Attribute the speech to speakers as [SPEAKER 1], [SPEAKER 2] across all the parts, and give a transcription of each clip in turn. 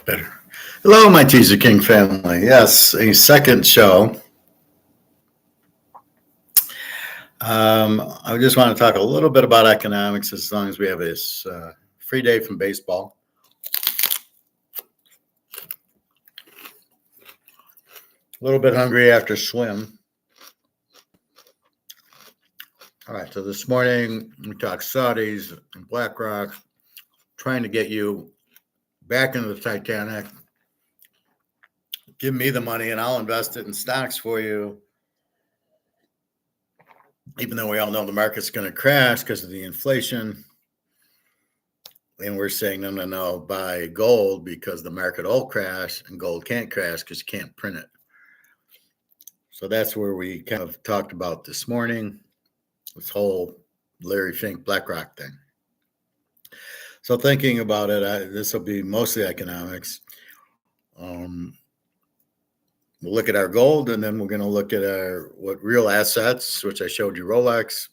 [SPEAKER 1] Better. Hello, my Teaserking family. Yes, a second show. I just want to talk a little bit about economics as long as we have this free day from baseball. A little bit hungry after swim. All right, so this morning we talked Saudis and BlackRock trying to get you back into the Titanic. Give me the money and I'll invest it in stocks for you. Even though we all know the market's going to crash because of the inflation. And we're saying, no, buy gold because the market will crash and gold can't crash because you can't print it. So that's where we kind of talked about this morning, this whole Larry Fink BlackRock thing. So thinking about it, this will be mostly economics. We'll look at our gold, and then we're going to look at what real assets, which I showed you Rolex.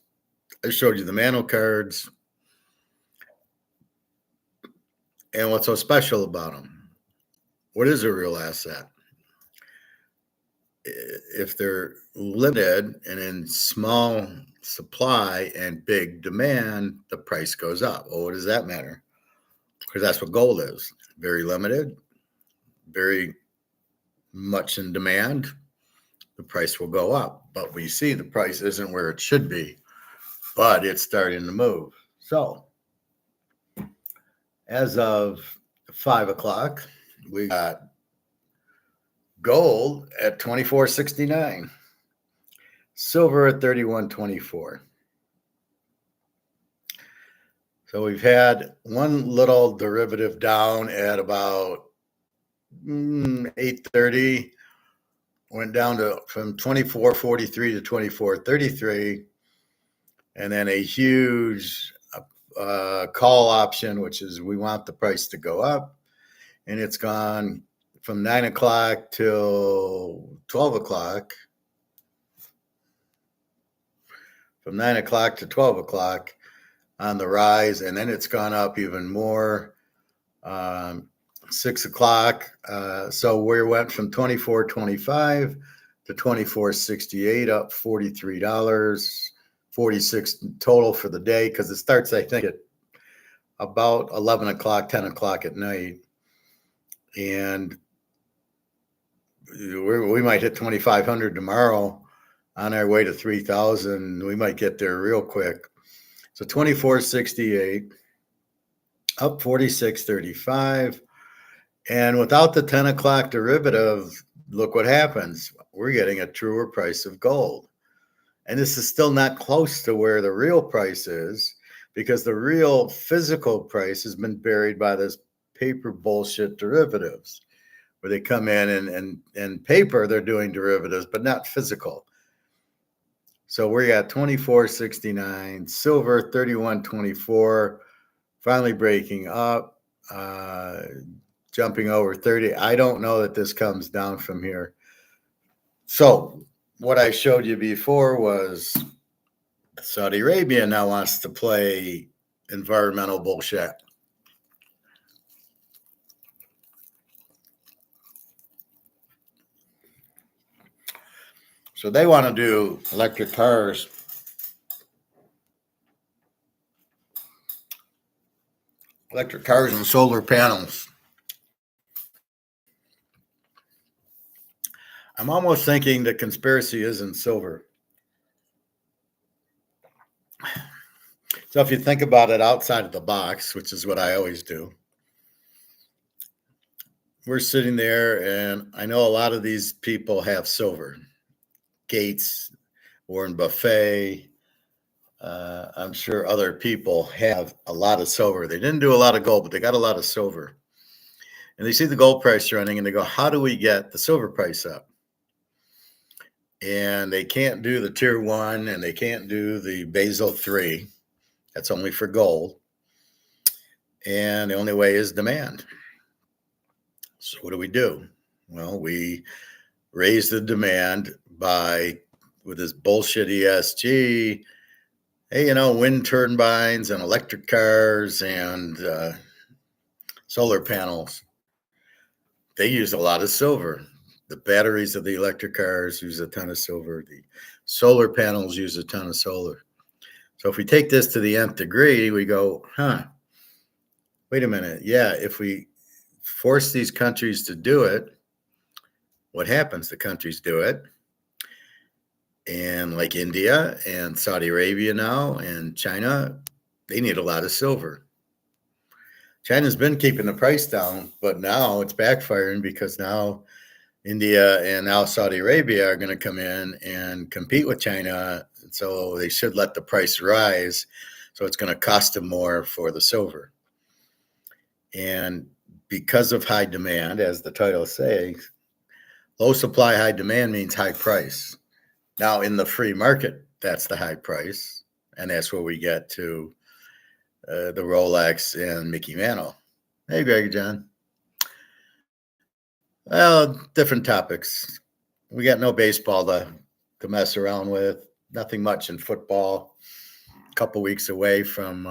[SPEAKER 1] I showed you the mantle cards. And what's so special about them? What is a real asset? If they're limited and in small supply and big demand, the price goes up. Well, what does that matter? Because that's what gold is. Very limited, very much in demand, the price will go up. But we see the price isn't where it should be, but it's starting to move. So as of 5 o'clock, we got gold at 24.69, silver at 31.24. So we've had one little derivative down at about 8:30, went down to from 24.43 to 24.33, and then a huge call option, which is we want the price to go up, and it's gone from 9 o'clock till 12 o'clock, from 9 o'clock to 12 o'clock on the rise, and then it's gone up even more. 6 o'clock. So we went from 24.25 to 24.68, up $43, 46 total for the day, because it starts, I think, at about 11 o'clock, 10 o'clock at night. And we might hit 2,500 tomorrow on our way to 3,000. We might get there real quick. So 24.68, up 46.35. And without the 10 o'clock derivative, look what happens. We're getting a truer price of gold. And this is still not close to where the real price is, because the real physical price has been buried by this paper bullshit derivatives, where they come in and paper, they're doing derivatives, but not physical. So we're at 24.69, silver 31.24, finally breaking up, jumping over 30. I don't know that this comes down from here. So what I showed you before was Saudi Arabia now wants to play environmental bullshit. So they want to do electric cars. Electric cars and solar panels. I'm almost thinking the conspiracy isn't silver. So if you think about it outside of the box, which is what I always do, we're sitting there, and I know a lot of these people have silver. Gates, Warren Buffett, I'm sure other people have a lot of silver. They didn't do a lot of gold, but they got a lot of silver. And they see the gold price running, and they go, how do we get the silver price up? And they can't do the tier 1, and they can't do the Basel 3. That's only for gold. And the only way is demand. So what do? Well, we raise the demand with this bullshit ESG, hey, wind turbines and electric cars and solar panels. they use a lot of silver. The batteries of the electric cars use a ton of silver. The solar panels use a ton of solar. So if we take this to the nth degree, we go, wait a minute. Yeah, if we force these countries to do it, what happens? The countries do it. And like India and Saudi Arabia now and China, they need a lot of silver. China's been keeping the price down, but now it's backfiring because now India and now Saudi Arabia are going to come in and compete with China. So they should let the price rise. So it's going to cost them more for the silver. And because of high demand, as the title says, low supply, high demand means high price. Now in the free market, that's the high price. And that's where we get to the Rolex and Mickey Mantle. Hey, Greg John. Well, different topics. We got no baseball to mess around with. Nothing much in football. A couple weeks away from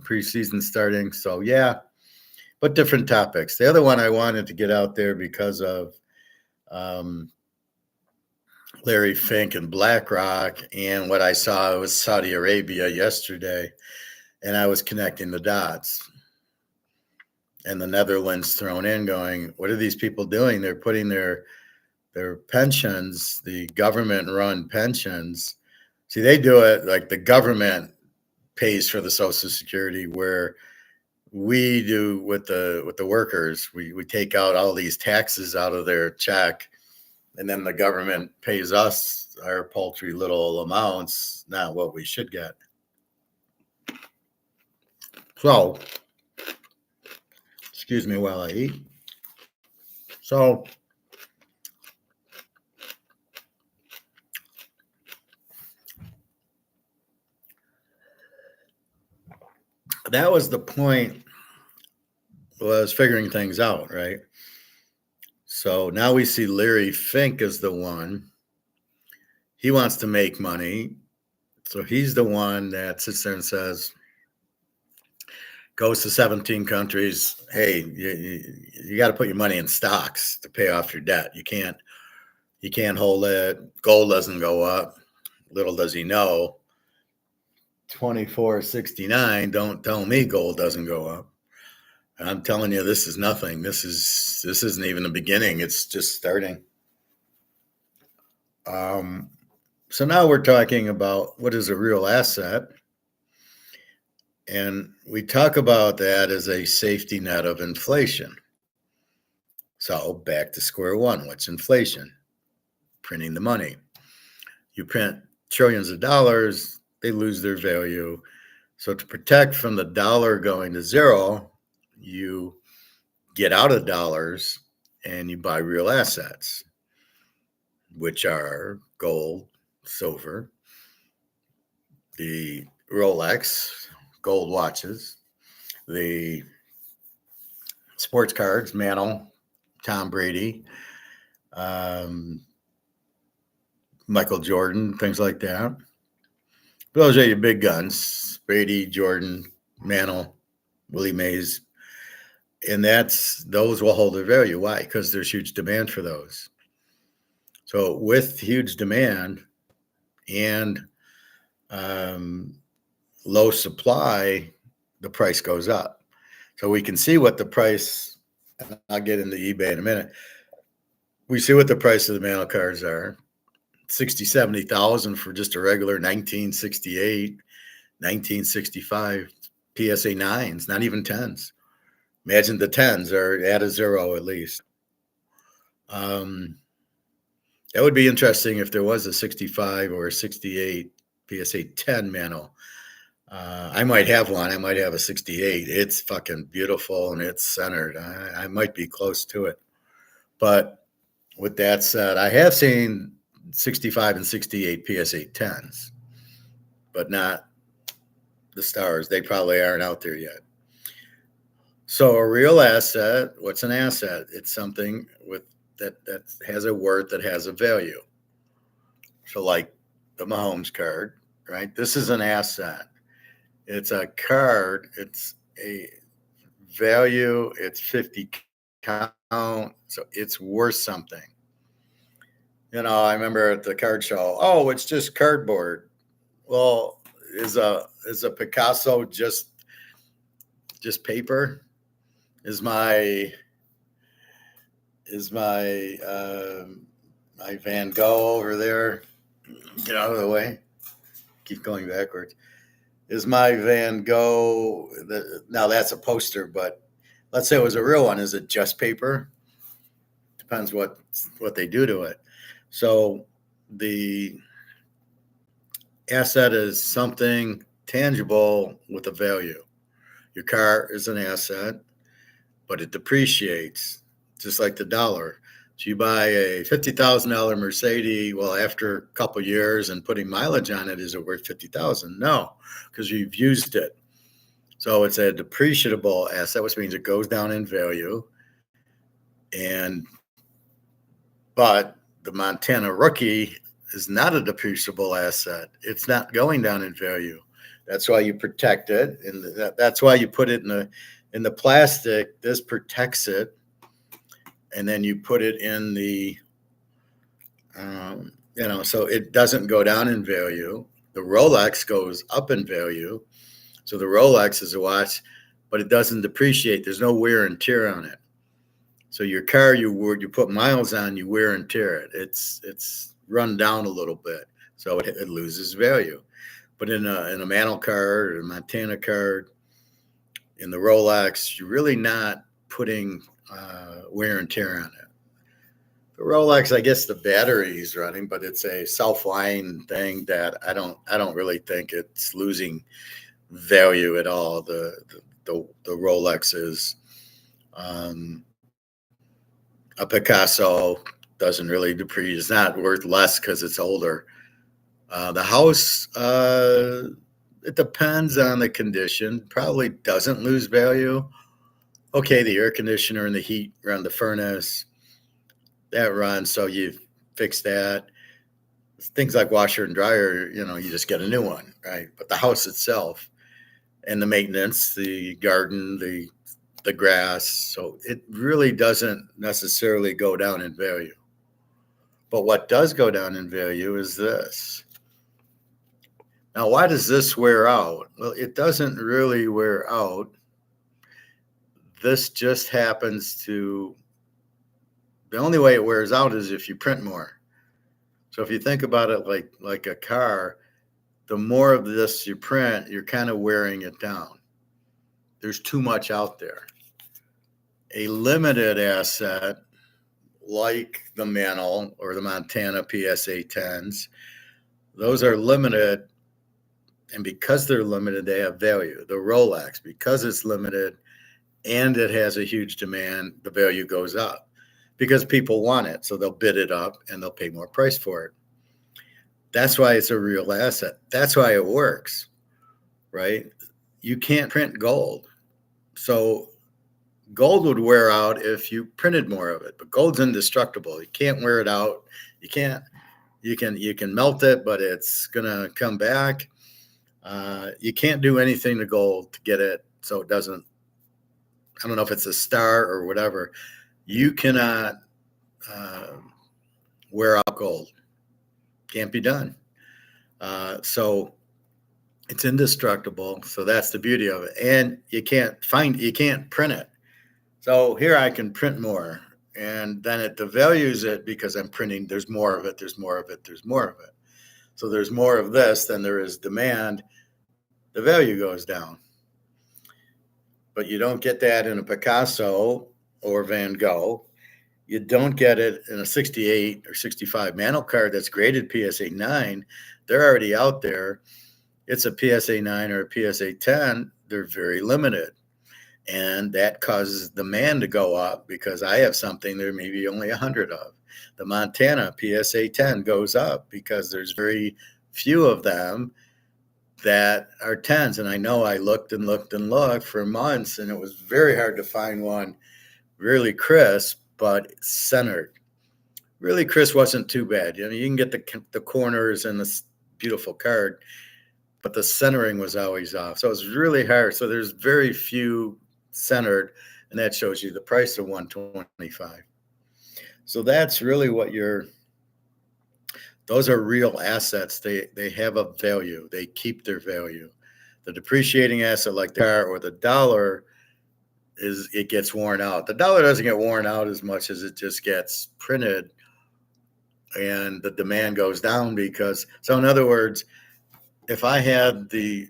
[SPEAKER 1] preseason starting. So, yeah, but different topics. The other one I wanted to get out there because of Larry Fink and BlackRock and what I saw was Saudi Arabia yesterday. And I was connecting the dots. And the Netherlands thrown in going, what are these people doing? They're putting their pensions, the government-run pensions. See, they do it like the government pays for the Social Security, where we do with the workers. We take out all these taxes out of their check, and then the government pays us our paltry little amounts, not what we should get. So, excuse me while I eat. So, that was the point, was figuring things out, right? So now we see Larry Fink as the one. He wants to make money. So he's the one that sits there and says, goes to 17 countries. Hey, you got to put your money in stocks to pay off your debt. You can't hold it. Gold doesn't go up. Little does he know, 24.69. Don't tell me gold doesn't go up. I'm telling you, this is nothing. This isn't even the beginning. It's just starting. So now we're talking about what is a real asset. And we talk about that as a safety net of inflation. So back to square one. What's inflation? Printing the money. You print trillions of dollars, they lose their value. So to protect from the dollar going to zero, you get out of dollars and you buy real assets, which are gold, silver, the Rolex, gold watches, the sports cards, Mantle, Tom Brady, Michael Jordan, things like that. Those are your big guns: Brady, Jordan, Mantle, Willie Mays. And those will hold their value. Why? Because there's huge demand for those. So with huge demand and low supply, the price goes up. So we can see what the price, and I'll get into eBay in a minute. We see what the price of the Mantle cards are. 60, 70,000 for just a regular 1968, 1965 PSA 9s, not even 10s. Imagine the 10s are at a zero at least. That would be interesting if there was a 65 or a 68 PSA 10 Mantle. I might have one. I might have a 68. It's fucking beautiful and it's centered. I might be close to it. But with that said, I have seen 65 and 68 PSA 10s, but not the stars. They probably aren't out there yet. So a real asset, what's an asset? It's something with that has a worth, that has a value. So like the Mahomes card, right? This is an asset. It's a card. It's a value. It's 50 so it's worth something. I remember at the card show, oh, it's just cardboard. Well, is a Picasso just paper? Is my Van Gogh over there? Get out of the way. Keep going backwards. Is my Van Gogh now that's a poster, but let's say it was a real one. Is it just paper? Depends what they do to it. So the asset is something tangible with a value. Your car is an asset, but it depreciates just like the dollar. So you buy a $50,000 Mercedes. Well, after a couple years and putting mileage on it, is it worth 50,000? No, because you've used it. So it's a depreciable asset, which means it goes down in value. But the Montana rookie is not a depreciable asset. It's not going down in value. That's why you protect it, and that's why you put it in the plastic. This protects it, and then you put it in the so it doesn't go down in value. The Rolex goes up in value. So the Rolex is a watch, but it doesn't depreciate. There's no wear and tear on it. So your car, you put miles on, you wear and tear it. It's run down a little bit, so it loses value. But in a mantle card or a Montana card, in the Rolex, you're really not putting wear and tear on it. The Rolex, I guess the battery is running, but it's a self-line thing that I don't really think it's losing value at all. The Rolex is a Picasso doesn't really depreciate. It's not worth less because it's older. The house, it depends on the condition. Probably doesn't lose value. Okay, the air conditioner and the heat around the furnace, that runs, so you fix that. Things like washer and dryer, you just get a new one, right? But the house itself and the maintenance, the garden, the grass, so it really doesn't necessarily go down in value. But what does go down in value is this. Now, why does this wear out? Well, it doesn't really wear out. This just happens to, the only way it wears out is if you print more. So if you think about it like a car, the more of this you print, you're kind of wearing it down. There's too much out there. A limited asset like the mantle or the Montana PSA 10s, those are limited. And because they're limited, they have value. The Rolex, because it's limited and it has a huge demand, the value goes up because people want it. So they'll bid it up and they'll pay more price for it. That's why it's a real asset. That's why it works, right? You can't print gold. So gold would wear out if you printed more of it, but gold's indestructible. You can't wear it out. You can't. You can melt it, but it's gonna come back. You can't do anything to gold to get it so it doesn't. I don't know if it's a star or whatever. You cannot wear out gold. Can't be done. So it's indestructible. So that's the beauty of it. And you can't print it. So here I can print more, and then it devalues it because I'm printing. There's more of it. There's more of it. There's more of it. So there's more of this than there is demand. The value goes down. But you don't get that in a Picasso or Van Gogh. You don't get it in a 68 or 65 mantle card that's graded PSA 9. They're already out there. It's a PSA 9 or a PSA 10. They're very limited. And that causes demand to go up because I have something there may be only 100 of. The Montana PSA 10 goes up because there's very few of them that are 10s. And I know I looked and looked and looked for months, and it was very hard to find one really crisp, but centered. Really crisp wasn't too bad. You can get the corners and this beautiful card, but the centering was always off. So it was really hard. So there's very few centered. and that shows you the price of 125. So that's really what those are real assets. They have a value. They keep their value. The depreciating asset like the car or the dollar it gets worn out. The dollar doesn't get worn out as much as it just gets printed and the demand goes down so in other words, if I have the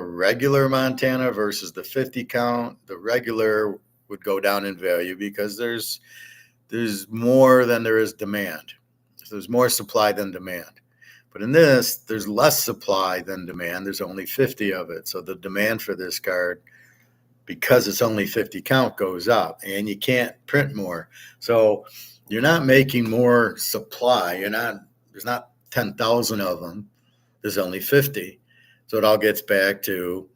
[SPEAKER 1] regular Montana versus the 50 count, the regular would go down in value because there's more than there is demand. So there's more supply than demand. But in this, there's less supply than demand. There's only 50 of it. So the demand for this card, because it's only 50 count, goes up, and you can't print more. So you're not making more supply. There's not 10,000 of them. There's only 50. So it all gets back to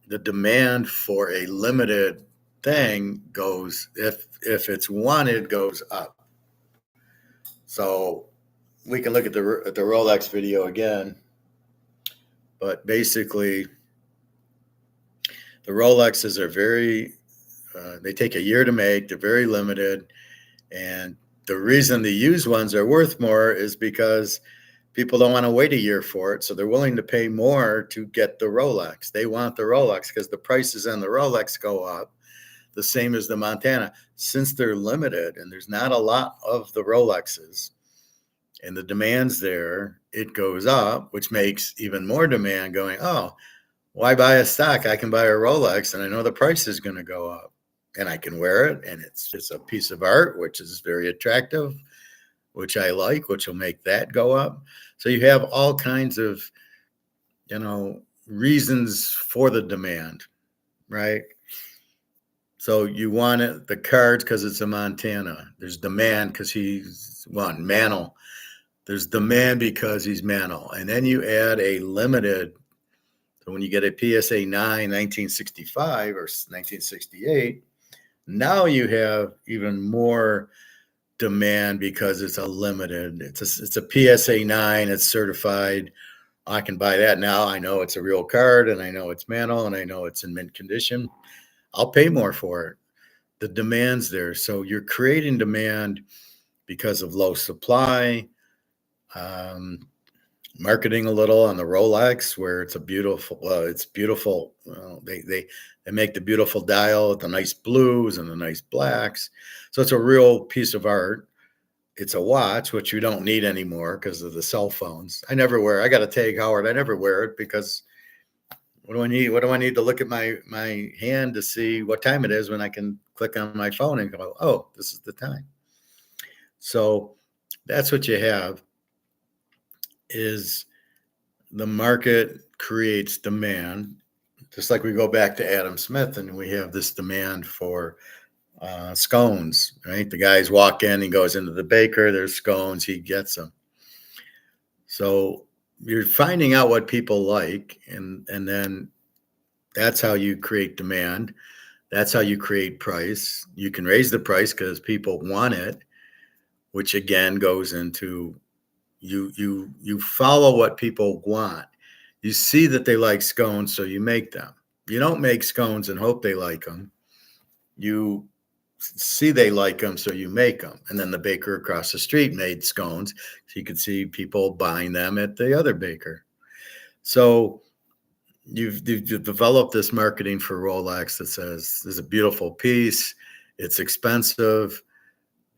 [SPEAKER 1] the demand for a limited thing goes, if it's wanted, goes up. So we can look at the Rolex video again, but basically the Rolexes are they take a year to make. They're very limited. And the reason the used ones are worth more is because people don't want to wait a year for it. So they're willing to pay more to get the Rolex. They want the Rolex because the prices on the Rolex go up, the same as the Montana. Since they're limited and there's not a lot of the Rolexes and the demand's there, it goes up, which makes even more demand going, oh, why buy a stock? I can buy a Rolex and I know the price is going to go up and I can wear it. And it's a piece of art, which is very attractive, which I like, which will make that go up. So you have all kinds of, reasons for the demand, right? So you want it, the cards because it's a Montana. There's demand because he's mantle. There's demand because he's mantle. And then you add a limited. So when you get a PSA 9, 1965 or 1968, now you have even more demand because it's a limited. It's a PSA 9. It's certified. I can buy that now. I know it's a real card, and I know it's mantle, and I know it's in mint condition. I'll pay more for it. The demand's there. So you're creating demand because of low supply, marketing a little on the Rolex where it's beautiful. They make the beautiful dial with the nice blues and the nice blacks. So it's a real piece of art. It's a watch, which you don't need anymore because of the cell phones. I never wear. I got a Tag Heuer. I never wear it because what do I need? What do I need to look at my hand to see what time it is when I can click on my phone and go, oh, this is the time. So that's what you have is the market creates demand. Just like we go back to Adam Smith and we have this demand for scones, right? The guys walk in, he goes into the baker, there's scones, he gets them. So you're finding out what people like, and then that's how you create demand. That's how you create price. You can raise the price because people want it, which again goes into you follow what people want. You see that they like scones, so you make them. You don't make scones and hope they like them. You see they like them, so you make them. And then the baker across the street made scones, so you could see people buying them at the other baker. So you've developed this marketing for Rolex that says there's a beautiful piece, it's expensive,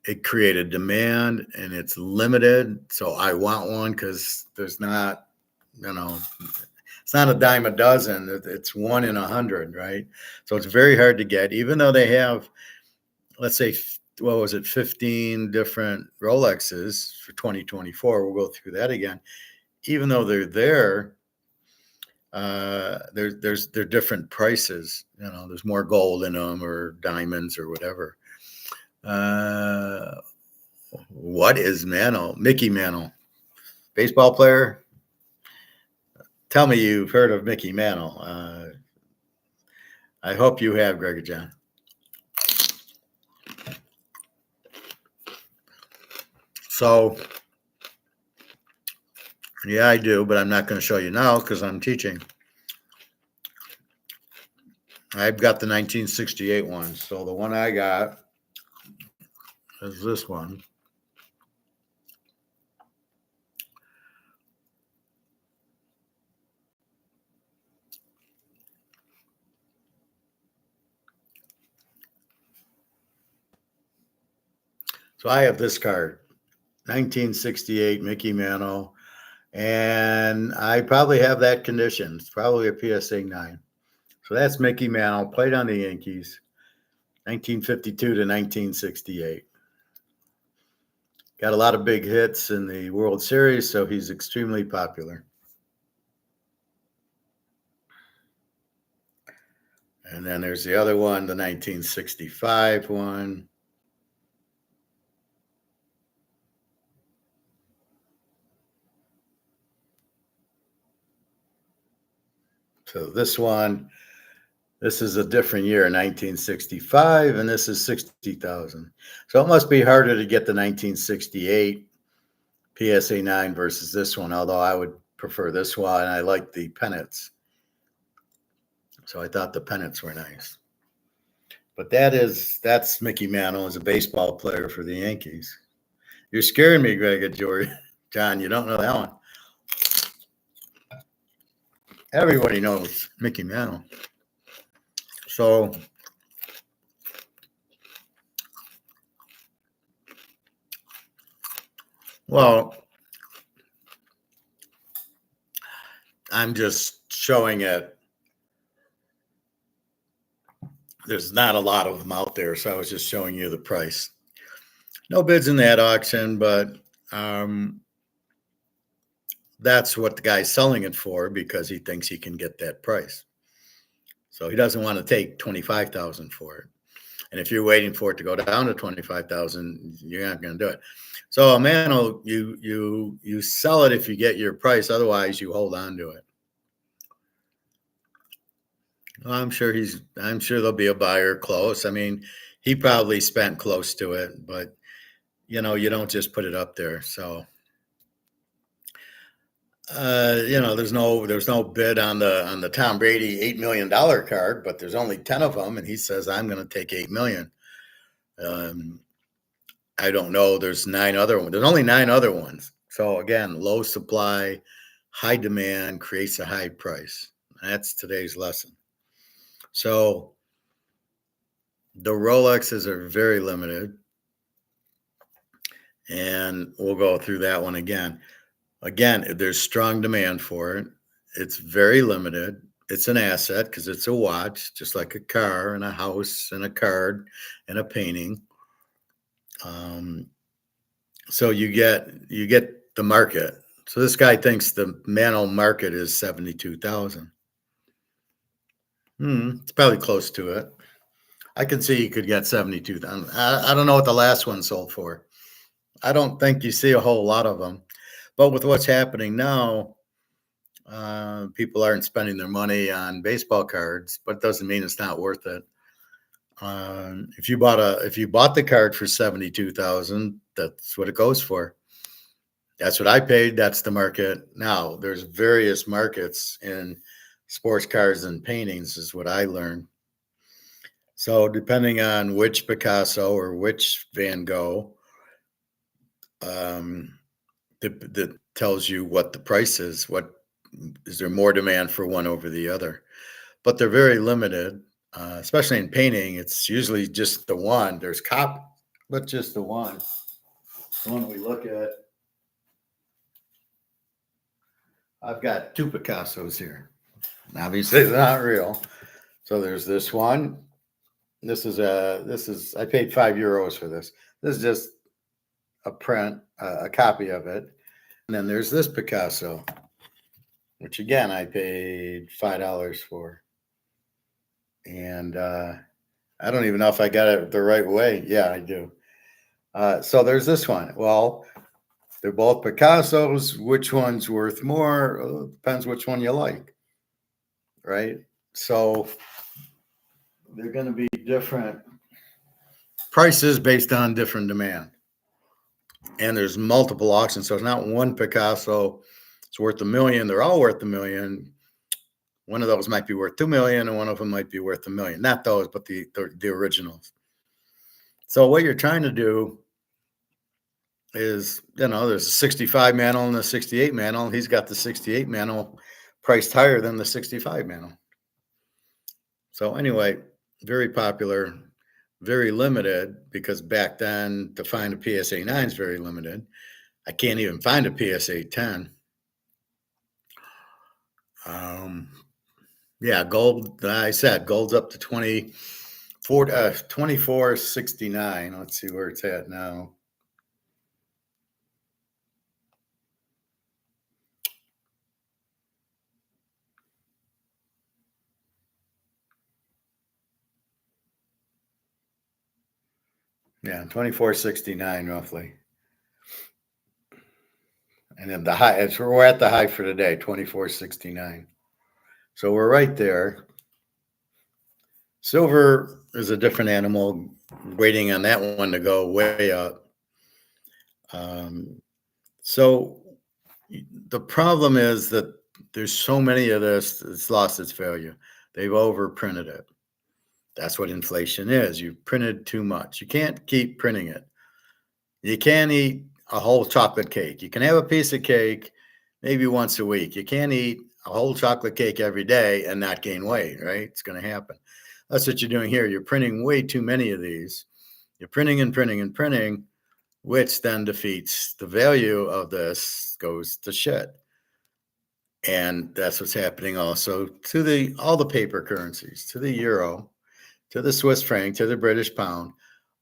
[SPEAKER 1] it created demand, and it's limited. So I want one because there's not, it's not a dime a dozen. It's 1 in 100, right? So it's very hard to get, even though they have, let's say, 15 different Rolexes for 2024. We'll go through that again. Even though they're there, they're different prices. There's more gold in them or diamonds or whatever. What is Mantle? Mickey Mantle, baseball player. Tell me you've heard of Mickey Mantle. I hope you have, Greg John. So, yeah, I do, but I'm not going to show you now because I'm teaching. I've got the 1968 one. So the one I got is this one. So I have this card, 1968 Mickey Mantle, and I probably have that condition. It's probably a PSA 9. So that's Mickey Mantle, played on the Yankees, 1952 to 1968. Got a lot of big hits in the World Series, so he's extremely popular. And then there's the other one, the 1965 one. So this one, this is a different year, 1965, and this is 60,000. So it must be harder to get the 1968 PSA 9 versus this one, although I would prefer this one. I like the pennants. So I thought the pennants were nice. But that's Mickey Mantle as a baseball player for the Yankees. You're scaring me, Greg and George. John, you don't know that one. Everybody knows Mickey Mantle. So well, I'm just showing it. There's not a lot of them out there, so I was just showing you the price. No bids in that auction, but that's what the guy's selling it for because he thinks he can get that price. So he doesn't want to take 25,000 for it. And if you're waiting for it to go down to 25,000, you're not going to do it. So a man, you sell it if you get your price. Otherwise, you hold on to it. Well, I'm sure there'll be a buyer close. I mean, he probably spent close to it, but you don't just put it up there. So there's no bid on the Tom Brady $8 million card, but there's only 10 of them, and he says I'm going to take $8 million. I don't know. There's 9 other ones. There's only 9 other ones. So again, low supply, high demand creates a high price. That's today's lesson. So the Rolexes are very limited, and we'll go through that one again. Again, there's strong demand for it. It's very limited. It's an asset because it's a watch, just like a car and a house and a card and a painting. So you get the market. So this guy thinks the Mantle market is 72,000. It's probably close to it. I can see you could get 72,000. I don't know what the last one sold for. I don't think you see a whole lot of them. But with what's happening now, people aren't spending their money on baseball cards, but it doesn't mean it's not worth it. If you bought the card for 72,000, that's what it goes for. That's what I paid. That's the market. Now there's various markets in sports cars and paintings, is what I learned. So depending on which Picasso or which Van Gogh, that tells you what the price is. What is there more demand for one over the other? But they're very limited, especially in painting. It's usually just the one. There's but just the one. The one we look at. I've got 2 Picassos here. Obviously, they're not real. So there's this one. This is I paid €5 for this. This is just a print, a copy of it. And then there's this Picasso, which again I paid $5 for. And I don't even know if I got it the right way. Yeah, I do. So there's this one. Well, they're both Picassos. Which one's worth more? Depends which one you like, right? So they're going to be different prices based on different demand. And there's multiple auctions. So it's not one Picasso. It's worth $1 million. They're all worth $1 million. One of those might be worth 2 million and one of them might be worth 1 million. Not those, but the originals. So what you're trying to do is, there's a 65 mantle and a 68 mantle. He's got the 68 mantle priced higher than the 65 mantle. So anyway, very popular, very limited, because back then to find a PSA 9 is very limited. I can't even find a PSA 10. Yeah, gold, I said gold's up to 24.69. Let's see where it's at now. Yeah, 24.69 roughly. And then the high, we're at the high for today, 24.69. So we're right there. Silver is a different animal, waiting on that one to go way up. So the problem is that there's so many of this, it's lost its value. They've overprinted it. That's what inflation is. You've printed too much. You can't keep printing it. You can't eat a whole chocolate cake. You can have a piece of cake maybe once a week. You can't eat a whole chocolate cake every day and not gain weight, right? It's going to happen. That's what you're doing here. You're printing way too many of these. You're printing and printing and printing, which then defeats the value of this, goes to shit. And that's what's happening also to all the paper currencies, to the euro, to the Swiss franc, to the British pound.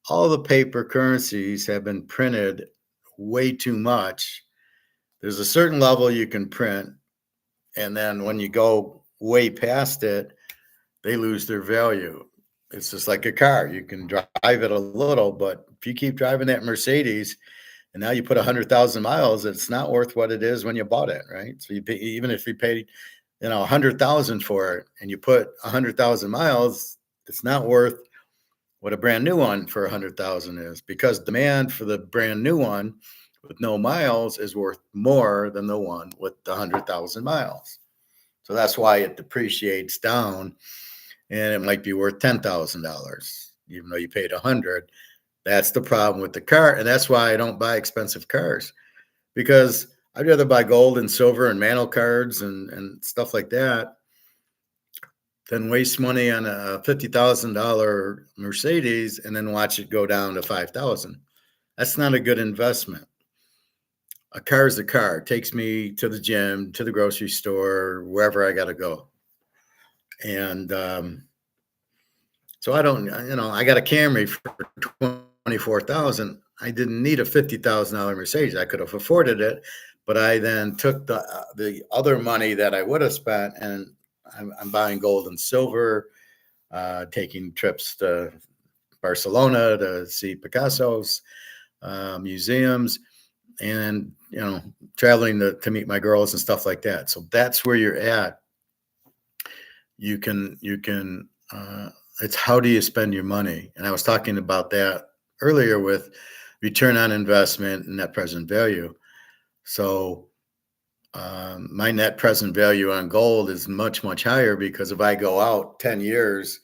[SPEAKER 1] All the paper currencies have been printed way too much. There's a certain level you can print, and then when you go way past it, they lose their value. It's just like a car. You can drive it a little, but if you keep driving that Mercedes and now you put 100,000 miles, it's not worth what it is when you bought it, right? So even if you paid, 100,000 for it and you put 100,000 miles, it's not worth what a brand new one for 100,000 is, because demand for the brand new one with no miles is worth more than the one with the 100,000 miles. So that's why it depreciates down, and it might be worth $10,000 even though you paid 100. That's the problem with the car, and that's why I don't buy expensive cars, because I'd rather buy gold and silver and mantle cards and stuff like that than waste money on a $50,000 Mercedes and then watch it go down to 5,000. That's not a good investment. A car is a car. It takes me to the gym, to the grocery store, wherever I got to go. And so I don't, I got a Camry for 24,000. I didn't need a $50,000 Mercedes. I could have afforded it, but I then took the other money that I would have spent, and I'm buying gold and silver, taking trips to Barcelona to see Picasso's museums, and traveling to meet my girls and stuff like that. So that's where you're at. You can it's how do you spend your money? And I was talking about that earlier with return on investment and net present value. So my net present value on gold is much, much higher, because if I go out 10 years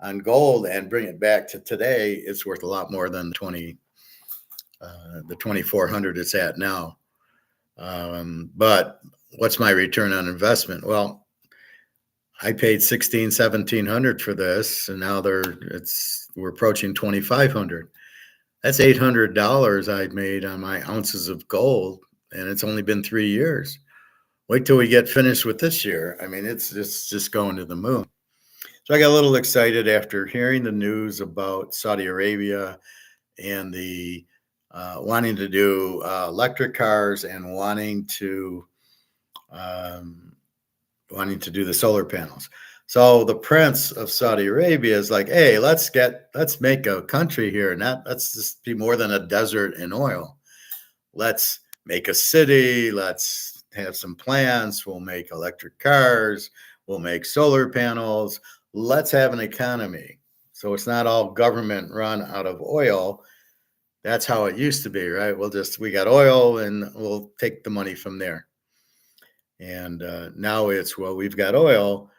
[SPEAKER 1] on gold and bring it back to today, it's worth a lot more than the 2,400 it's at now. But what's my return on investment? Well, I paid 1,700 for this, and now we're approaching 2,500. That's $800 I've made on my ounces of gold, and it's only been 3 years. Wait till we get finished with this year. I mean, it's just going to the moon. So I got a little excited after hearing the news about Saudi Arabia and the wanting to do electric cars and wanting to do the solar panels. So the prince of Saudi Arabia is like, hey, let's make a country here. Let's just be more than a desert in oil. Let's make a city. Let's have some plants. We'll make electric cars. We'll make solar panels. Let's have an economy. So it's not all government run out of oil. That's how it used to be, right? We got oil and we'll take the money from there. And now we've got oil.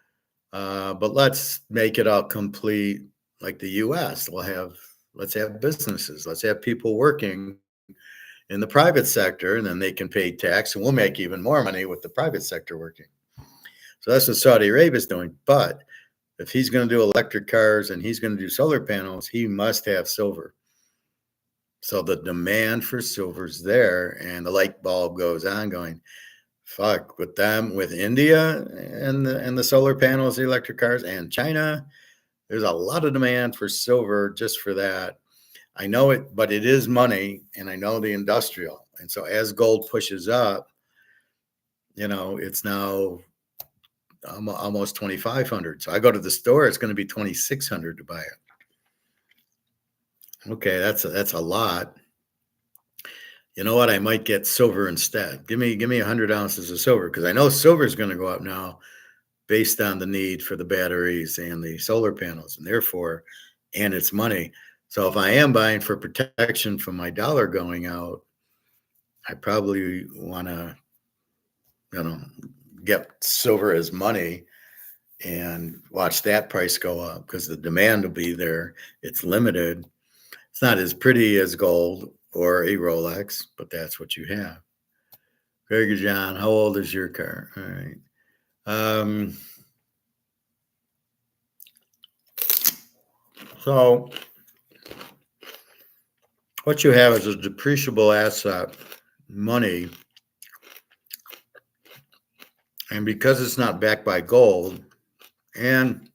[SPEAKER 1] But let's make it all complete like the US. Let's have businesses. Let's have people working in the private sector, and then they can pay tax, and we'll make even more money with the private sector working. So that's what Saudi Arabia is doing. But if he's going to do electric cars and he's going to do solar panels, he must have silver. So the demand for silver is there, and the light bulb goes on going, fuck, with them, with India and the solar panels, the electric cars, and China, there's a lot of demand for silver just for that. I know it, but it is money, and I know the industrial. And so as gold pushes up, it's now almost 2,500. So I go to the store, it's going to be 2,600 to buy it. Okay, that's a lot. You know what? I might get silver instead. Give me 100 ounces of silver, because I know silver is going to go up now based on the need for the batteries and the solar panels, and therefore, and it's money. So if I am buying for protection from my dollar going out, I probably want to, get silver as money and watch that price go up, because the demand will be there. It's limited. It's not as pretty as gold or a Rolex, but that's what you have. Very good, John. How old is your car? All right. So what you have is a depreciable asset, money, and because it's not backed by gold and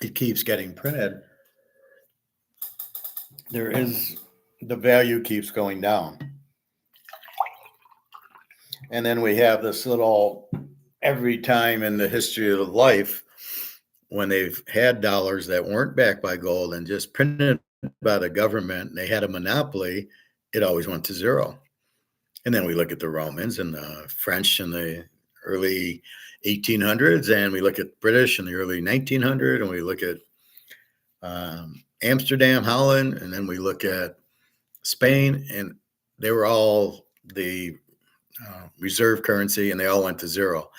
[SPEAKER 1] it keeps getting printed, the value keeps going down. And then we have this little, every time in the history of life, when they've had dollars that weren't backed by gold and just printed by the government, and they had a monopoly, it always went to zero. And then we look at the Romans and the French in the early 1800s, and we look at British in the early 1900s, and we look at Amsterdam, Holland, and then we look at Spain, and they were all the reserve currency, and they all went to zero.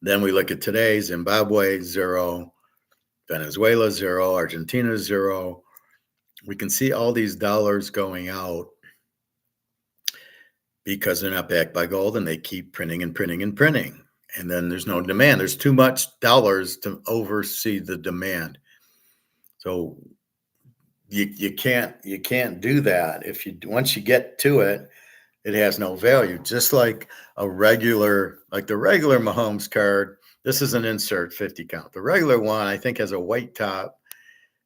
[SPEAKER 1] Then we look at today, Zimbabwe, zero, Venezuela, zero, Argentina, zero. We can see all these dollars going out because they're not backed by gold, and they keep printing and printing and printing. And then there's no demand. There's too much dollars to oversee the demand. So you can't do that. Once you get to it, it has no value. Just like the regular Mahomes card. This is an insert 50 count. The regular one, I think, has a white top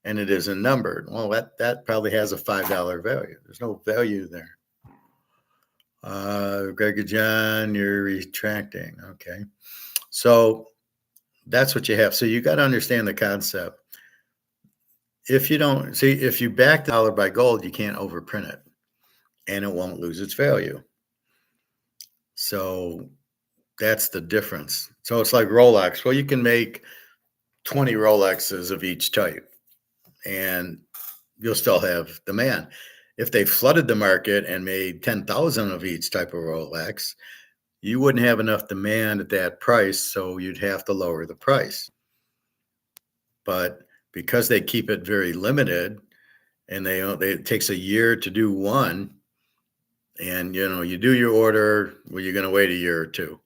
[SPEAKER 1] and it isn't numbered. Well, that probably has a $5 value. There's no value there. Greg John, you're retracting. Okay. So that's what you have. So you got to understand the concept. If you back the dollar by gold, you can't overprint it and it won't lose its value. So that's the difference. So it's like Rolex. Well, you can make 20 Rolexes of each type and you'll still have demand. If they flooded the market and made 10,000 of each type of Rolex, you wouldn't have enough demand at that price, so you'd have to lower the price. But because they keep it very limited, and it takes a year to do one, and you do your order, well, you're going to wait a year or two.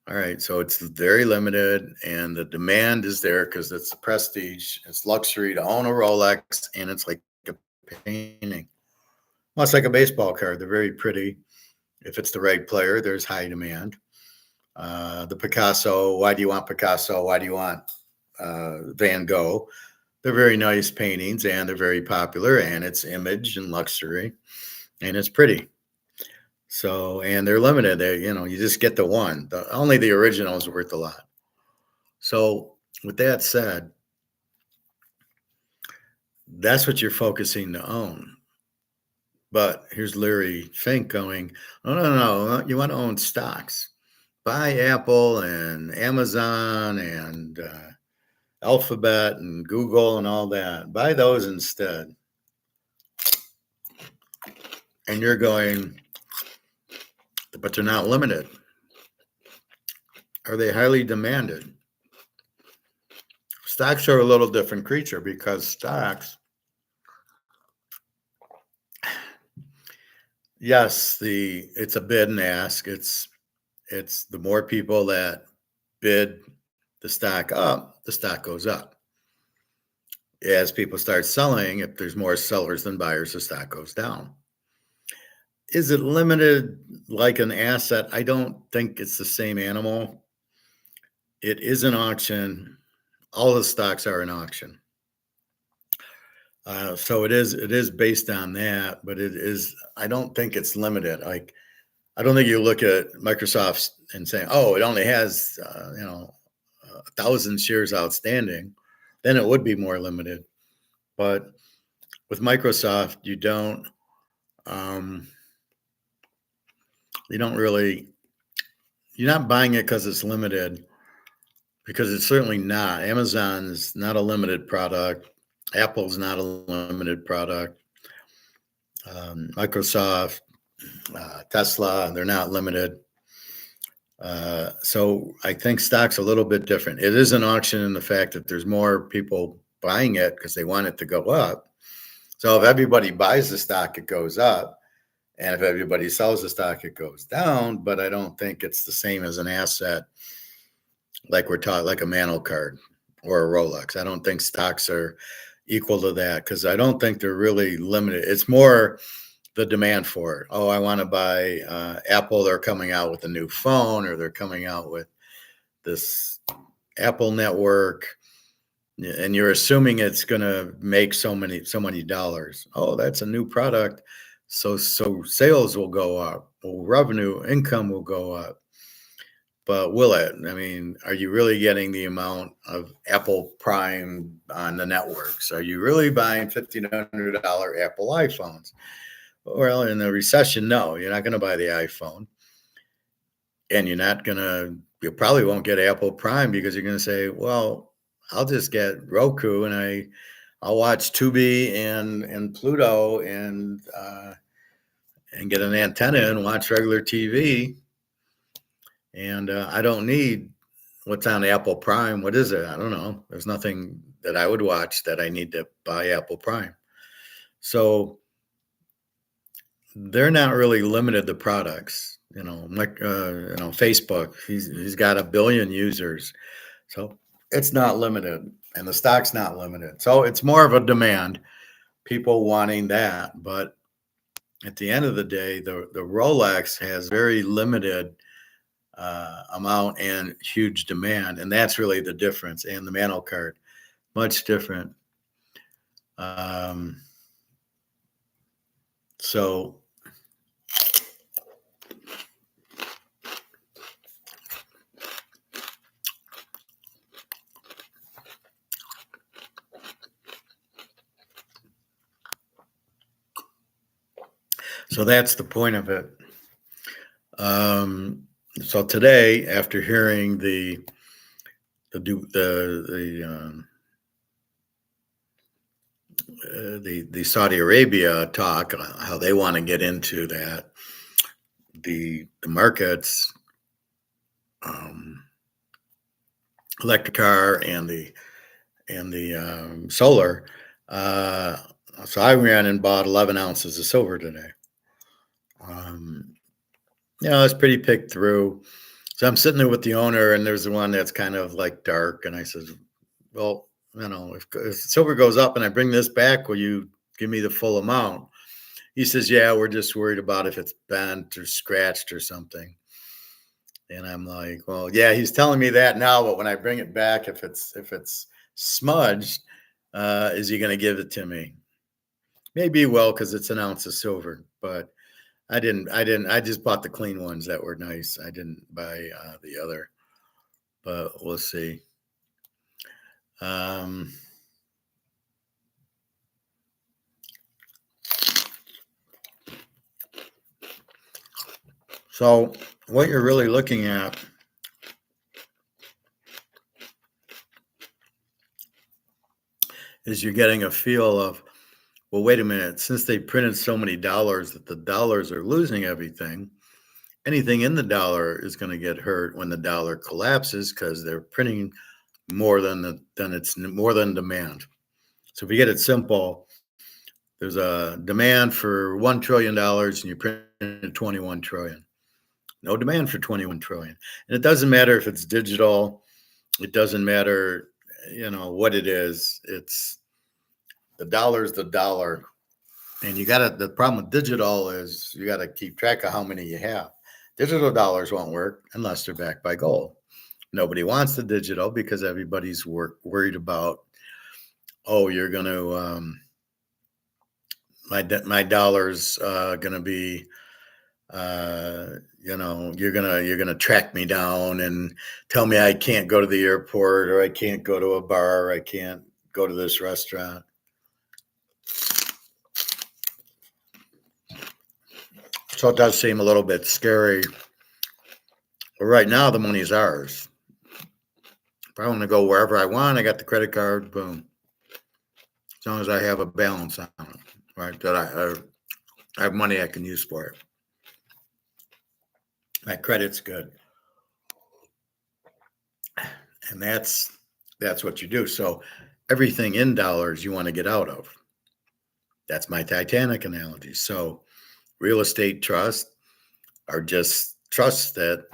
[SPEAKER 1] All right, so it's very limited, and the demand is there because it's prestige, it's luxury to own a Rolex, and it's like a painting. Well, it's like a baseball card. They're very pretty. If it's the right player, there's high demand. The Picasso, why do you want Picasso? Why do you want Van Gogh? They're very nice paintings, and they're very popular, and it's image and luxury, and it's pretty. So, and they're limited. You just get the one. Only the original is worth a lot. So, with that said, that's what you're focusing to own. But here's Larry Fink going, oh, no, you want to own stocks. Buy Apple and Amazon and Alphabet and Google and all that. Buy those instead. And you're going, but they're not limited. Are they highly demanded? stocks are a little different creature because stocks, yes, it's a bid and ask. It's the more people that bid the stock goes up. As people start selling, if there's more sellers than buyers, the stock goes down. Is it limited like an asset? I don't think it's the same animal. It is an auction. All the stocks are an auction. So it is based on that, but it is, I don't think it's limited. Like, I don't think you look at Microsoft and say, oh, it only has, 1,000 shares outstanding. Then it would be more limited. But with Microsoft, um, you don't really, you're not buying it because it's limited, because it's certainly not. Amazon's not a limited product. Apple's not a limited product. Microsoft, Tesla, they're not limited. So I think stock's a little bit different. It is an auction in the fact that there's more people buying it because they want it to go up. So if everybody buys the stock, it goes up. And if everybody sells the stock, it goes down. But I don't think it's the same as an asset like we're taught, like a mantle card or a Rolex. I don't think stocks are equal to that because I don't think they're really limited. It's more the demand for it. Oh, I want to buy Apple. They're coming out with a new phone, or they're coming out with this Apple network, and you're assuming it's going to make so many dollars. Oh, that's a new product, so sales will go up, well, revenue income will go up. But will it? I mean, are you really getting the amount of Apple Prime on the networks? Are you really buying $1,500 Apple iPhones? Well, in the recession, no, you're not going to buy the iPhone. And you probably won't get Apple Prime because you're going to say, well, I'll just get Roku and I'll watch Tubi and Pluto and get an antenna and watch regular TV. And I don't need what's on Apple Prime. What is it? I don't know. There's nothing that I would watch that I need to buy Apple Prime. So they're not really limited to products. Like Facebook. He's got 1 billion users, so it's not limited, and the stock's not limited. So it's more of a demand, people wanting that. But at the end of the day, the Rolex has very limited amount and huge demand, and that's really the difference. And the mantle card, much different. So that's the point of it. So today, after hearing the Saudi Arabia talk, how they want to get into that, the markets, electric car and the solar. So I ran and bought 11 ounces of silver today. It's pretty picked through. So I'm sitting there with the owner, and there's the one that's kind of like dark. And I said, well, if silver goes up and I bring this back, will you give me the full amount? He says, yeah, we're just worried about if it's bent or scratched or something. And I'm like, well, yeah, he's telling me that now, but when I bring it back, if it's smudged, is he going to give it to me? Maybe he will, because it's an ounce of silver, but I didn't. I just bought the clean ones that were nice. I didn't buy the other, but we'll see. So what you're really looking at is you're getting a feel of, well, wait a minute, since they printed so many dollars that the dollars are losing everything, anything in the dollar is going to get hurt when the dollar collapses because they're printing more than demand. So if you get it simple, there's a demand for $1 trillion and you printed 21 trillion. No demand for 21 trillion. And it doesn't matter if it's digital, it doesn't matter, what it is. It's the dollar's the dollar. And the problem with digital is you got to keep track of how many you have. Digital dollars won't work unless they're backed by gold. Nobody wants the digital because everybody's worried about, oh, you're going to, my dollar's going to be, you're gonna track me down and tell me I can't go to the airport or I can't go to a bar or I can't go to this restaurant. So it does seem a little bit scary. But right now the money is ours. If I want to go wherever I want, I got the credit card, boom. As long as I have a balance on it, right? That I have money I can use for it. My credit's good. And that's what you do. So everything in dollars you want to get out of. That's my Titanic analogy. So real estate trusts are just trusts that,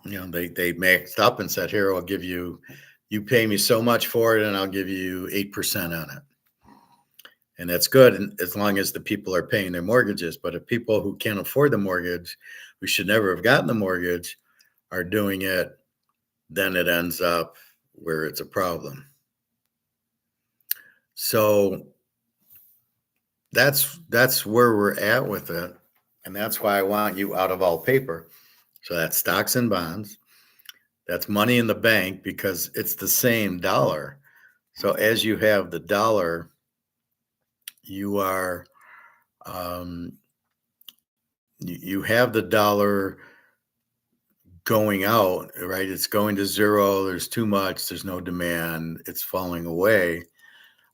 [SPEAKER 1] they maxed up and said, here, I'll give you pay me so much for it and I'll give you 8% on it. And that's good as long as the people are paying their mortgages. But if people who can't afford the mortgage, who should never have gotten the mortgage, are doing it, then it ends up where it's a problem. So that's where we're at with it. And that's why I want you out of all paper. So that's stocks and bonds. That's money in the bank because it's the same dollar. So as you have the dollar, you are, you have the dollar going out, right? It's going to zero. There's too much. There's no demand. It's falling away.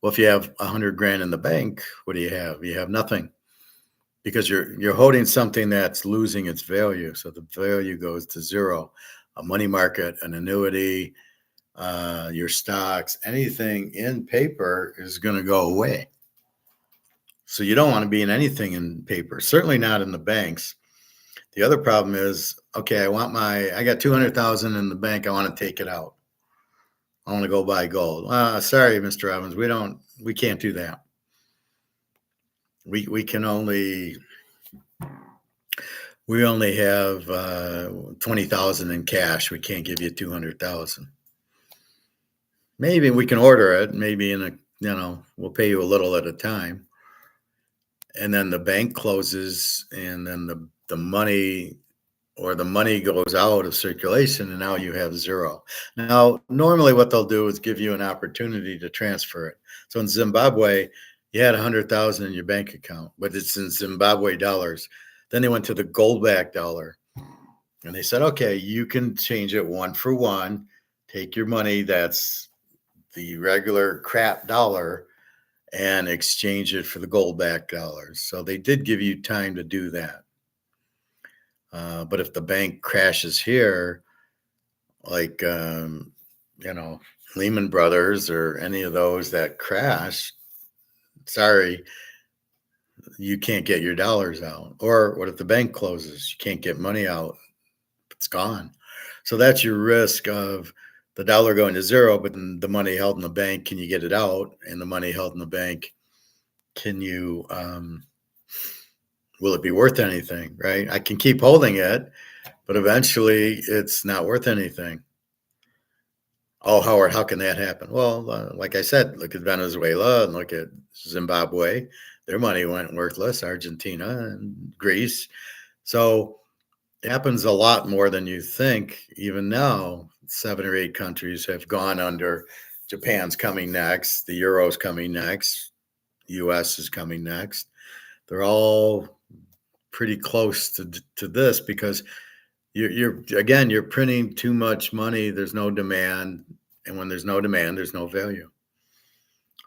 [SPEAKER 1] Well, if you have 100 grand in the bank, what do you have? You have nothing because you're holding something that's losing its value. So the value goes to zero. A money market, an annuity, your stocks, anything in paper is going to go away. So you don't want to be in anything in paper, certainly not in the banks. The other problem is, okay, I got 200,000 in the bank. I want to take it out. I want to go buy gold. Sorry, Mr. Evans, we can't do that. We only have 20,000 in cash. We can't give you 200,000. Maybe we can order it. Maybe we'll pay you a little at a time. And then the bank closes and then the money goes out of circulation and now you have zero. Now, normally what they'll do is give you an opportunity to transfer it. So in Zimbabwe, you had 100,000 in your bank account, but it's in Zimbabwe dollars. Then they went to the gold-backed dollar and they said, okay, you can change it 1-for-1, take your money that's the regular crap dollar and exchange it for the gold-backed dollars. So they did give you time to do that. But if the bank crashes here, like, Lehman Brothers or any of those that crash, sorry, you can't get your dollars out. Or what if the bank closes? You can't get money out. It's gone. So that's your risk of the dollar going to zero, but then the money held in the bank, can you get it out? And the money held in the bank, can you, will it be worth anything, right? I can keep holding it, but eventually it's not worth anything. Oh, Howard, how can that happen? Well, like I said, look at Venezuela and look at Zimbabwe. Their money went worthless, Argentina and Greece. So it happens a lot more than you think. Even now, 7 or 8 countries have gone under. Japan's coming next. The Euro's coming next. US is coming next. They're all pretty close to this because you're printing too much money. There's no demand. And when there's no demand, there's no value.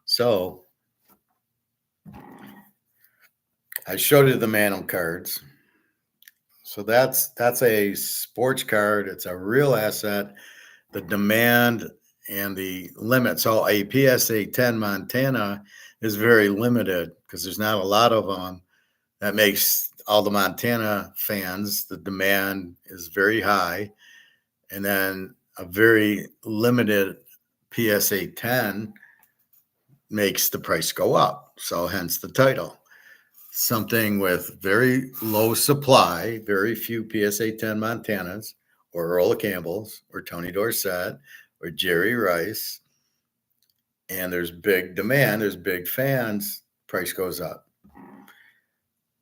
[SPEAKER 1] So I showed you the mantle cards. So that's a sports card. It's a real asset. The demand and the limit. So a PSA 10 Montana is very limited because there's not a lot of them. That makes all the Montana fans, the demand is very high. And then a very limited PSA 10 makes the price go up. So hence the title. Something with very low supply, very few PSA 10 Montanas, or Earl of Campbell's, or Tony Dorsett, or Jerry Rice, and there's big demand, there's big fans, price goes up.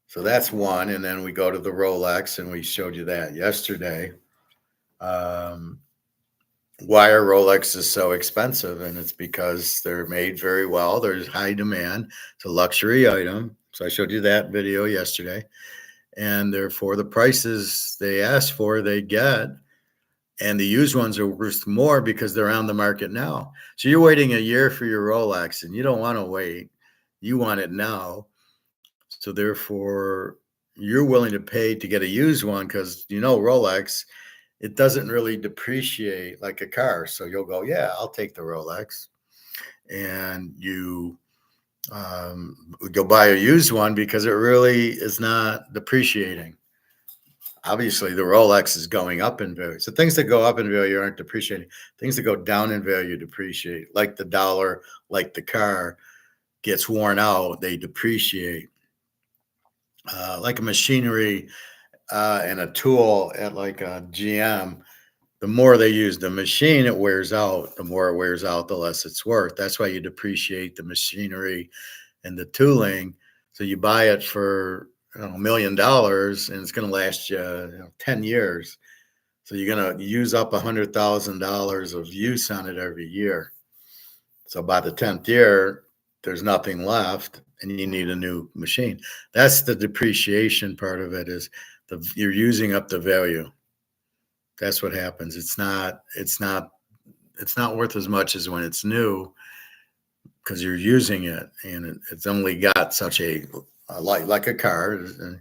[SPEAKER 1] So that's one. And then we go to the Rolex, and we showed you that yesterday. Why are Rolexes so expensive? And it's because they're made very well. There's high demand. It's a luxury item. So I showed you that video yesterday. And therefore, the prices they ask for, they get. And the used ones are worth more because they're on the market now. So you're waiting a year for your Rolex, and you don't want to wait. You want it now. So therefore, you're willing to pay to get a used one because Rolex, it doesn't really depreciate like a car. So you'll go, yeah, I'll take the Rolex. And you go buy a used one because it really is not depreciating. Obviously, the Rolex is going up in value. So things that go up in value aren't depreciating. Things that go down in value depreciate, like the dollar, like the car gets worn out, they depreciate. Like a machinery and a tool at like a GM, the more they use the machine, it wears out. The more it wears out, the less it's worth. That's why you depreciate the machinery and the tooling. So you buy it for $1 million, and it's going to last you, 10 years. So you're going to use up $100,000 of use on it every year. So by the 10th year, there's nothing left, and you need a new machine. That's the depreciation part of it. Is you're using up the value. That's what happens. It's not worth as much as when it's new because you're using it, and it's only got such a like a car. And,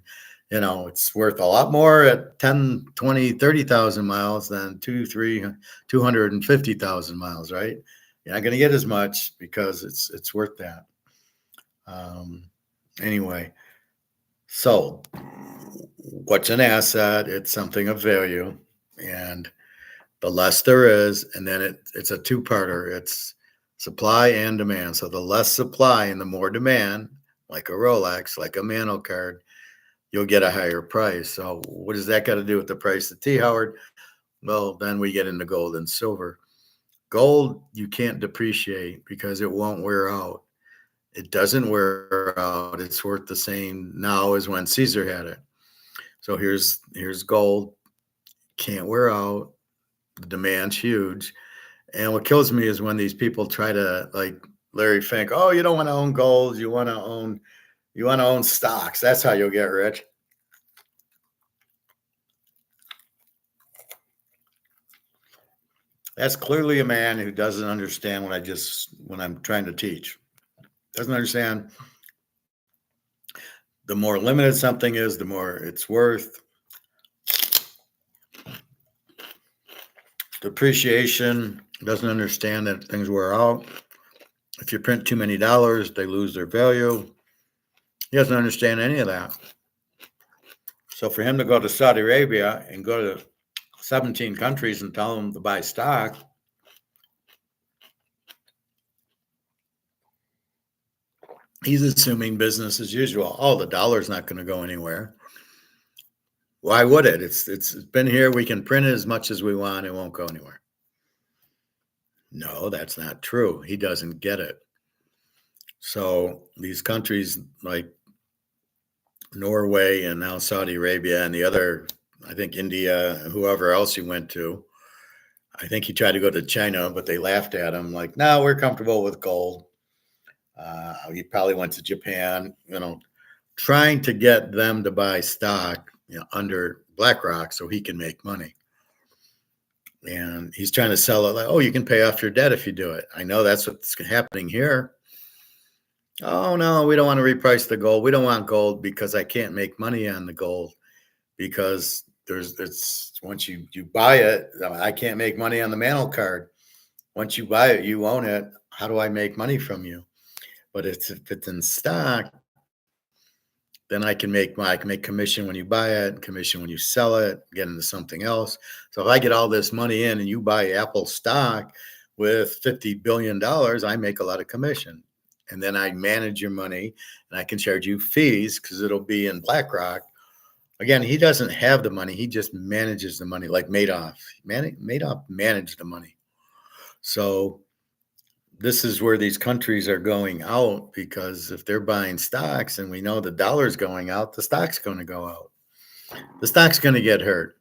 [SPEAKER 1] it's worth a lot more at 10, 20, 30,000 miles than 250,000 miles, right? You're not going to get as much because it's worth that. Anyway, so what's an asset? It's something of value, and the less there is, and then it's a two-parter. It's supply and demand. So the less supply and the more demand, like a Rolex, like a mantle card, you'll get a higher price. So what does that got to do with the price of tea, Howard? Well, then we get into gold and silver. Gold, you can't depreciate because it won't wear out. It doesn't wear out. It's worth the same now as when Caesar had it. So here's gold. Can't wear out. The demand's huge. And what kills me is when these people try to, like Larry Fink, oh, you don't want to own gold. You want to own stocks. That's how you'll get rich. That's clearly a man who doesn't understand when I'm trying to teach. Doesn't understand. The more limited something is, the more it's worth. Depreciation, doesn't understand that things wear out. If you print too many dollars, they lose their value. He doesn't understand any of that. So for him to go to Saudi Arabia and go to 17 countries and tell them to buy stock, he's assuming business as usual. Oh, the dollar's not going to go anywhere. Why would it? It's been here. We can print it as much as we want. It won't go anywhere. No, that's not true. He doesn't get it. So these countries like Norway and now Saudi Arabia and the other, I think India, whoever else he went to, I think he tried to go to China, but they laughed at him like, no, we're comfortable with gold. He probably went to Japan, trying to get them to buy stock, under BlackRock so he can make money. And he's trying to sell it like, oh, you can pay off your debt if you do it. I know that's what's happening here. Oh, no, we don't want to reprice the gold. We don't want gold because I can't make money on the gold because it's once you buy it, I can't make money on the mantle card. Once you buy it, you own it. How do I make money from you? But if it's in stock, then I can make commission when you buy it, commission when you sell it, get into something else. So if I get all this money in and you buy Apple stock with $50 billion, I make a lot of commission. And then I manage your money and I can charge you fees because it'll be in BlackRock. Again, he doesn't have the money, he just manages the money like Madoff. Madoff managed the money. So this is where these countries are going out, because if they're buying stocks and we know the dollar's going out, the stock's going to go out. The stock's going to get hurt.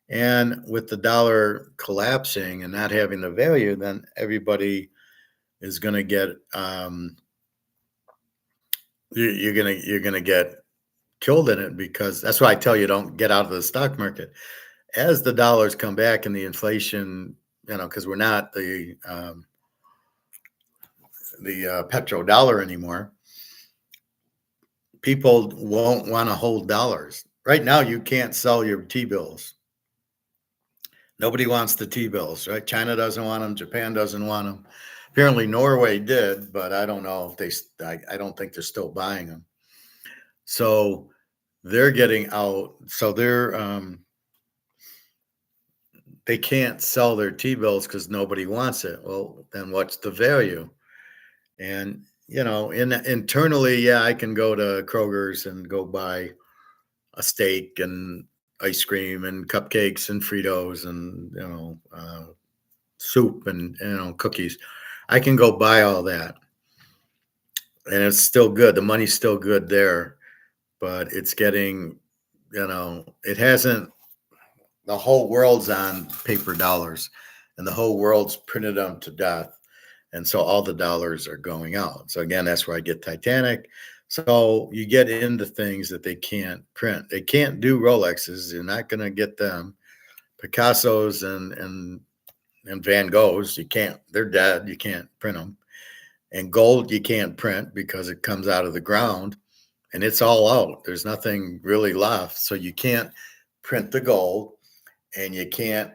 [SPEAKER 1] And with the dollar collapsing and not having the value, then everybody is going to get you're going to get killed in it, because that's why I tell you don't get out of the stock market. As the dollars come back and the inflation, because we're not the petrodollar anymore, people won't want to hold dollars. Right now, you can't sell your T-bills. Nobody wants the T-bills, right? China doesn't want them. Japan doesn't want them. Apparently, Norway did, but I don't know if I don't think they're still buying them. So they're getting out. So they can't sell their T-bills because nobody wants it. Well, then what's the value? And internally, yeah, I can go to Kroger's and go buy a steak and ice cream and cupcakes and Fritos and soup and cookies. I can go buy all that, and it's still good. The money's still good there, but it's getting, it hasn't. The whole world's on paper dollars, and the whole world's printed them to death. And so all the dollars are going out. So again, that's where I get Titanic. So you get into things that they can't print. They can't do Rolexes. You're not going to get them. Picassos and Van Goghs, you can't. They're dead. You can't print them. And gold, you can't print because it comes out of the ground, and it's all out. There's nothing really left. So you can't print the gold, and you can't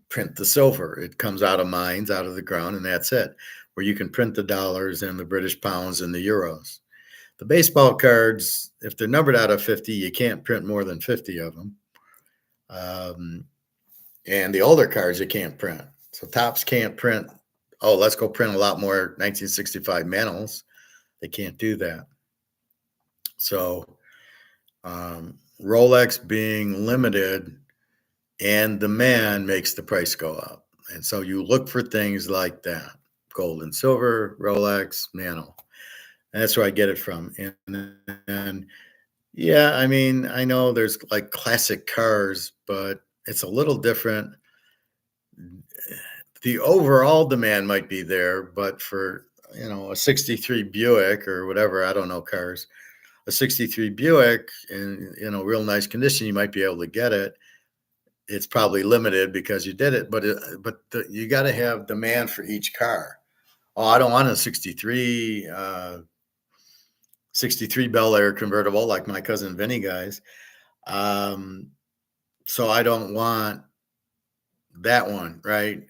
[SPEAKER 1] print the silver. It comes out of mines, out of the ground, and that's it. Where you can print the dollars and the British pounds and the euros. The baseball cards, if they're numbered out of 50, you can't print more than 50 of them. And the older cards, you can't print. So Topps can't print, let's go print a lot more 1965 mantles. They can't do that. So Rolex being limited and demand makes the price go up. And so you look for things like that. Gold and silver, Rolex, mantle. And that's where I get it from. And yeah, I mean, I know there's like classic cars, but it's a little different. The overall demand might be there, but for, a 63 Buick or whatever, I don't know cars, a 63 Buick in, real nice condition, you might be able to get it. It's probably limited because you did it, but you got to have demand for each car. Oh, I don't want a 63 Bel Air convertible like my cousin Vinny guys. So I don't want that one, right?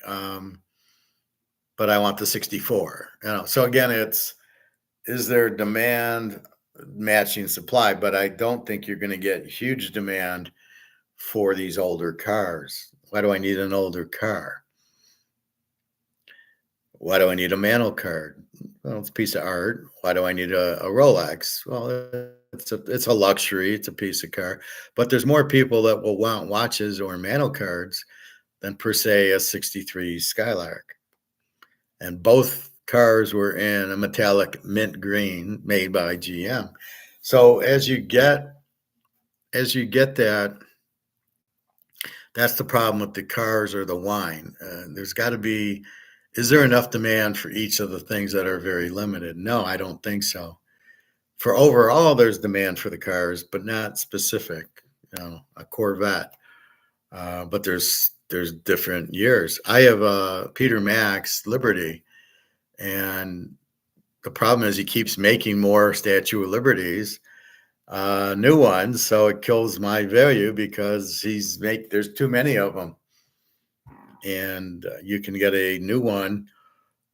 [SPEAKER 1] But I want the 64. So again, is there demand matching supply? But I don't think you're going to get huge demand for these older cars. Why do I need an older car? Why do I need a mantle card? Well, it's a piece of art. Why do I need a Rolex? Well, it's a luxury. It's a piece of car. But there's more people that will want watches or mantle cards than per se a 63 Skylark. And both cars were in a metallic mint green made by GM. So as you get that, that's the problem with the cars or the wine. There's got to be, is there enough demand for each of the things that are very limited? No, I don't think so. For overall, there's demand for the cars, but not specific, a Corvette. But there's different years. I have a Peter Max Liberty, and the problem is he keeps making more Statue of Liberties, new ones, so it kills my value because there's too many of them. and you can get a new one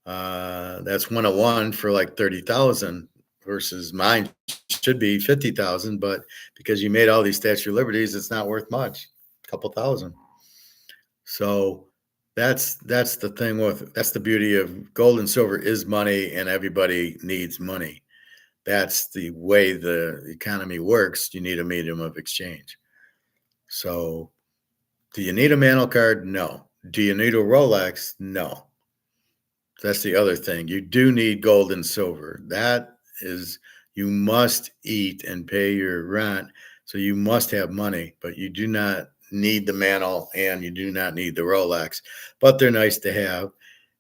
[SPEAKER 1] that's 101 for like 30,000 versus mine should be 50,000, but because you made all these Statue of Liberties, it's not worth much, a couple thousand. So that's the thing with that's the beauty of gold and silver is money, and everybody needs money. That's the way the economy works. You need a medium of exchange. So, do you need a mantle card? No. Do you need a Rolex? No. That's the other thing. You do need gold and silver. That is, you must eat and pay your rent. So you must have money, but you do not need the mantle and you do not need the Rolex. But they're nice to have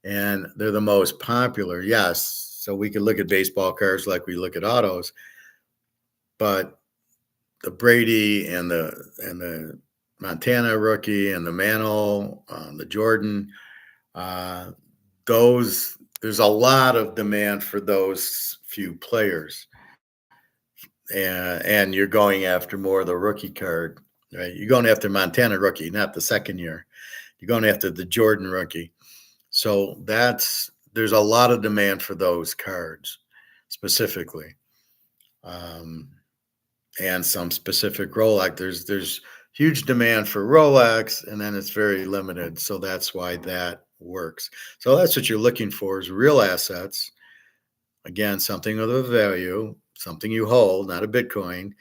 [SPEAKER 1] and they're the most popular. Yes. So we could look at baseball cards like we look at autos, but the Brady and the Montana rookie and the mantle, the Jordan, uh, those there's a lot of demand for those few players, and you're going after more of the rookie card, right? You're going after Montana rookie, not the second year. You're going after the Jordan rookie. So there's a lot of demand for those cards specifically, um, and some specific Rolex. There's huge demand for Rolex, and then it's very limited. So that's why that works. So that's what you're looking for is real assets. Again, something of a value, something you hold, not a Bitcoin.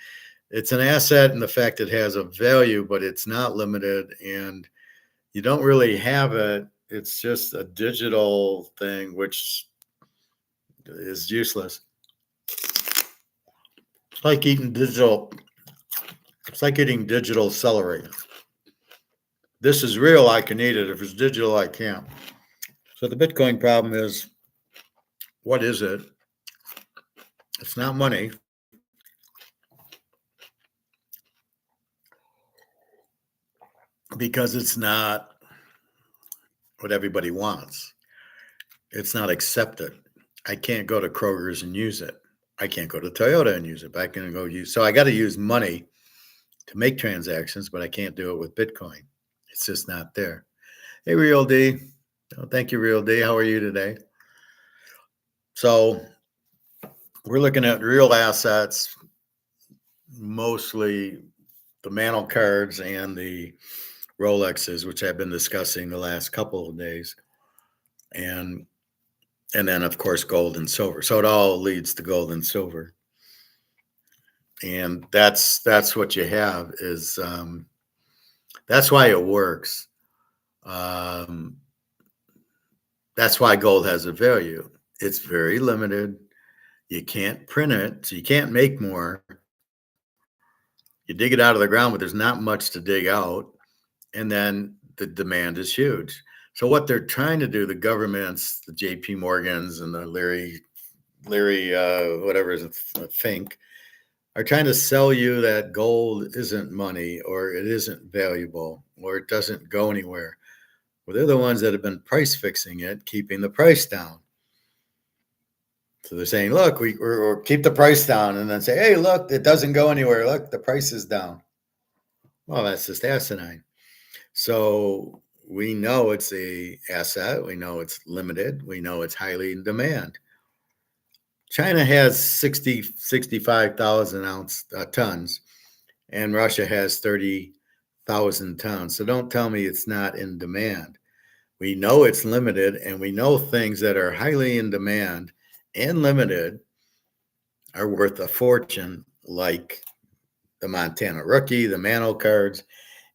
[SPEAKER 1] It's an asset in the fact it has a value, but it's not limited and you don't really have it. It's just a digital thing, which is useless. It's like eating digital. It's like eating digital celery. This is real, I can eat it. If it's digital, I can't. So the Bitcoin problem is, what is it? It's not money. Because it's not what everybody wants. It's not accepted. I can't go to Kroger's and use it. I can't go to Toyota and use it. But I can go use. So I got to use money to make transactions, but I can't do it with Bitcoin. It's just not there. Hey, Real D. Oh, thank you, Real D. How are you today? So we're looking at real assets, mostly the mantle cards and the Rolexes, which I've been discussing the last couple of days. And then of course gold and silver. So it all leads to gold and silver. And that's what you have is that's why it works. Um, that's why gold has a value. It's very limited. You can't print it, so you can't make more. You dig it out of the ground, but there's not much to dig out. And then the demand is huge. So what they're trying to do, the governments, the JP Morgans and the Larry, whatever is Fink, are trying to sell you that gold isn't money or it isn't valuable or it doesn't go anywhere. Well, they're the ones that have been price fixing it, keeping the price down. So they're saying, look, we're keep the price down and then say, hey, look, it doesn't go anywhere. Look, the price is down. Well, that's just asinine. So we know it's a asset. We know it's limited. We know it's highly in demand. China has 65,000 tons, and Russia has 30,000 tons. So don't tell me it's not in demand. We know it's limited, and we know things that are highly in demand and limited are worth a fortune, like the Montana rookie, the mantle cards,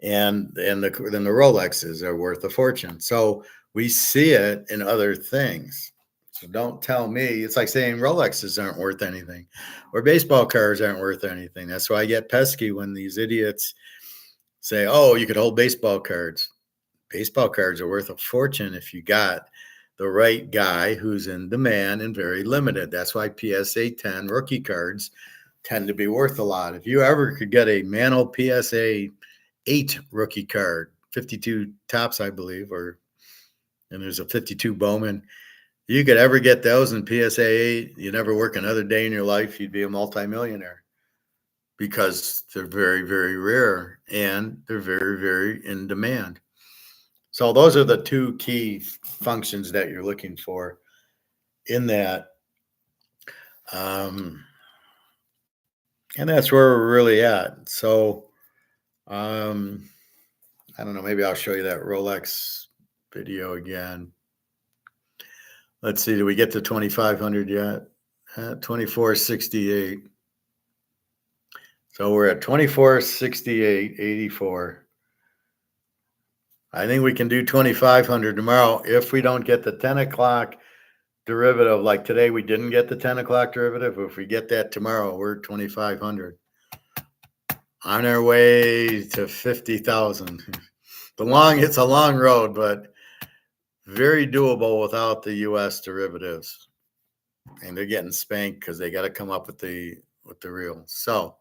[SPEAKER 1] and then the Rolexes are worth a fortune. So we see it in other things. So don't tell me. It's like saying Rolexes aren't worth anything or baseball cards aren't worth anything. That's why I get pesky when these idiots say, oh, you could hold baseball cards. Baseball cards are worth a fortune if you got the right guy who's in demand and very limited. That's why PSA 10 rookie cards tend to be worth a lot. If you ever could get a Mantle PSA 8 rookie card, 52 tops, I believe, and there's a 52 Bowman. You could ever get those in PSA 8, you never work another day in your life, you'd be a multimillionaire because they're very, very rare and they're very, very in demand. So those are the two key functions that you're looking for in that. Um, and that's where we're really at. So um, I don't know, maybe I'll show you that Rolex video again. Let's see, do we get to 2,500 yet? 2468. So we're at 2468.84. I think we can do 2,500 tomorrow if we don't get the 10 o'clock derivative. Like today, we didn't get the 10 o'clock derivative. If we get that tomorrow, we're 2,500. On our way to 50,000. It's a long road, but very doable without the U.S. derivatives. And they're getting spanked because they got to come up with the real. So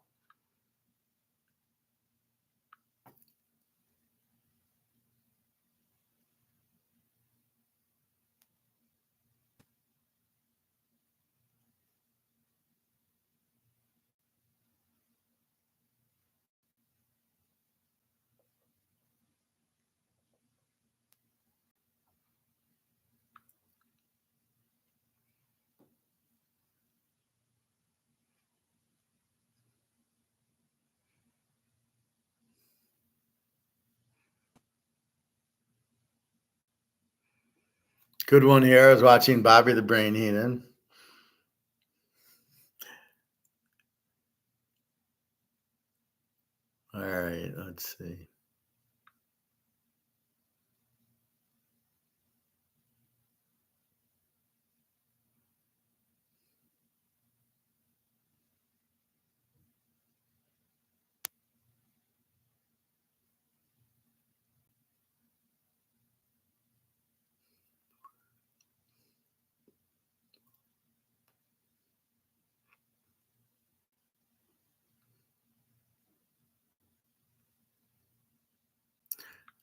[SPEAKER 1] good one here. I was watching Bobby the Brain Heenan. All right, let's see.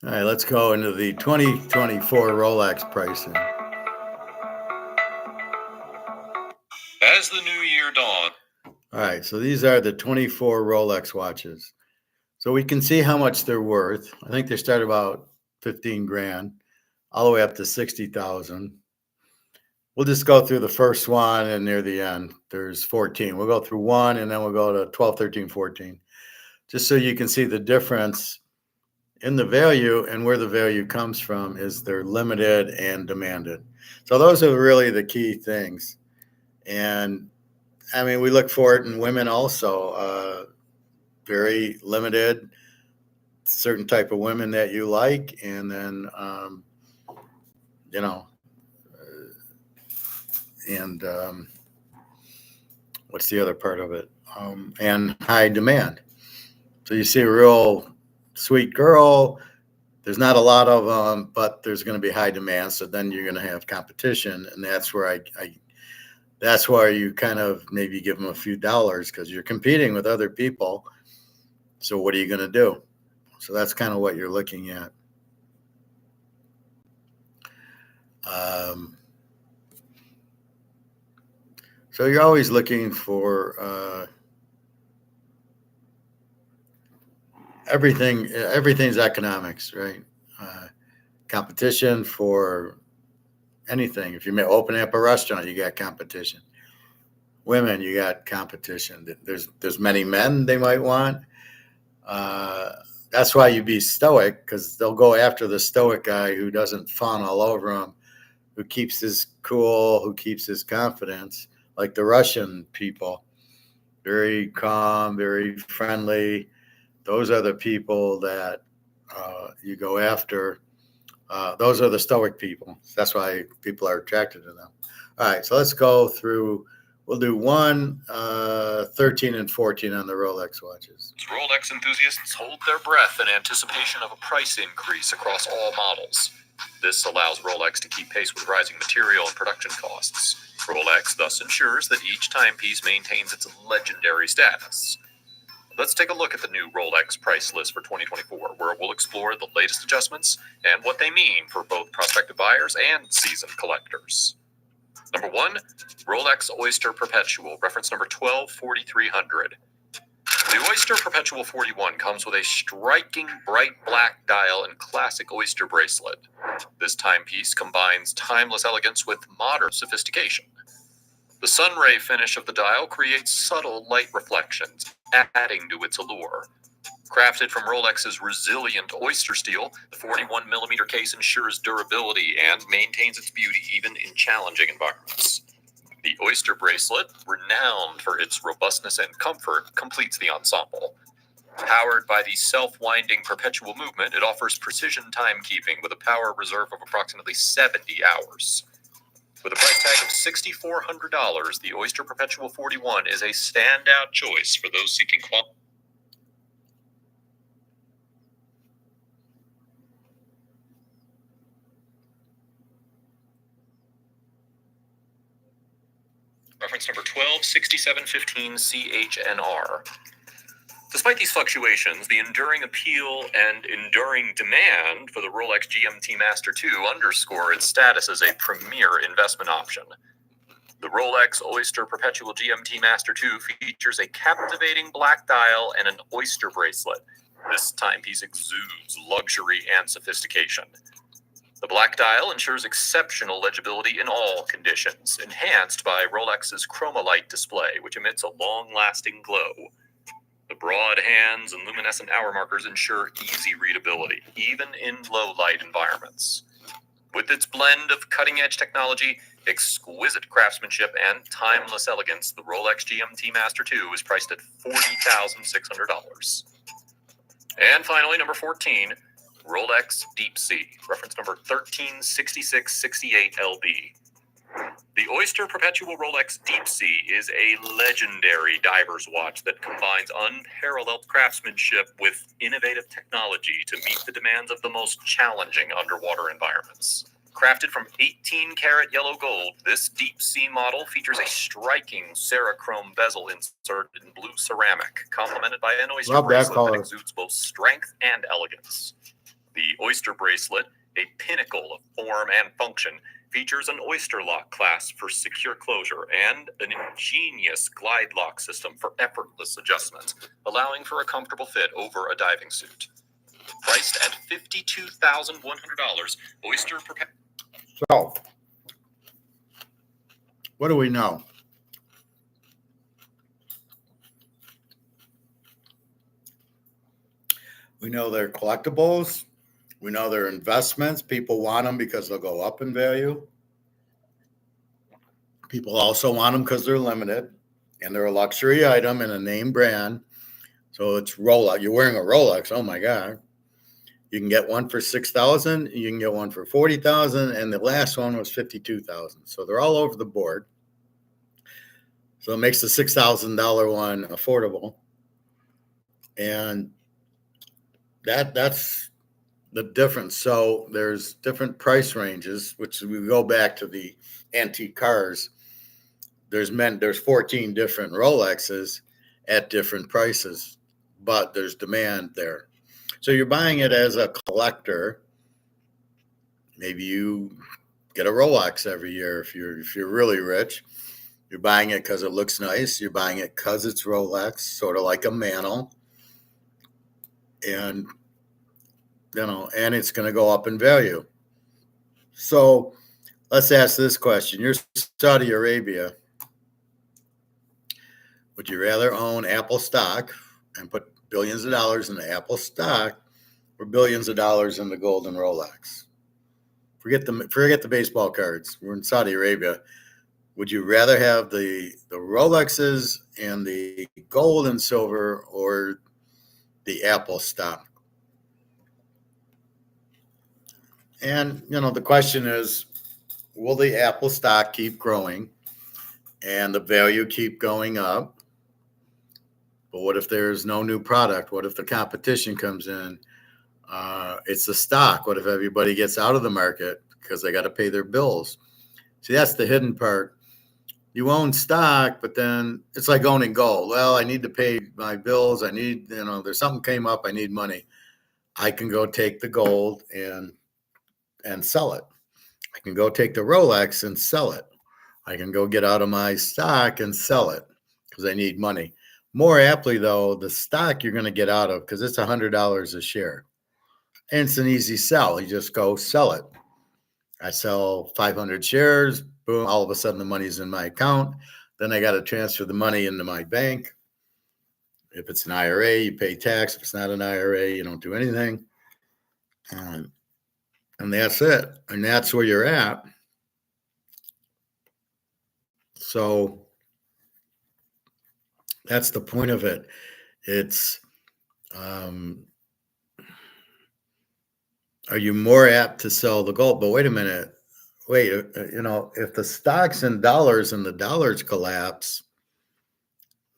[SPEAKER 1] All right, let's go into the 2024 Rolex pricing.
[SPEAKER 2] As the new year dawns.
[SPEAKER 1] All right, so these are the 24 Rolex watches. So we can see how much they're worth. I think they start about 15 grand, all the way up to 60,000. We'll just go through the first one and near the end. There's 14. We'll go through one and then we'll go to 12, 13, 14, just so you can see the difference in the value, and where the value comes from is they're limited and demanded. So those are really the key things. And I mean, we look for it in women also. Very limited, certain type of women that you like, and then you know, and what's the other part of it? And high demand. So you see a real sweet girl. There's not a lot of them, but there's going to be high demand. So then you're going to have competition, and that's where that's why you kind of maybe give them a few dollars, because you're competing with other people. So what are you going to do? So that's kind of what you're looking at. So you're always looking for everything. Everything's economics, right? Competition for anything. If you may open up a restaurant, you got competition. Women, you got competition. There's many men they might want. That's why you be stoic, because they'll go after the stoic guy who doesn't fawn all over them, who keeps his cool, who keeps his confidence, like the Russian people. Very calm, very friendly. Those are the people that you go after. Those are the stoic people. That's why people are attracted to them. All right, so let's go through. We'll do 1, 13, and 14 on the Rolex watches.
[SPEAKER 2] Rolex enthusiasts hold their breath in anticipation of a price increase across all models. This allows Rolex to keep pace with rising material and production costs. Rolex thus ensures that each timepiece maintains its legendary status. Let's take a look at the new Rolex price list for 2024, where we'll explore the latest adjustments and what they mean for both prospective buyers and seasoned collectors. Number 1, Rolex Oyster Perpetual, reference number 124300. The Oyster Perpetual 41 comes with a striking bright black dial and classic Oyster bracelet. This timepiece combines timeless elegance with modern sophistication. The sunray finish of the dial creates subtle light reflections, adding to its allure. Crafted from Rolex's resilient oyster steel, the 41mm case ensures durability and maintains its beauty even in challenging environments. The Oyster bracelet, renowned for its robustness and comfort, completes the ensemble. Powered by the self-winding perpetual movement, it offers precision timekeeping with a power reserve of approximately 70 hours. With a price tag of $6,400, the Oyster Perpetual 41 is a standout choice for those seeking quality. Reference number 126715CHNR. Despite these fluctuations, the enduring appeal and enduring demand for the Rolex GMT Master 2 underscore its status as a premier investment option. The Rolex Oyster Perpetual GMT Master 2 features a captivating black dial and an oyster bracelet. This timepiece exudes luxury and sophistication. The black dial ensures exceptional legibility in all conditions, enhanced by Rolex's ChromaLight display, which emits a long-lasting glow. The broad hands and luminescent hour markers ensure easy readability, even in low-light environments. With its blend of cutting-edge technology, exquisite craftsmanship, and timeless elegance, the Rolex GMT Master 2 is priced at $40,600. And finally, number 14, Rolex Deep Sea, reference number 136668LB. The Oyster Perpetual Rolex Deep Sea is a legendary diver's watch that combines unparalleled craftsmanship with innovative technology to meet the demands of the most challenging underwater environments. Crafted from 18-karat yellow gold, this Deep Sea model features a striking Cerachrome bezel inserted in blue ceramic, complemented by an oyster bracelet that exudes both strength and elegance. The Oyster bracelet, a pinnacle of form and function, features an oyster lock clasp for secure closure and an ingenious glide lock system for effortless adjustment, allowing for a comfortable fit over a diving suit. Priced at $52,100, Oyster Perpetual.
[SPEAKER 1] So, what do we know? We know they're collectibles. We know they're investments. People want them because they'll go up in value. People also want them because they're limited and they're a luxury item and a name brand. So it's Rolex. You're wearing a Rolex. Oh my God. You can get one for $6,000. You can get one for $40,000. And the last one was $52,000. So they're all over the board. So it makes the $6,000 one affordable. And that's the difference. So there's different price ranges, which we go back to the antique cars. There's 14 different Rolexes at different prices, but there's demand there. So you're buying it as a collector. Maybe you get a Rolex every year if you're really rich. You're buying it because it looks nice. You're buying it because it's Rolex, sort of like a mantle. And and it's going to go up in value. So let's ask this question. You're Saudi Arabia. Would you rather own Apple stock and put billions of dollars in the Apple stock or billions of dollars in the gold and Rolex? Forget the baseball cards. We're in Saudi Arabia. Would you rather have the Rolexes and the gold and silver or the Apple stock? And, the question is, will the Apple stock keep growing and the value keep going up? But what if there's no new product? What if the competition comes in? It's the stock. What if everybody gets out of the market because they got to pay their bills? See, that's the hidden part. You own stock, but then it's like owning gold. Well, I need to pay my bills. I need, there's something came up. I need money. I can go take the gold and sell it. I can go take the Rolex and sell it. I can go get out of my stock and sell it because I need money. More aptly, though, the stock you're going to get out of because it's $100 a share. And it's an easy sell. You just go sell it. I sell 500 shares. Boom. All of a sudden, the money's in my account. Then I got to transfer the money into my bank. If it's an IRA, you pay tax. If it's not an IRA, you don't do anything. And that's it. And that's where you're at. So that's the point of it. It's, are you more apt to sell the gold? But wait a minute. Wait, if the stock's in dollars and the dollars collapse,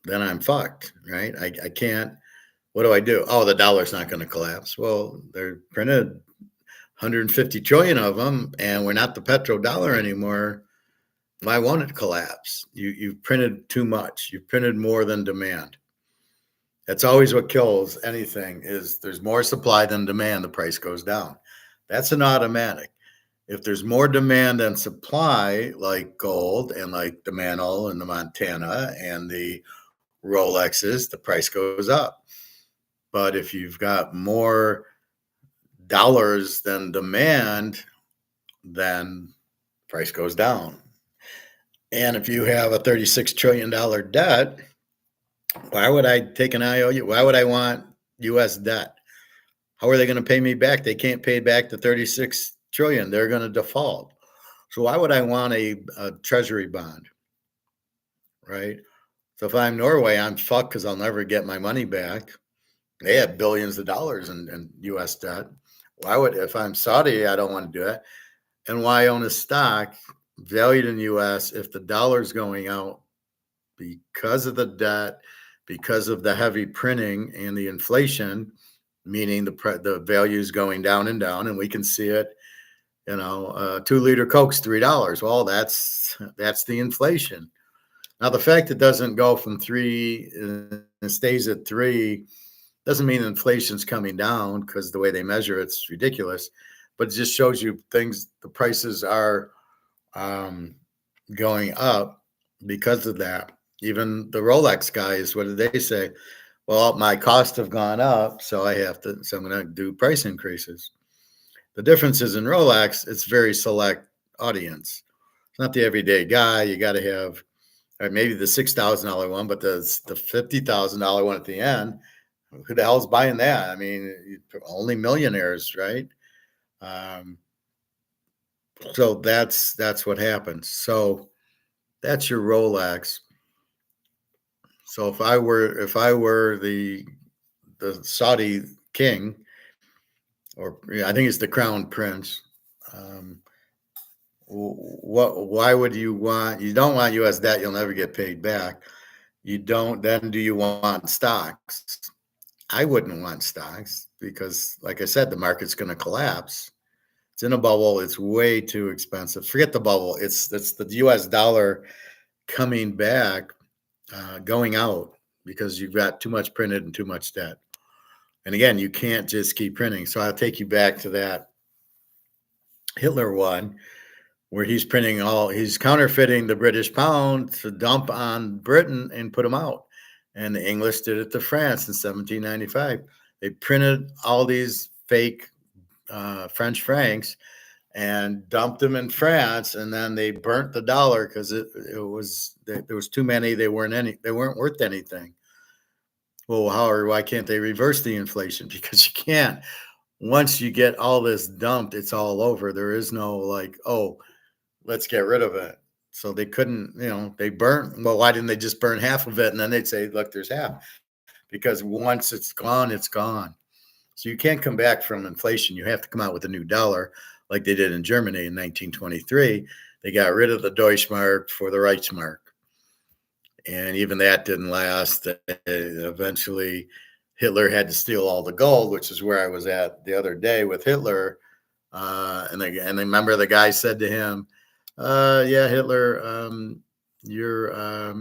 [SPEAKER 1] then I'm fucked, right? I can't. What do I do? Oh, the dollar's not going to collapse. Well, they're printed 150 trillion of them, and we're not the petrodollar anymore. Why won't it collapse? You've printed too much. You've printed more than demand. That's always what kills anything. Is there's more supply than demand, the price goes down. That's an automatic. If there's more demand than supply, like gold and like the mantle and the Montana and the Rolexes, the price goes up. But if you've got more dollars than demand, then price goes down. And if you have a $36 trillion debt, why would I take an IOU? Why would I want US debt? How are they going to pay me back? They can't pay back the 36 trillion. They're going to default. So why would I want a treasury bond? Right? So if I'm Norway, I'm fucked because I'll never get my money back. They have billions of dollars in US debt. If I'm Saudi, I don't want to do it. And why own a stock valued in US if the dollar's going out because of the debt, because of the heavy printing and the inflation, meaning the value is going down and down, and we can see it. 2-liter Coke's $3. Well, that's the inflation. Now, the fact it doesn't go from 3 and stays at 3 doesn't mean inflation's coming down, because the way they measure it's ridiculous. But it just shows you the prices are going up because of that. Even the Rolex guys, what did they say? Well, my costs have gone up, so I'm going to do price increases. The difference is in Rolex, it's very select audience. It's not the everyday guy. You got to have, or maybe the $6,000 one, but the $50,000 one at the end. Who the hell's buying that? I mean, only millionaires, right? So that's what happens. So that's your Rolex. So if I were the Saudi king, or I think it's the crown prince, why would you don't want US debt? You'll never get paid back. Do you want stocks? I wouldn't want stocks because, like I said, the market's going to collapse. It's in a bubble. It's way too expensive. Forget the bubble. It's the US dollar coming back, going out, because you've got too much printed and too much debt. And again, you can't just keep printing. So I'll take you back to that Hitler one, where he's counterfeiting the British pound to dump on Britain and put them out. And the English did it to France in 1795. They printed all these fake French francs and dumped them in France, and then they burnt the dollar because there was too many. They weren't worth anything. Well, why can't they reverse the inflation? Because you can't. Once you get all this dumped, it's all over. There is no let's get rid of it. So they couldn't, they burnt. Well, why didn't they just burn half of it? And then they'd say, look, there's half. Because once it's gone, it's gone. So you can't come back from inflation. You have to come out with a new dollar, like they did in Germany in 1923. They got rid of the Deutschmark for the Reichsmark. And even that didn't last. Eventually, Hitler had to steal all the gold, which is where I was at the other day with Hitler. And I remember the guy said to him, yeah, Hitler, you're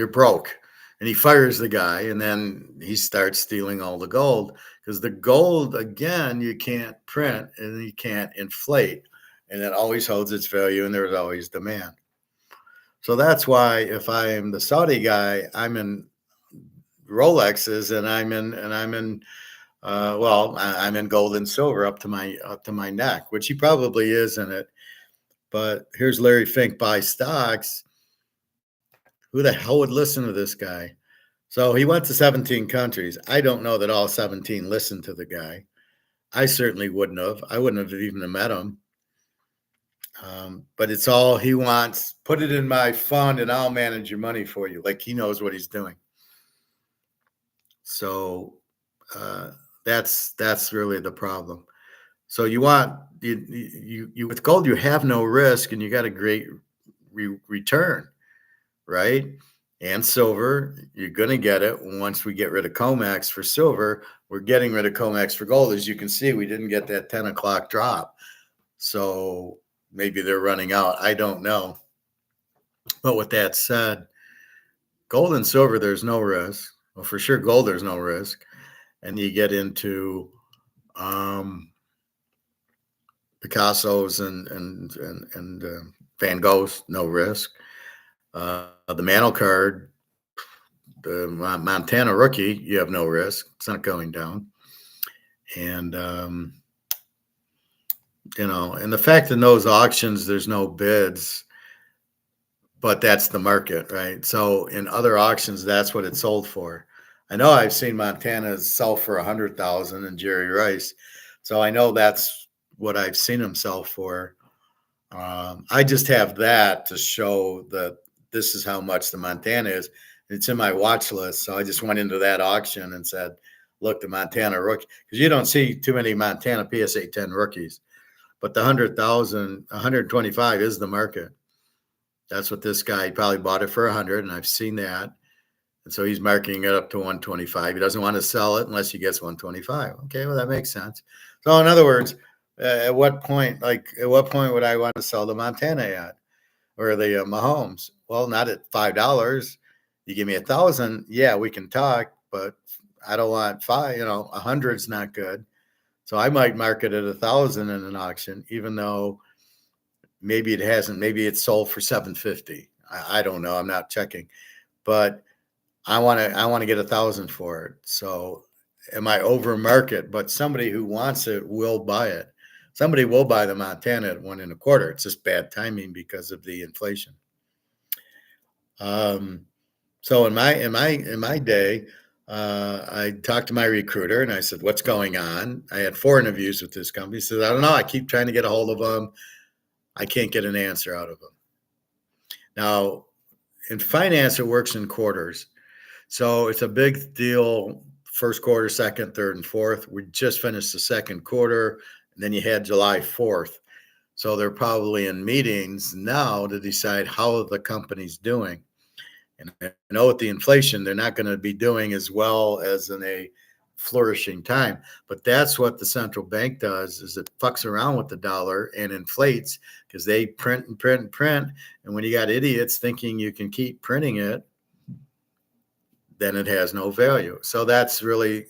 [SPEAKER 1] broke. And he fires the guy, and then he starts stealing all the gold, because the gold, again, you can't print and you can't inflate, and it always holds its value, and there's always demand. So that's why if I am the Saudi guy, I'm in Rolexes and I'm in gold and silver up to my neck, which he probably is in it. But here's Larry Fink buy stocks. Who the hell would listen to this guy? So he went to 17 countries. I don't know that all 17 listened to the guy. I certainly wouldn't have. I wouldn't have even met him. But it's all he wants. Put it in my fund and I'll manage your money for you. Like he knows what he's doing. So that's really the problem. So you want you with gold, you have no risk and you got a great return, right? And silver, you're going to get it once we get rid of COMEX for silver. We're getting rid of COMEX for gold. As you can see, we didn't get that 10 o'clock drop. So maybe they're running out. I don't know. But with that said, gold and silver, there's no risk. Well, for sure, gold, there's no risk. And you get into Picasso's and Van Gogh's, no risk. The mantle card, the Montana rookie, you have no risk. It's not going down. And, and the fact in those auctions, there's no bids, but that's the market, right? So in other auctions, that's what it sold for. I know I've seen Montana sell for 100,000 and Jerry Rice. So I know that's what I've seen him sell for. I just have that to show that this is how much the Montana is. It's in my watch list. So I just went into that auction and said, look, the Montana rookie, because you don't see too many Montana PSA 10 rookies, but the 100,000, 125 is the market. That's what this guy probably bought it for 100, and I've seen that. And so he's marking it up to 125. He doesn't want to sell it unless he gets 125. Okay, well, that makes sense. So in other words, at what point would I want to sell the Montana at, or the Mahomes? Well, not at $5. You give me 1,000, yeah, we can talk, but I don't want 5. 100's not good. So I might market at 1,000 in an auction, even though maybe it hasn't. Maybe it's sold for $750. I don't know. I'm not checking, but I want to get 1,000 for it. So am I over market? But somebody who wants it will buy it. Somebody will buy the Montana at 1.25. It's just bad timing because of the inflation. So in my day, I talked to my recruiter and I said, "What's going on?" I had 4 interviews with this company. He said, "I don't know. I keep trying to get a hold of them. I can't get an answer out of them." Now, in finance, it works in quarters. So it's a big deal. First quarter, second, third, and fourth. We just finished the second quarter, and then you had July 4th. So they're probably in meetings now to decide how the company's doing. And I know with the inflation, they're not going to be doing as well as in a flourishing time. But that's what the central bank does, is it fucks around with the dollar and inflates because they print and print and print. And when you got idiots thinking you can keep printing it, then it has no value. So that's really,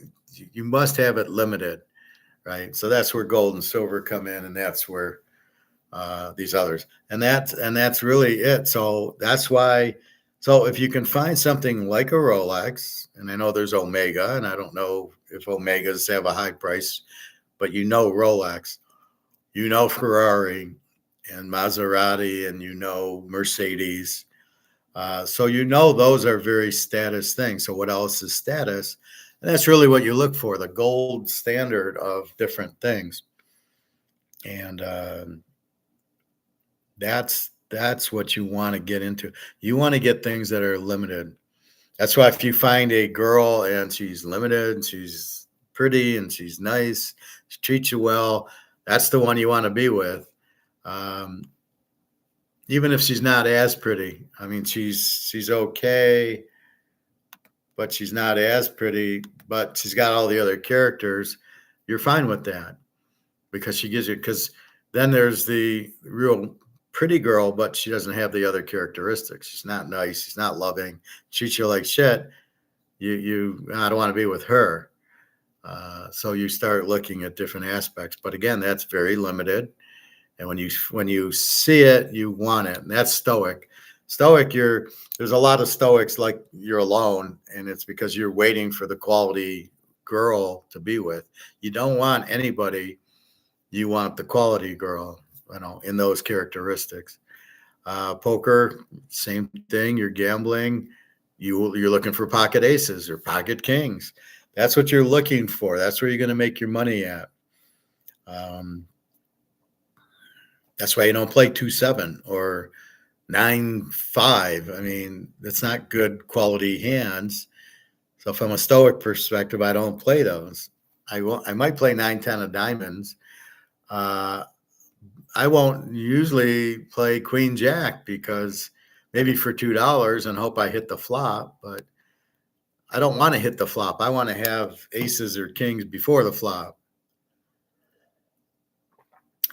[SPEAKER 1] you must have it limited, right? So that's where gold and silver come in, and that's where these others, and that's really it. So that's why. So if you can find something like a Rolex, and I know there's Omega, and I don't know if Omegas have a high price, but Rolex, Ferrari, and Maserati, and Mercedes. So those are very status things. So what else is status? And that's really what you look for, the gold standard of different things. And that's what you want to get into. You want to get things that are limited. That's why if you find a girl and she's limited, she's pretty and she's nice, she treats you well, that's the one you want to be with. Even if she's not as pretty. I mean, she's okay, but she's not as pretty, but she's got all the other characters. You're fine with that because because then there's the real pretty girl, but she doesn't have the other characteristics. She's not nice. She's not loving. Treats you like shit. I don't want to be with her. So you start looking at different aspects, but again, that's very limited. And when you see it, you want it. And that's stoic. Stoic, there's a lot of stoics like you're alone, and it's because you're waiting for the quality girl to be with. You don't want anybody, you want the quality girl, in those characteristics. Poker, same thing. You're gambling. You're looking for pocket aces or pocket kings. That's what you're looking for. That's where you're going to make your money at. That's why you don't play 2-7 or 9-5. I mean, that's not good quality hands. So from a stoic perspective, I don't play those. I might play 9-10 of diamonds. I won't usually play Queen Jack because maybe for $2 and hope I hit the flop, but I don't want to hit the flop. I want to have aces or kings before the flop.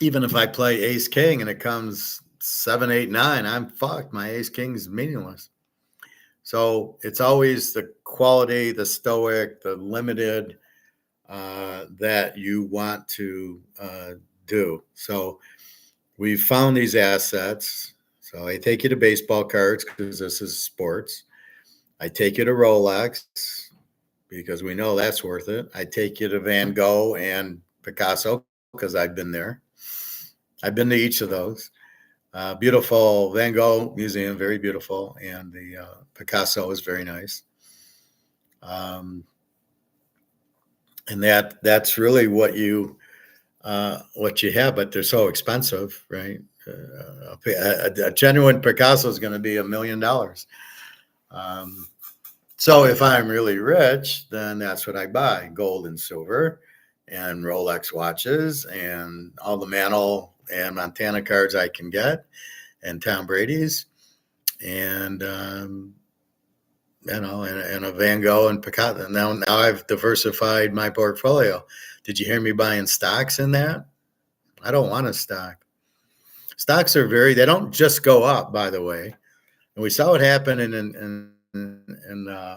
[SPEAKER 1] Even if I play ace king and it comes 7, 8, 9, I'm fucked. My ace king is meaningless. So it's always the quality, the stoic, the limited that you want to do. So we've found these assets. So I take you to baseball cards because this is sports. I take you to Rolex because we know that's worth it. I take you to Van Gogh and Picasso because I've been there. I've been to each of those. Beautiful Van Gogh museum, very beautiful, and the Picasso is very nice. And that's really what you have, but they're so expensive, right? A genuine Picasso is going to be $1 million. So if I'm really rich, then that's what I buy: gold and silver, and Rolex watches, and all the Mantle and Montana cards I can get, and Tom Brady's, and and a Van Gogh and Picasso. Now I've diversified my portfolio. Did you hear me buying stocks in that? I don't want a stock. Stocks are they don't just go up, by the way. And we saw it happen in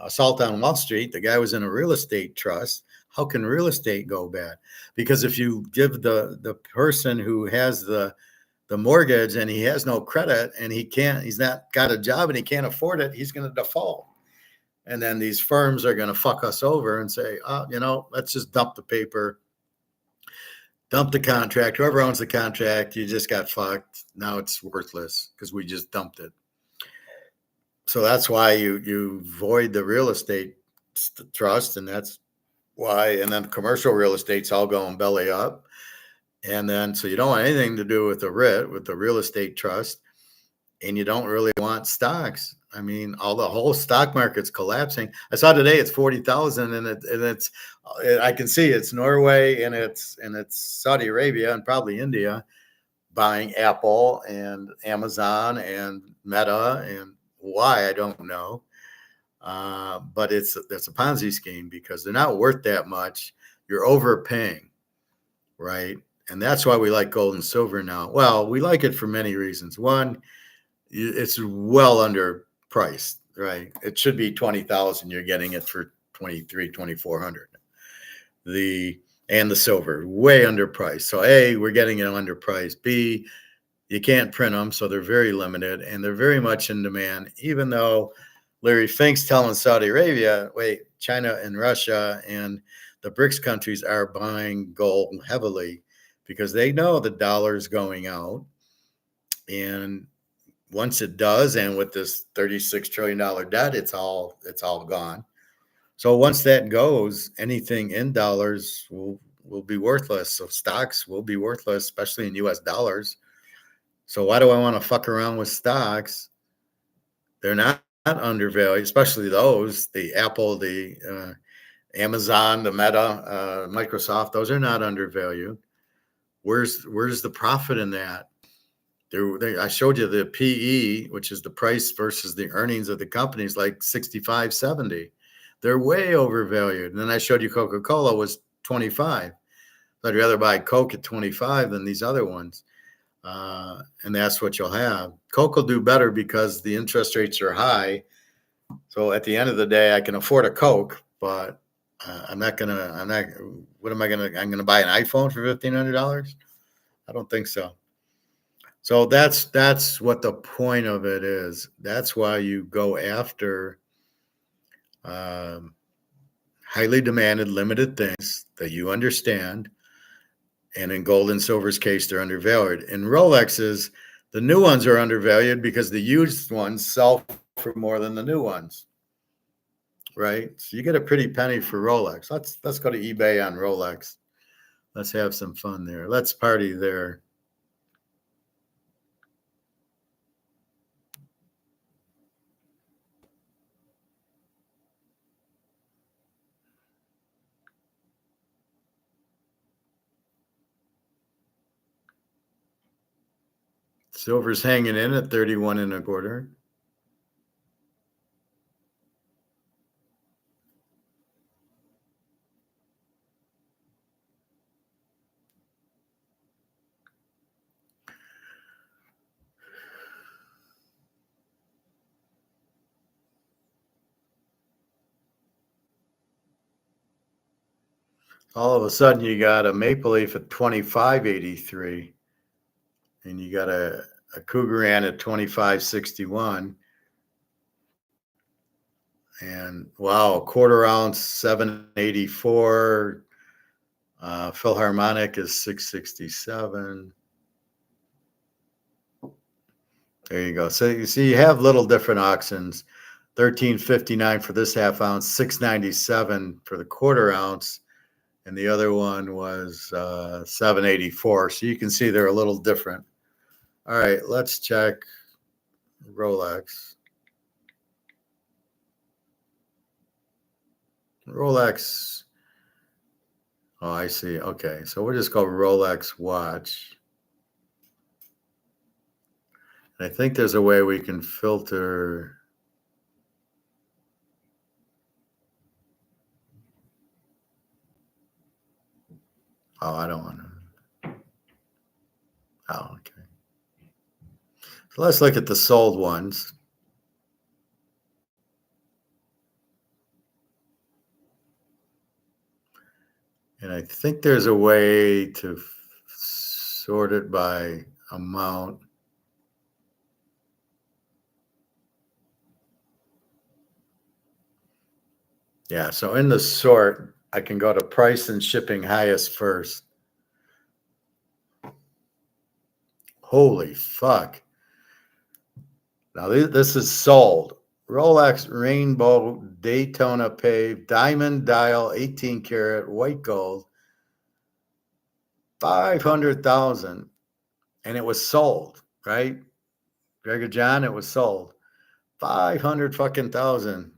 [SPEAKER 1] Assault on Wall Street. The guy was in a real estate trust. How can real estate go bad? Because if you give the person who has the mortgage and he has no credit and he's not got a job and he can't afford it, he's going to default. And then these firms are going to fuck us over and say, let's just dump the paper, dump the contract. Whoever owns the contract, you just got fucked. Now it's worthless because we just dumped it. So that's why you void the real estate trust, and that's why. And then commercial real estate's all going belly up, and then so you don't want anything to do with the real estate trust, and you don't really want stocks. I mean, the whole stock market's collapsing. I saw today it's 40,000, and it's I can see it's Norway and it's Saudi Arabia and probably India buying Apple and Amazon and Meta, and why I don't know. But that's a Ponzi scheme because they're not worth that much. You're overpaying, right? And that's why we like gold and silver now. Well, we like it for many reasons. One, it's well underpriced, right? It should be 20,000. You're getting it for 23, 2,400. And the silver, way underpriced. So A, we're getting it underpriced. B, you can't print them, so they're very limited, and they're very much in demand, even though Larry Fink's telling Saudi Arabia, wait, China and Russia and the BRICS countries are buying gold heavily because they know the dollar's going out. And once it does, and with this $36 trillion debt, it's all gone. So once that goes, anything in dollars will be worthless. So stocks will be worthless, especially in US dollars. So why do I want to fuck around with stocks? They're not undervalued, especially those, the Apple, the Amazon, the Meta, Microsoft. Those are not undervalued. Where's the profit in that? I showed you the PE, which is the price versus the earnings of the companies, like 65, 70. They're way overvalued. And then I showed you Coca-Cola was 25. I'd rather buy Coke at 25 than these other ones. And that's what you'll have. Coke will do better because the interest rates are high. So at the end of the day, I can afford a Coke, but I'm going to buy an iPhone for $1,500? I don't think so. So that's what the point of it is. That's why you go after um, highly demanded, limited things that you understand. And in gold and silver's case, they're undervalued. In Rolexes, the new ones are undervalued because the used ones sell for more than the new ones, right? So you get a pretty penny for Rolex. Let's go to eBay on Rolex. Let's have some fun there. Let's party there. Silver's hanging in at 31 and a quarter. All of a sudden, you got a Maple Leaf at 25.83, and you got a Cougaran at 25.61. And wow, quarter ounce 784. Philharmonic is 667. There you go. So you see, you have little different auctions. 1359 for this half ounce, 697 for the quarter ounce, and the other one was 784. So you can see they're a little different. All right, let's check Rolex. Rolex. Oh, I see. Okay, so we'll just go Rolex watch. I think there's a way we can filter. Oh, I don't want to. Oh, okay. So let's look at the sold ones. And I think there's a way to sort it by amount. Yeah, so in the sort, I can go to price and shipping highest first. Holy fuck. Now this is sold. Rolex Rainbow Daytona Pave Diamond Dial 18 karat white gold. 500,000, and it was sold, right? Gregor John, it was sold. 500 fucking thousand.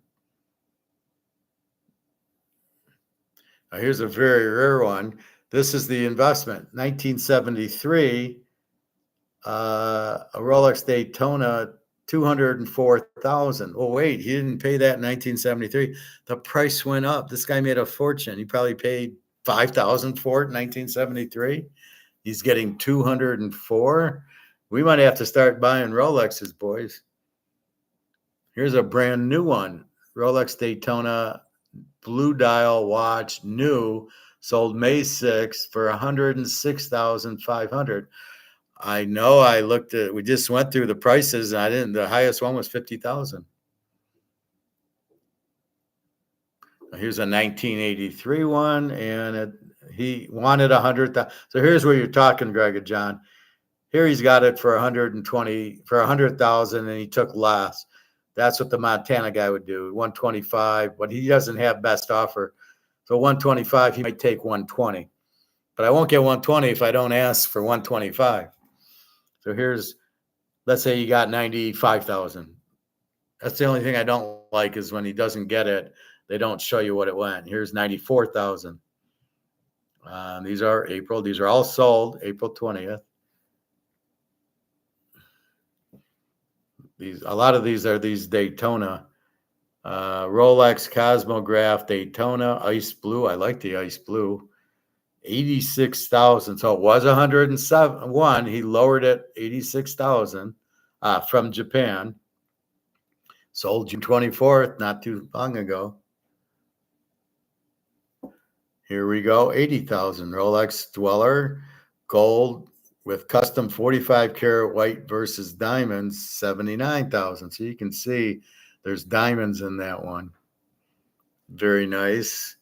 [SPEAKER 1] Now here's a very rare one. This is the investment. 1973, a Rolex Daytona, 204,000. Oh wait, he didn't pay that in 1973. The price went up. This guy made a fortune. He probably paid 5,000 for it in 1973. He's getting 204. We might have to start buying Rolexes, boys. Here's a brand new one. Rolex Daytona blue dial watch, new, sold May 6th for 106,500. I know I looked at, we just went through the prices and I didn't, the highest one was 50,000. Here's a 1983 one, and he wanted 100,000. So here's where you're talking, Greg and John. Here he's got it for 120, for 100,000, and he took less. That's what the Montana guy would do, 125, but he doesn't have best offer. So 125, he might take 120. But I won't get 120 if I don't ask for 125. So here's, let's say you got 95,000. That's the only thing I don't like is when he doesn't get it, they don't show you what it went. Here's 94,000. These are April. These are all sold April 20th. A lot of these are these Daytona. Rolex Cosmograph Daytona Ice Blue. I like the Ice Blue. 86,000. So it was 107. He lowered it 86,000 from Japan. Sold June 24th, not too long ago. Here we go. 80,000. Rolex Dweller Gold with custom 45 karat white versus diamonds, 79,000. So you can see there's diamonds in that one. Very nice.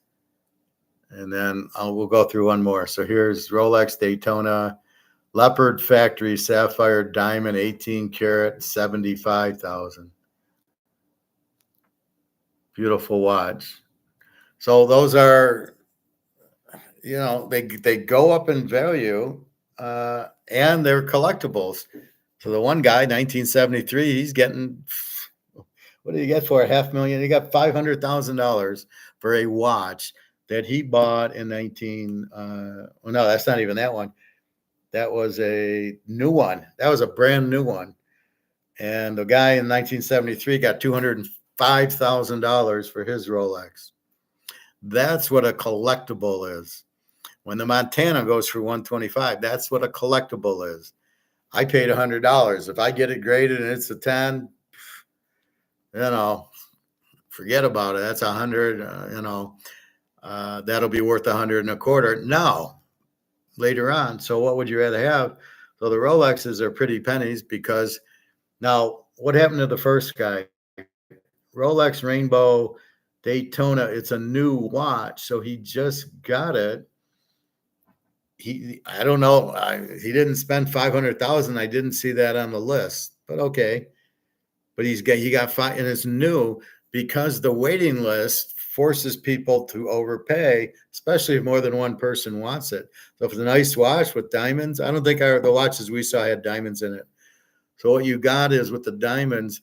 [SPEAKER 1] And then we'll go through one more. So here's Rolex Daytona Leopard Factory Sapphire Diamond 18 karat, 75,000. Beautiful watch. So those are, they go up in value, and they're collectibles. So the one guy, 1973, he's getting, what did he get for $500,000? He got $500,000 for a watch that he bought in well, no, that's not even that one. That was a new one. That was a brand new one. And the guy in 1973 got $205,000 for his Rolex. That's what a collectible is. When the Montana goes for 125, that's what a collectible is. I paid $100. If I get it graded and it's a 10, forget about it. That's 100. That'll be worth 125. Now, later on. So what would you rather have? So the Rolexes are pretty pennies because now what happened to the first guy? Rolex Rainbow Daytona. It's a new watch, so he just got it. I don't know. He didn't spend 500,000. I didn't see that on the list, but okay. But he got five, and it's new because the waiting list forces people to overpay, especially if more than one person wants it. So if it's a nice watch with diamonds, I don't think the watches we saw had diamonds in it. So what you got is with the diamonds,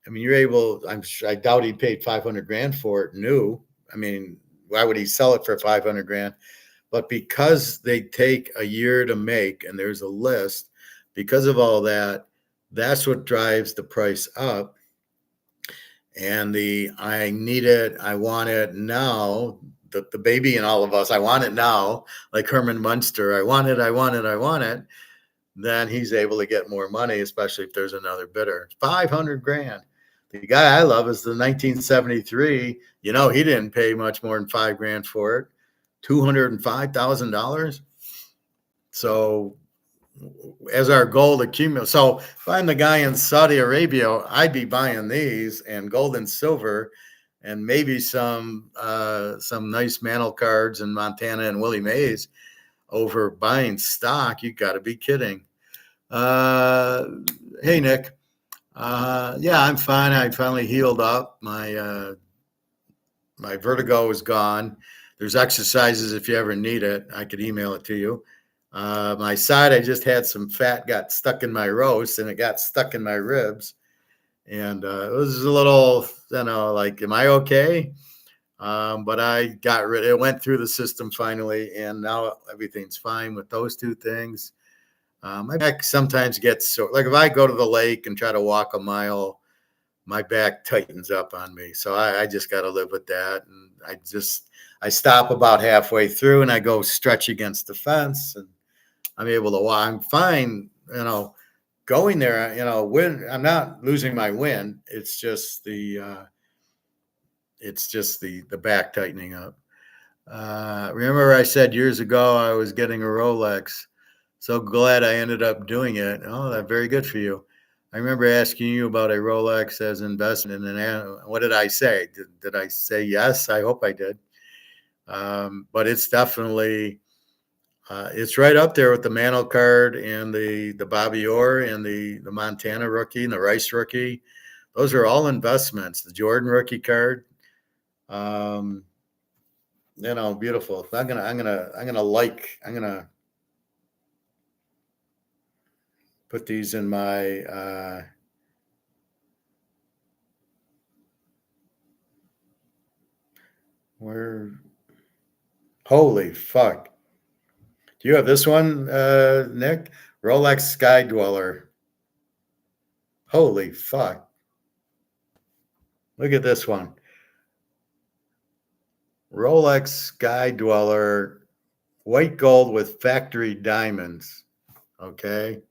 [SPEAKER 1] I mean, you're able. I doubt he paid $500,000 for it new. I mean, why would he sell it for $500,000? But because they take a year to make, and there's a list, because of all that, that's what drives the price up. And I need it, I want it now. The baby in all of us, I want it now, like Herman Munster. I want it, I want it, I want it. Then he's able to get more money, especially if there's another bidder. $500,000. The guy I love is the 1973. He didn't pay much more than $5,000 for it. $205,000. So as our gold accumulates, so if I'm the guy in Saudi Arabia, I'd be buying these and gold and silver, and maybe some nice mantle cards in Montana and Willie Mays over buying stock. You got to be kidding. Hey Nick, yeah, I'm fine. I finally healed up. My vertigo is gone. There's exercises if you ever need it. I could email it to you. My side, I just had some fat got stuck in my roast, and it got stuck in my ribs. And it was a little, like, am I okay? But I got rid. It went through the system finally, and now everything's fine with those two things. My back sometimes gets sore. Like if I go to the lake and try to walk a mile, my back tightens up on me. So I just got to live with that. And I stop about halfway through and I go stretch against the fence, and I'm able to walk. I'm fine, going there, when I'm not losing my wind. It's just the back tightening up. Remember I said years ago I was getting a Rolex. So glad I ended up doing it. Oh, that's very good for you. I remember asking you about a Rolex as investment, and what did I say? Did I say yes? I hope I did. But it's definitely, it's right up there with the Mantle card and the Bobby Orr and the Montana rookie and the Rice rookie. Those are all investments. The Jordan rookie card, beautiful. I'm gonna put these in my where. Holy fuck. Do you have this one, Nick? Rolex Sky Dweller. Holy fuck. Look at this one. Rolex Sky Dweller, white gold with factory diamonds. Okay.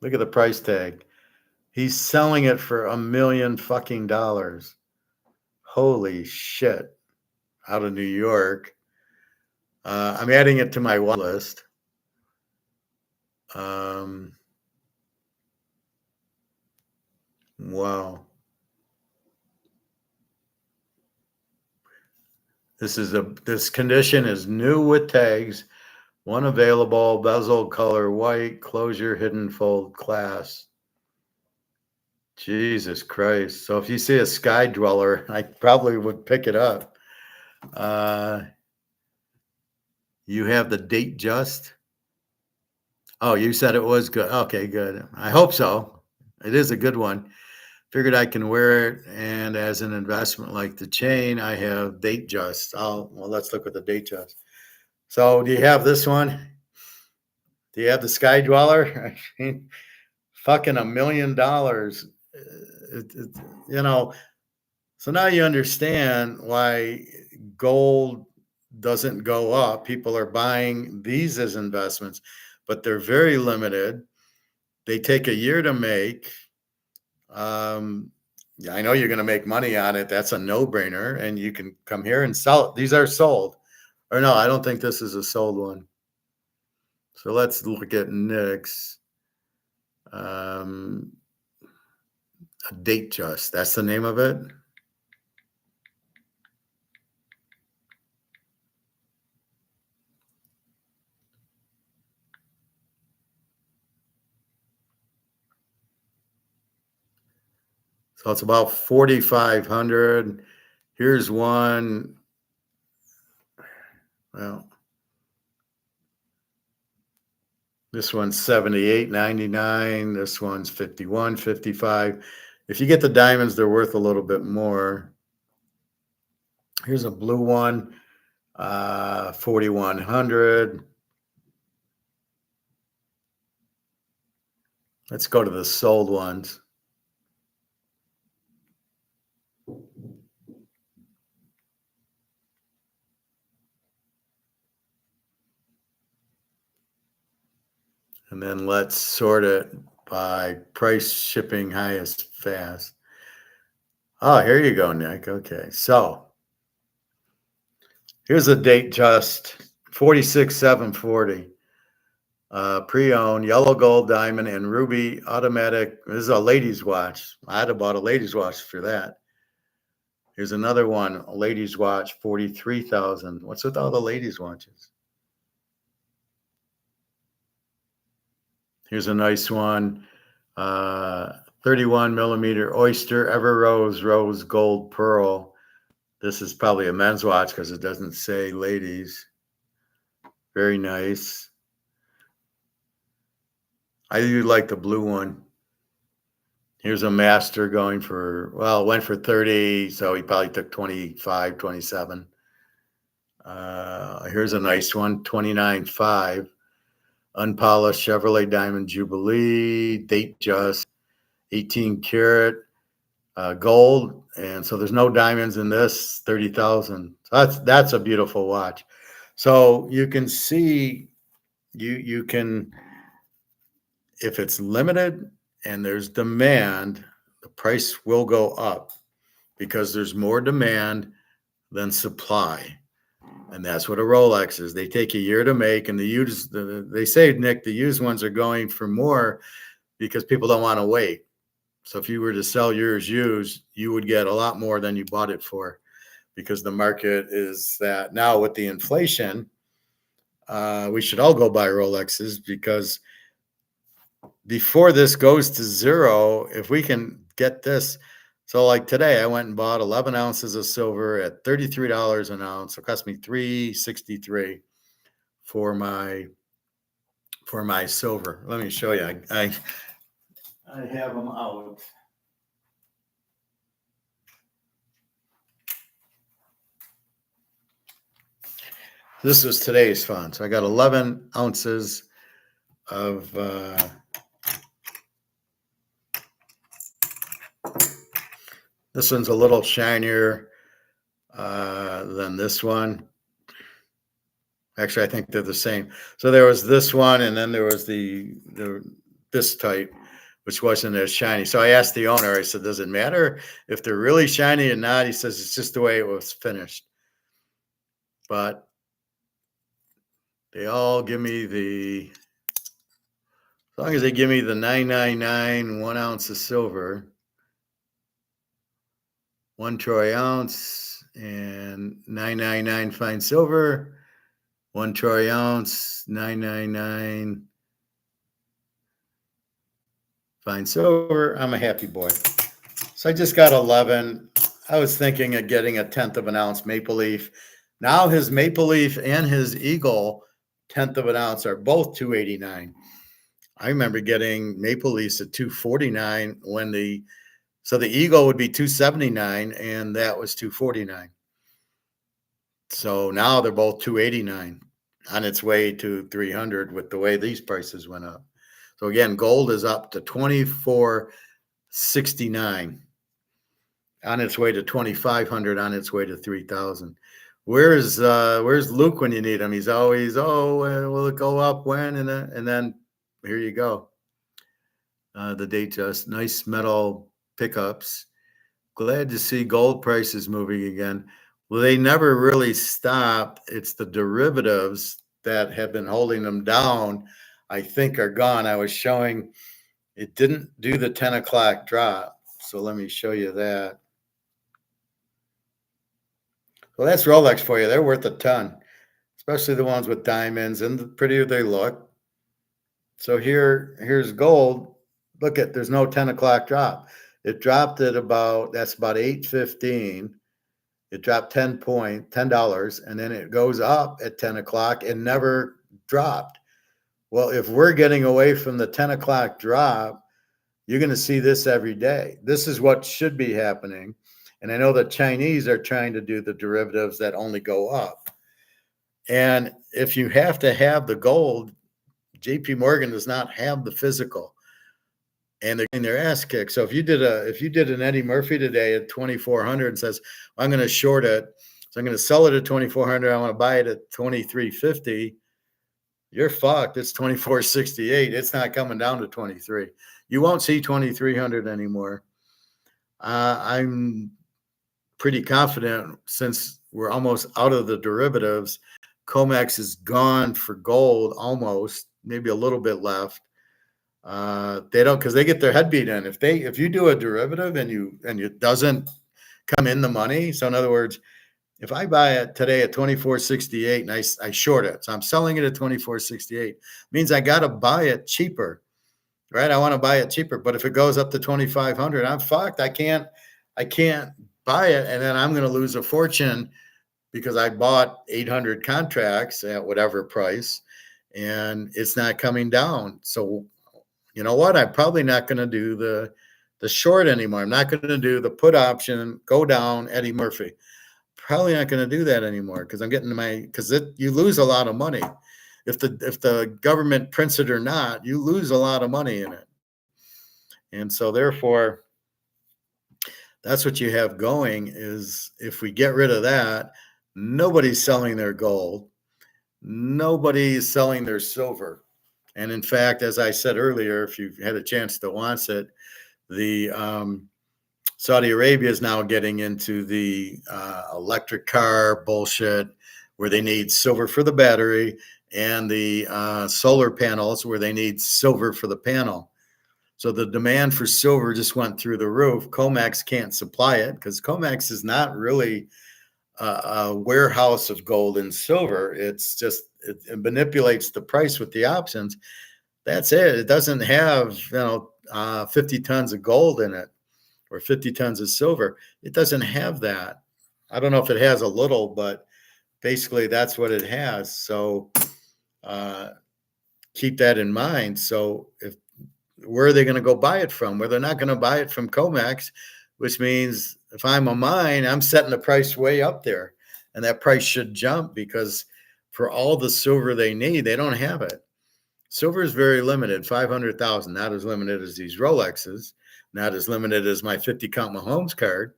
[SPEAKER 1] Look at the price tag. He's selling it for $1 million fucking dollars. Holy shit. Out of New York. I'm adding it to my watch list. Wow. This condition is new with tags. One available, bezel color white, closure, hidden fold class. Jesus Christ. So if you see a sky dweller, I probably would pick it up. You have the date just. Oh, you said it was good. Okay, good. I hope so. It is a good one. Figured I can wear it, and as an investment like the chain, I have date just. Well, let's look at the date just. So do you have this one? Do you have the sky dweller? I mean, fucking $1 million. You know, so now you understand why gold doesn't go up. People are buying these as investments, but they're very limited. They take a year to make. Yeah, I know you're going to make money on it. That's a no-brainer, and you can come here and sell it. These are sold. Or no, I don't think this is a sold one. So let's look at Nick's. A date just. That's the name of it. So it's about 4,500. Here's one. Well, this one's 78.99. This one's 51.55. If you get the diamonds, they're worth a little bit more. Here's a blue one, 4,100. Let's go to the sold ones. And then let's sort it by price, shipping, highest, fast. Oh, here you go, Nick. Okay, so here's a date just 46,740. Pre-owned, yellow gold, diamond, and ruby automatic. This is a ladies' watch. I'd have bought a ladies' watch for that. Here's another one, a ladies' watch, 43,000. What's with all the ladies' watches? Here's a nice one, 31 millimeter oyster, ever rose gold pearl. This is probably a men's watch because it doesn't say ladies. Very nice. I do like the blue one. Here's a master going for, well, went for 30, so he probably took 25, 27. Here's a nice one, 29.5. Unpolished Chevrolet Diamond Jubilee, date just, 18 karat gold. And so there's no diamonds in this, 30,000. So that's a beautiful watch. So you can see, you can, if it's limited and there's demand, the price will go up because there's more demand than supply. And that's what a Rolex is. They take a year to make, and they say, Nick, the used ones are going for more because people don't want to wait. So if you were to sell yours used, you would get a lot more than you bought it for because the market is that. Now with the inflation, we should all go buy Rolexes because before this goes to zero, if we can get this. So like today, I went and bought 11 ounces of silver at $33 an ounce. It cost me $3.63 for my silver. Let me show you. I have them out. This was today's fund. So I got 11 ounces of this one's a little shinier than this one. Actually, I think they're the same. So there was this one, and then there was this type, which wasn't as shiny. So I asked the owner, I said, does it matter if they're really shiny or not? He says, it's just the way it was finished. But They all give me as long as they give me the 999, 1 ounce of silver, 1 troy ounce, and 999 fine silver, 1 troy ounce, 999 fine silver. I'm a happy boy. So I just got 11. I was thinking of getting a 1/10 of an ounce maple leaf. Now his maple leaf and his eagle 1/10 of an ounce are both 289. I remember getting maple leafs at 249 when the eagle would be 279 and that was 249. So now they're both 289 on its way to 300 with the way these prices went up. So again, gold is up to 2469 on its way to 2500 on its way to 3000. Where's Luke when you need him? He's always, will it go up when? And then here you go. The Datejust, nice metal pickups. Glad to see gold prices moving again. Well, they never really stop. It's the derivatives that have been holding them down, I think, are gone. I was showing it didn't do the 10 o'clock drop. So let me show you that. Well, that's Rolex for you. They're worth a ton, especially the ones with diamonds, and the prettier they look. So here's gold. Look at, there's no 10 o'clock drop. It dropped at that's about 8:15. It dropped $10, and then it goes up at 10 o'clock and never dropped. Well, if we're getting away from the 10 o'clock drop, you're going to see this every day. This is what should be happening. And I know the Chinese are trying to do the derivatives that only go up. And if you have to have the gold, JP Morgan does not have the physical. And they're getting their ass kicked. So if you did an Eddie Murphy today at 2,400 and says, I'm going to short it, so I'm going to sell it at 2,400, I want to buy it at 2,350, you're fucked. It's 2,468. It's not coming down to 23. You won't see 2,300 anymore. I'm pretty confident, since we're almost out of the derivatives, COMEX is gone for gold almost, maybe a little bit left. They don't, because they get their head beat in. If you do a derivative and it doesn't come in the money. So in other words, if I buy it today at 2468 and I short it, so I'm selling it at 2468, means I got to buy it cheaper, right? I want to buy it cheaper, but if it goes up to 2500, I'm fucked. I can't buy it, and then I'm going to lose a fortune because I bought 800 contracts at whatever price, and it's not coming down. So you know what? I'm probably not going to do the short anymore. I'm not going to do the put option, go down Eddie Murphy. Probably not going to do that anymore because I'm getting you lose a lot of money. If the government prints it or not, you lose a lot of money in it. And so therefore, that's what you have going is if we get rid of that, nobody's selling their gold. Nobody's selling their silver. And in fact, as I said earlier, if you've had a chance to watch it, the Saudi Arabia is now getting into the electric car bullshit where they need silver for the battery, and the solar panels where they need silver for the panel. So the demand for silver just went through the roof. COMEX can't supply it because COMEX is not really a warehouse of gold and silver. It's just, it manipulates the price with the options. That's it. It doesn't have 50 tons of gold in it or 50 tons of silver. It doesn't have that. I don't know if it has a little, but basically that's what it has. So keep that in mind. So where are they going to go buy it from? Well, they're not going to buy it from COMEX, which means if I'm a mine, I'm setting the price way up there, and that price should jump because for all the silver they need, they don't have it. Silver is very limited, 500,000, not as limited as these Rolexes, not as limited as my 50 count Mahomes card,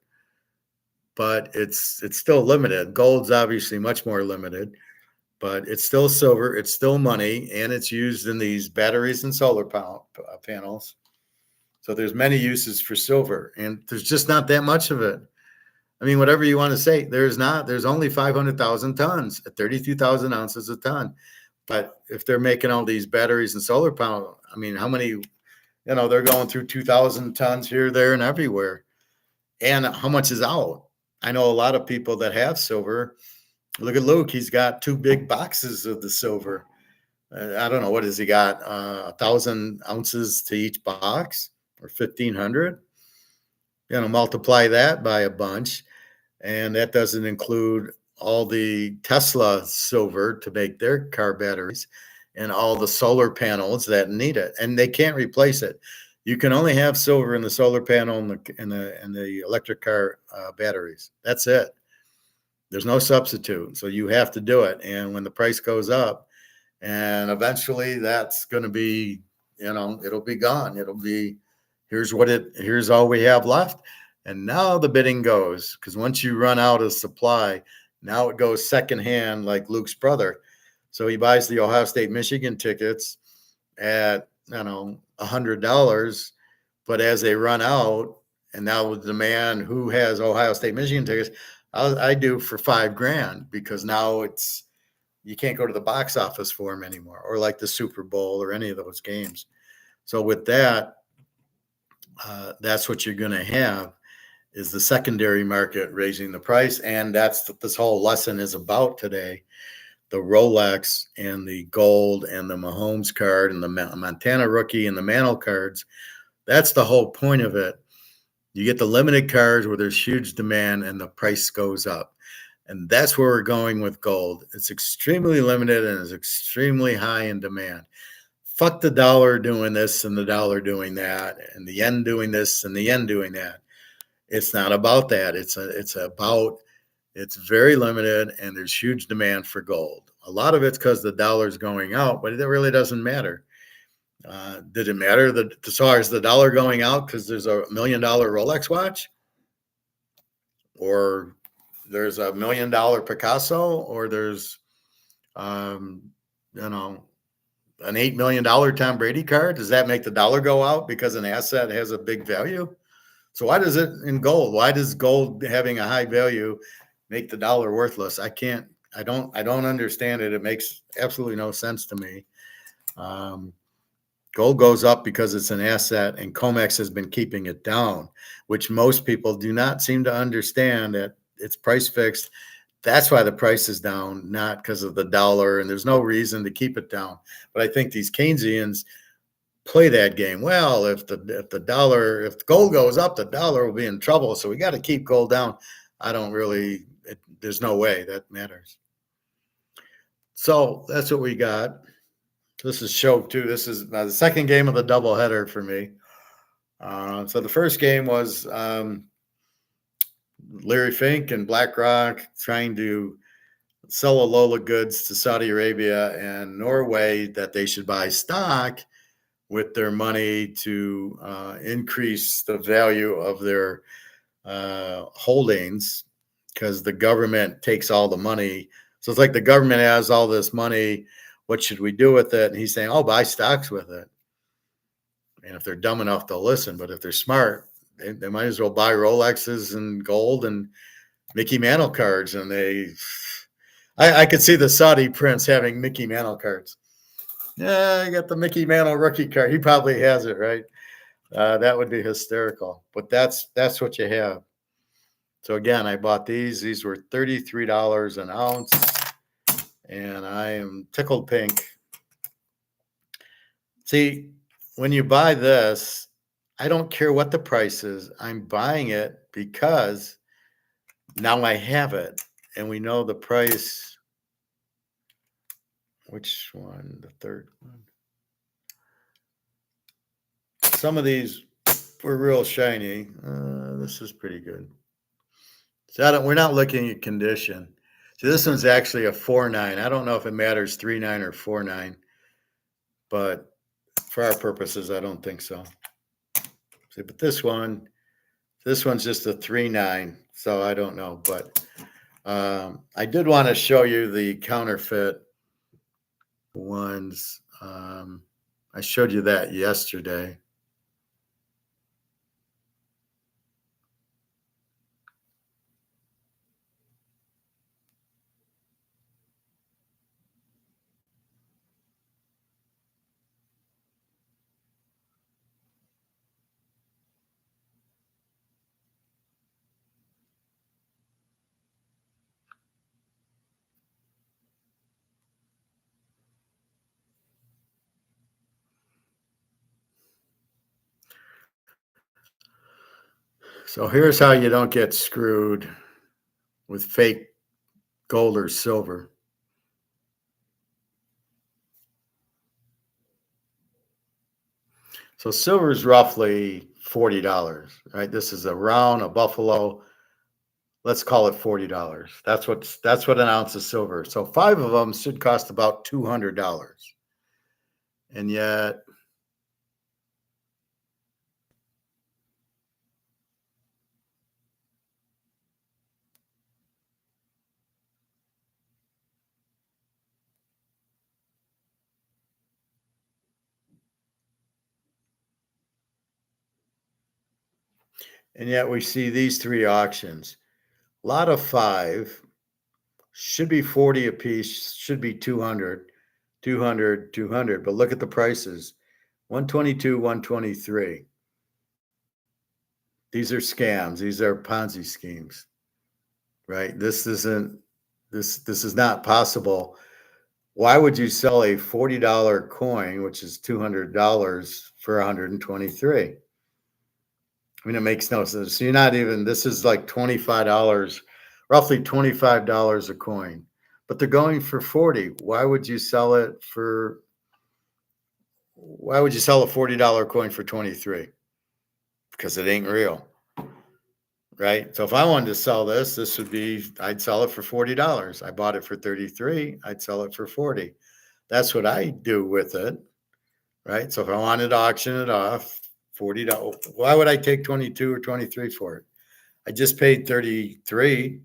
[SPEAKER 1] but it's still limited. Gold's obviously much more limited, but it's still silver, it's still money, and it's used in these batteries and solar panels. So there's many uses for silver, and there's just not that much of it. I mean, whatever you want to say, there's only 500,000 tons at 32,000 ounces a ton. But if they're making all these batteries and solar panel, I mean, how many, they're going through 2,000 tons here, there, and everywhere. And how much is out? I know a lot of people that have silver. Look at Luke. He's got 2 big boxes of the silver. I don't know. What has he got? 1,000 ounces to each box, or 1,500? Multiply that by a bunch. And that doesn't include all the Tesla silver to make their car batteries and all the solar panels that need it. And they can't replace it. You can only have silver in the solar panel and the electric car batteries. That's it. There's no substitute. So you have to do it. And when the price goes up, and eventually that's going to be, it'll be gone. It'll be, here's all we have left. And now the bidding goes, because once you run out of supply, now it goes secondhand, like Luke's brother. So he buys the Ohio State, Michigan tickets at, $100. But as they run out, and now with the man who has Ohio State, Michigan tickets, I do for $5,000, because now you can't go to the box office for them anymore, or like the Super Bowl or any of those games. So with that, that's what you're going to have, is the secondary market raising the price. And that's what this whole lesson is about today. The Rolex and the gold and the Mahomes card and the Montana rookie and the mantle cards. That's the whole point of it. You get the limited cards where there's huge demand and the price goes up. And that's where we're going with gold. It's extremely limited and it's extremely high in demand. Fuck the dollar doing this and the dollar doing that and the yen doing this and the yen doing that. It's not about that. It's very limited and there's huge demand for gold. A lot of it's because the dollar's going out, but it really doesn't matter. Did it matter that as far as the dollar going out because there's a $1 million Rolex watch, or there's a $1 million Picasso, or there's an $8 million Tom Brady card? Does that make the dollar go out because an asset has a big value? So why does it in gold? Why does gold having a high value make the dollar worthless? I don't understand it. It makes absolutely no sense to me. Gold goes up because it's an asset, and COMEX has been keeping it down, which most people do not seem to understand, that it's price fixed. That's why the price is down, not because of the dollar, and there's no reason to keep it down. But I think these Keynesians play that game. Well, if gold goes up, the dollar will be in trouble, so we got to keep gold down. There's no way that matters. So that's what we got. This is show 2. This is the second game of the doubleheader for me. So the first game was Larry Fink and BlackRock trying to sell a load of goods to Saudi Arabia and Norway that they should buy stock with their money to increase the value of their holdings, because the government takes all the money. So it's like the government has all this money. What should we do with it? And he's saying, buy stocks with it. And if they're dumb enough, they'll listen. But if they're smart, they might as well buy Rolexes and gold and Mickey Mantle cards. And I could see the Saudi prince having Mickey Mantle cards. Yeah, I got the Mickey Mantle rookie card. He probably has it, right? That would be hysterical. But that's what you have. So again, I bought these. These were $33 an ounce. And I am tickled pink. See, when you buy this, I don't care what the price is. I'm buying it because now I have it. And we know the price. Which one? The third one. Some of these were real shiny. This is pretty good. So we're not looking at condition. So this one's actually a 4.9. I don't know if it matters 3.9 or 4.9, but for our purposes, I don't think so. See, but this one's just a 3.9, so I don't know. But I did want to show you the counterfeit ones. I showed you that yesterday. So here's how you don't get screwed with fake gold or silver. So silver is roughly $40, right? This is a round, a buffalo. Let's call it $40. That's what an ounce of silver. So 5 of them should cost about $200. And yet we see these 3 auctions. A lot of 5 should be 40 apiece, should be 200, 200, 200. But look at the prices. 122, 123. These are scams. These are Ponzi schemes, right? This is not possible. Why would you sell a $40 coin, which is $200 for 123? I mean, it makes no sense. So you're not even, this is like $25, roughly $25 a coin, but they're going for 40. Why would you sell a $40 coin for 23? Because it ain't real. Right. So if I wanted to sell this would be, I'd sell it for $40. I bought it for 33. I'd sell it for 40. That's what I do with it. Right. So if I wanted to auction it off, $40. Why would I take 22 or 23 for it? I just paid 33.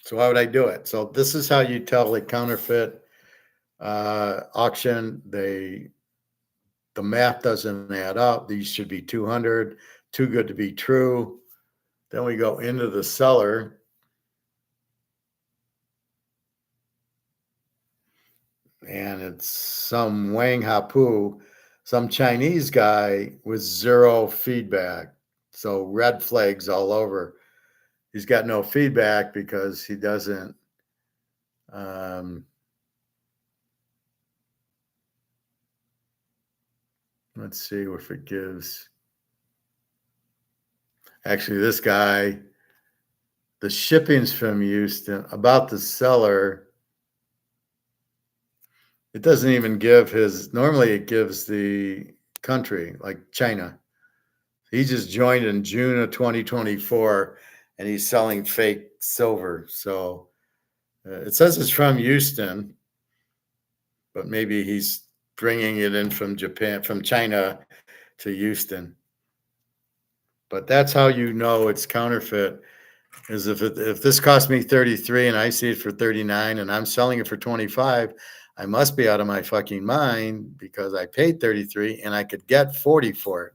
[SPEAKER 1] So why would I do it? So this is how you tell a counterfeit auction. The math doesn't add up. These should be 200, too good to be true. Then we go into the seller. And it's some Wang Hapu, some Chinese guy with 0 feedback. So red flags all over. He's got no feedback because he doesn't. Let's see if it gives. Actually, this guy, the shipping's from Houston. About the seller, it doesn't even give his. Normally, it gives the country, like China. He just joined in June of 2024, and he's selling fake silver. So it says it's from Houston, but maybe he's bringing it in from China to Houston. But that's how you know it's counterfeit. Is if this cost me 33 and I see it for 39 and I'm selling it for 25, I must be out of my fucking mind because I paid 33 and I could get 40 for it.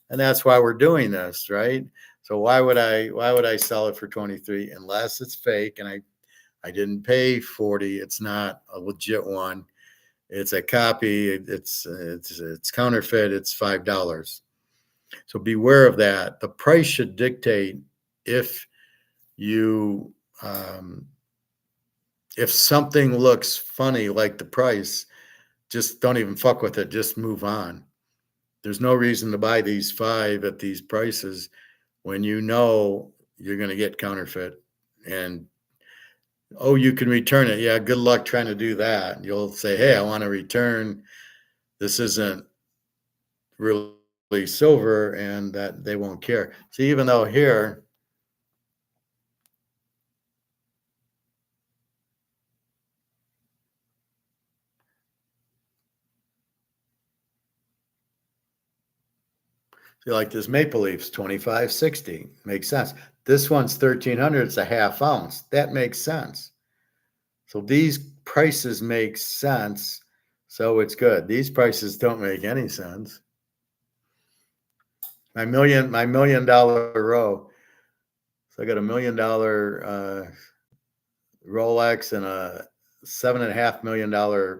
[SPEAKER 1] And that's why we're doing this, right? So why would I sell it for 23 unless it's fake and I didn't pay 40? It's not a legit one. It's a copy. It's counterfeit. It's $5. So beware of that. The price should dictate if you if something looks funny like the price, just don't even fuck with it. Just move on. There's no reason to buy these 5 at these prices when you know you're going to get counterfeit. And oh, you can return it. Yeah, good luck trying to do that. You'll say, hey, I want to return. This isn't really silver, and that they won't care. So even though here, see, like this Maple Leafs 25.60 makes sense. This one's 1,300. It's a half ounce. That makes sense. So these prices make sense. So it's good. These prices don't make any sense. My $1 million row. So I got $1 million Rolex and a $7.5 million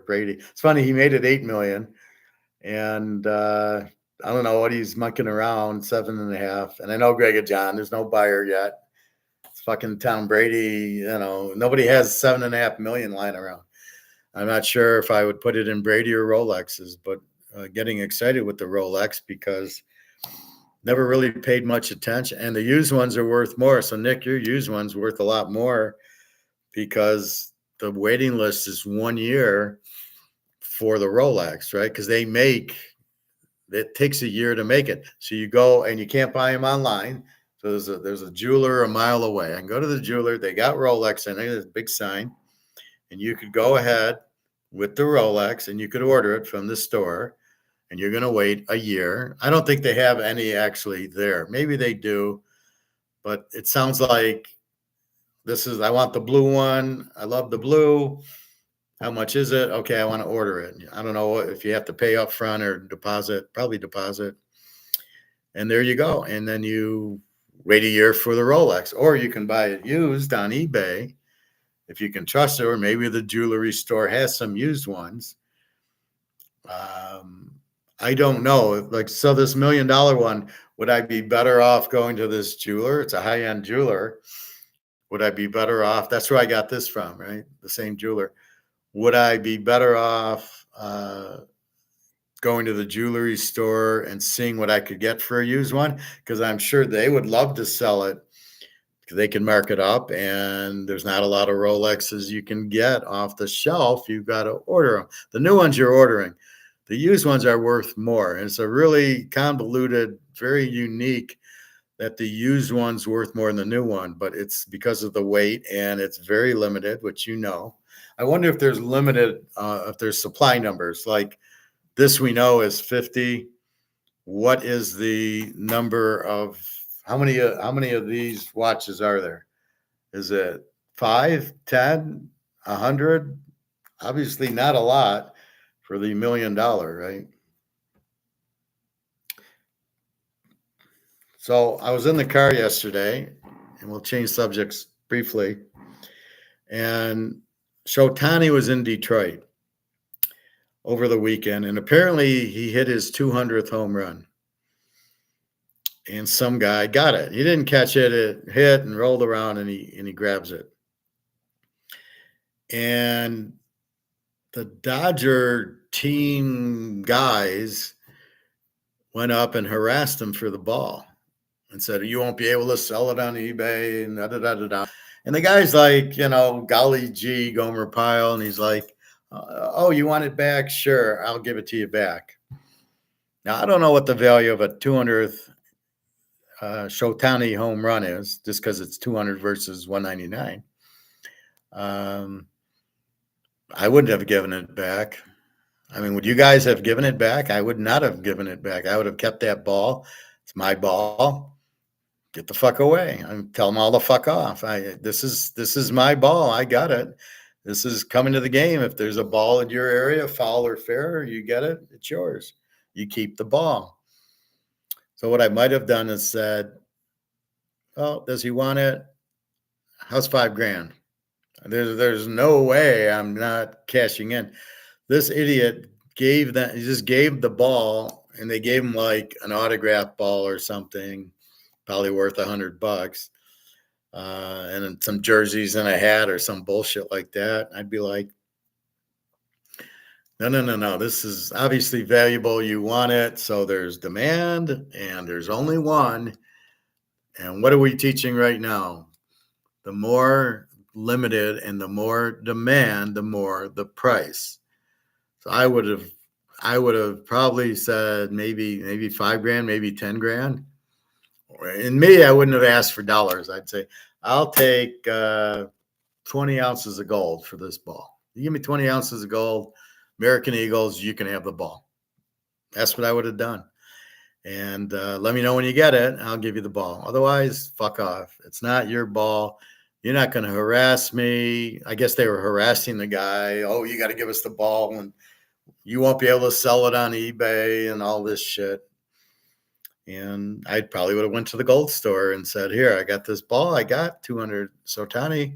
[SPEAKER 1] Brady. It's funny, he made it 8 million. And I don't know what he's monkeying around, 7.5. And I know Greg John, there's no buyer yet. It's fucking Tom Brady, nobody has 7.5 million lying around. I'm not sure if I would put it in Brady or Rolexes, but getting excited with the Rolex because Never really paid much attention. And the used ones are worth more. So Nick, your used one's worth a lot more because the waiting list is 1 year for the Rolex, right? Because it takes a year to make it. So you go and you can't buy them online. So there's a jeweler a mile away. I can go to the jeweler. They got Rolex in it. There's a big sign. And you could go ahead with the Rolex and you could order it from the store. And you're going to wait a year. I don't think they have any actually there. Maybe they do. But it sounds like I want the blue one. I love the blue. How much is it? Okay, I want to order it. I don't know if you have to pay up front or deposit, probably deposit. And there you go. And then you wait a year for the Rolex, or you can buy it used on eBay if you can trust it, or maybe the jewelry store has some used ones. I don't know. Like, so this $1 million one, would I be better off going to this jeweler? It's a high-end jeweler. Would I be better off? That's where I got this from, right? The same jeweler. Would I be better off going to the jewelry store and seeing what I could get for a used one? Because I'm sure they would love to sell it. They can mark it up, and there's not a lot of Rolexes you can get off the shelf. You've got to order them. The new ones you're ordering. The used ones are worth more. And it's a really convoluted, very unique that the used one's worth more than the new one, but it's because of the weight and it's very limited, which you know. I wonder if there's if there's supply numbers. Like this we know is 50. What is the number of, how many of these watches are there? Is it 5, 10, 100? Obviously not a lot for the $1 million, right? So I was in the car yesterday, and we'll change subjects briefly. And Shotani was in Detroit over the weekend, and apparently he hit his 200th home run. And some guy got it. He didn't catch it. It hit and rolled around, and he grabs it. And the Dodger team guys went up and harassed him for the ball and said, you won't be able to sell it on eBay and da-da-da-da-da. And the guy's like, golly gee, Gomer Pyle. And he's like, oh, you want it back? Sure, I'll give it to you back. Now, I don't know what the value of a 200th Shotani home run is, just because it's 200 versus 199. I wouldn't have given it back. I mean, would you guys have given it back? I would not have given it back. I would have kept that ball. It's my ball. Get the fuck away. Tell them all to fuck off. This is my ball. I got it. This is coming to the game. If there's a ball in your area, foul or fair, you get it. It's yours. You keep the ball. So what I might have done is said, oh, does he want it? How's $5,000? There's no way I'm not cashing in. This idiot he just gave the ball, and they gave him like an autograph ball or something, probably worth $100, and some jerseys and a hat or some bullshit like that. I'd be like, no. This is obviously valuable. You want it. So there's demand and there's only one. And what are we teaching right now? The more limited and the more demand, the more the price. So I would have probably said maybe $5,000, maybe $10,000. And me, I wouldn't have asked for dollars. I'd say, I'll take 20 ounces of gold for this ball. You give me 20 ounces of gold, American Eagles, you can have the ball. That's what I would have done. And let me know when you get it. I'll give you the ball. Otherwise, fuck off. It's not your ball. You're not going to harass me. I guess they were harassing the guy. Oh, you got to give us the ball, and you won't be able to sell it on eBay and all this shit. And I probably would have went to the gold store and said, here, I got this ball. I got 200 Shotani.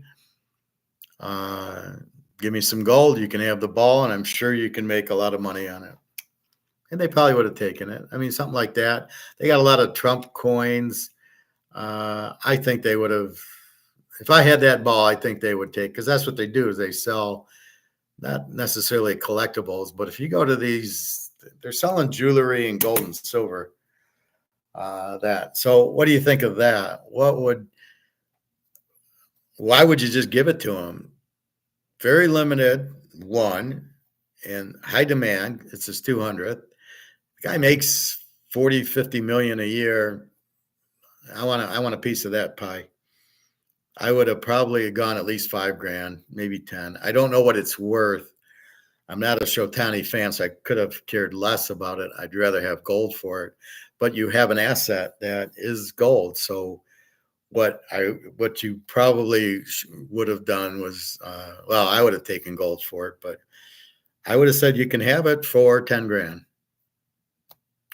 [SPEAKER 1] Give me some gold. You can have the ball, and I'm sure you can make a lot of money on it. And they probably would have taken it. I mean, something like that. They got a lot of Trump coins. I think they would have, if I had that ball, I think they would take, because that's what they do, is they sell not necessarily collectibles, but if you go to these, they're selling jewelry and gold and silver. that. So what do you think of that? Why would you just give it to him? Very limited, one, and high demand. It's his 200th. The guy makes 40, 50 million a year. I want a piece of that pie. I would have probably gone at least 5 grand, maybe 10. I don't know what it's worth. I'm not a Shotani fan, so I could have cared less about it. I'd rather have gold for it. But you have an asset that is gold. So what you probably would have done was, well, I would have taken gold for it, but I would have said you can have it for 10 grand.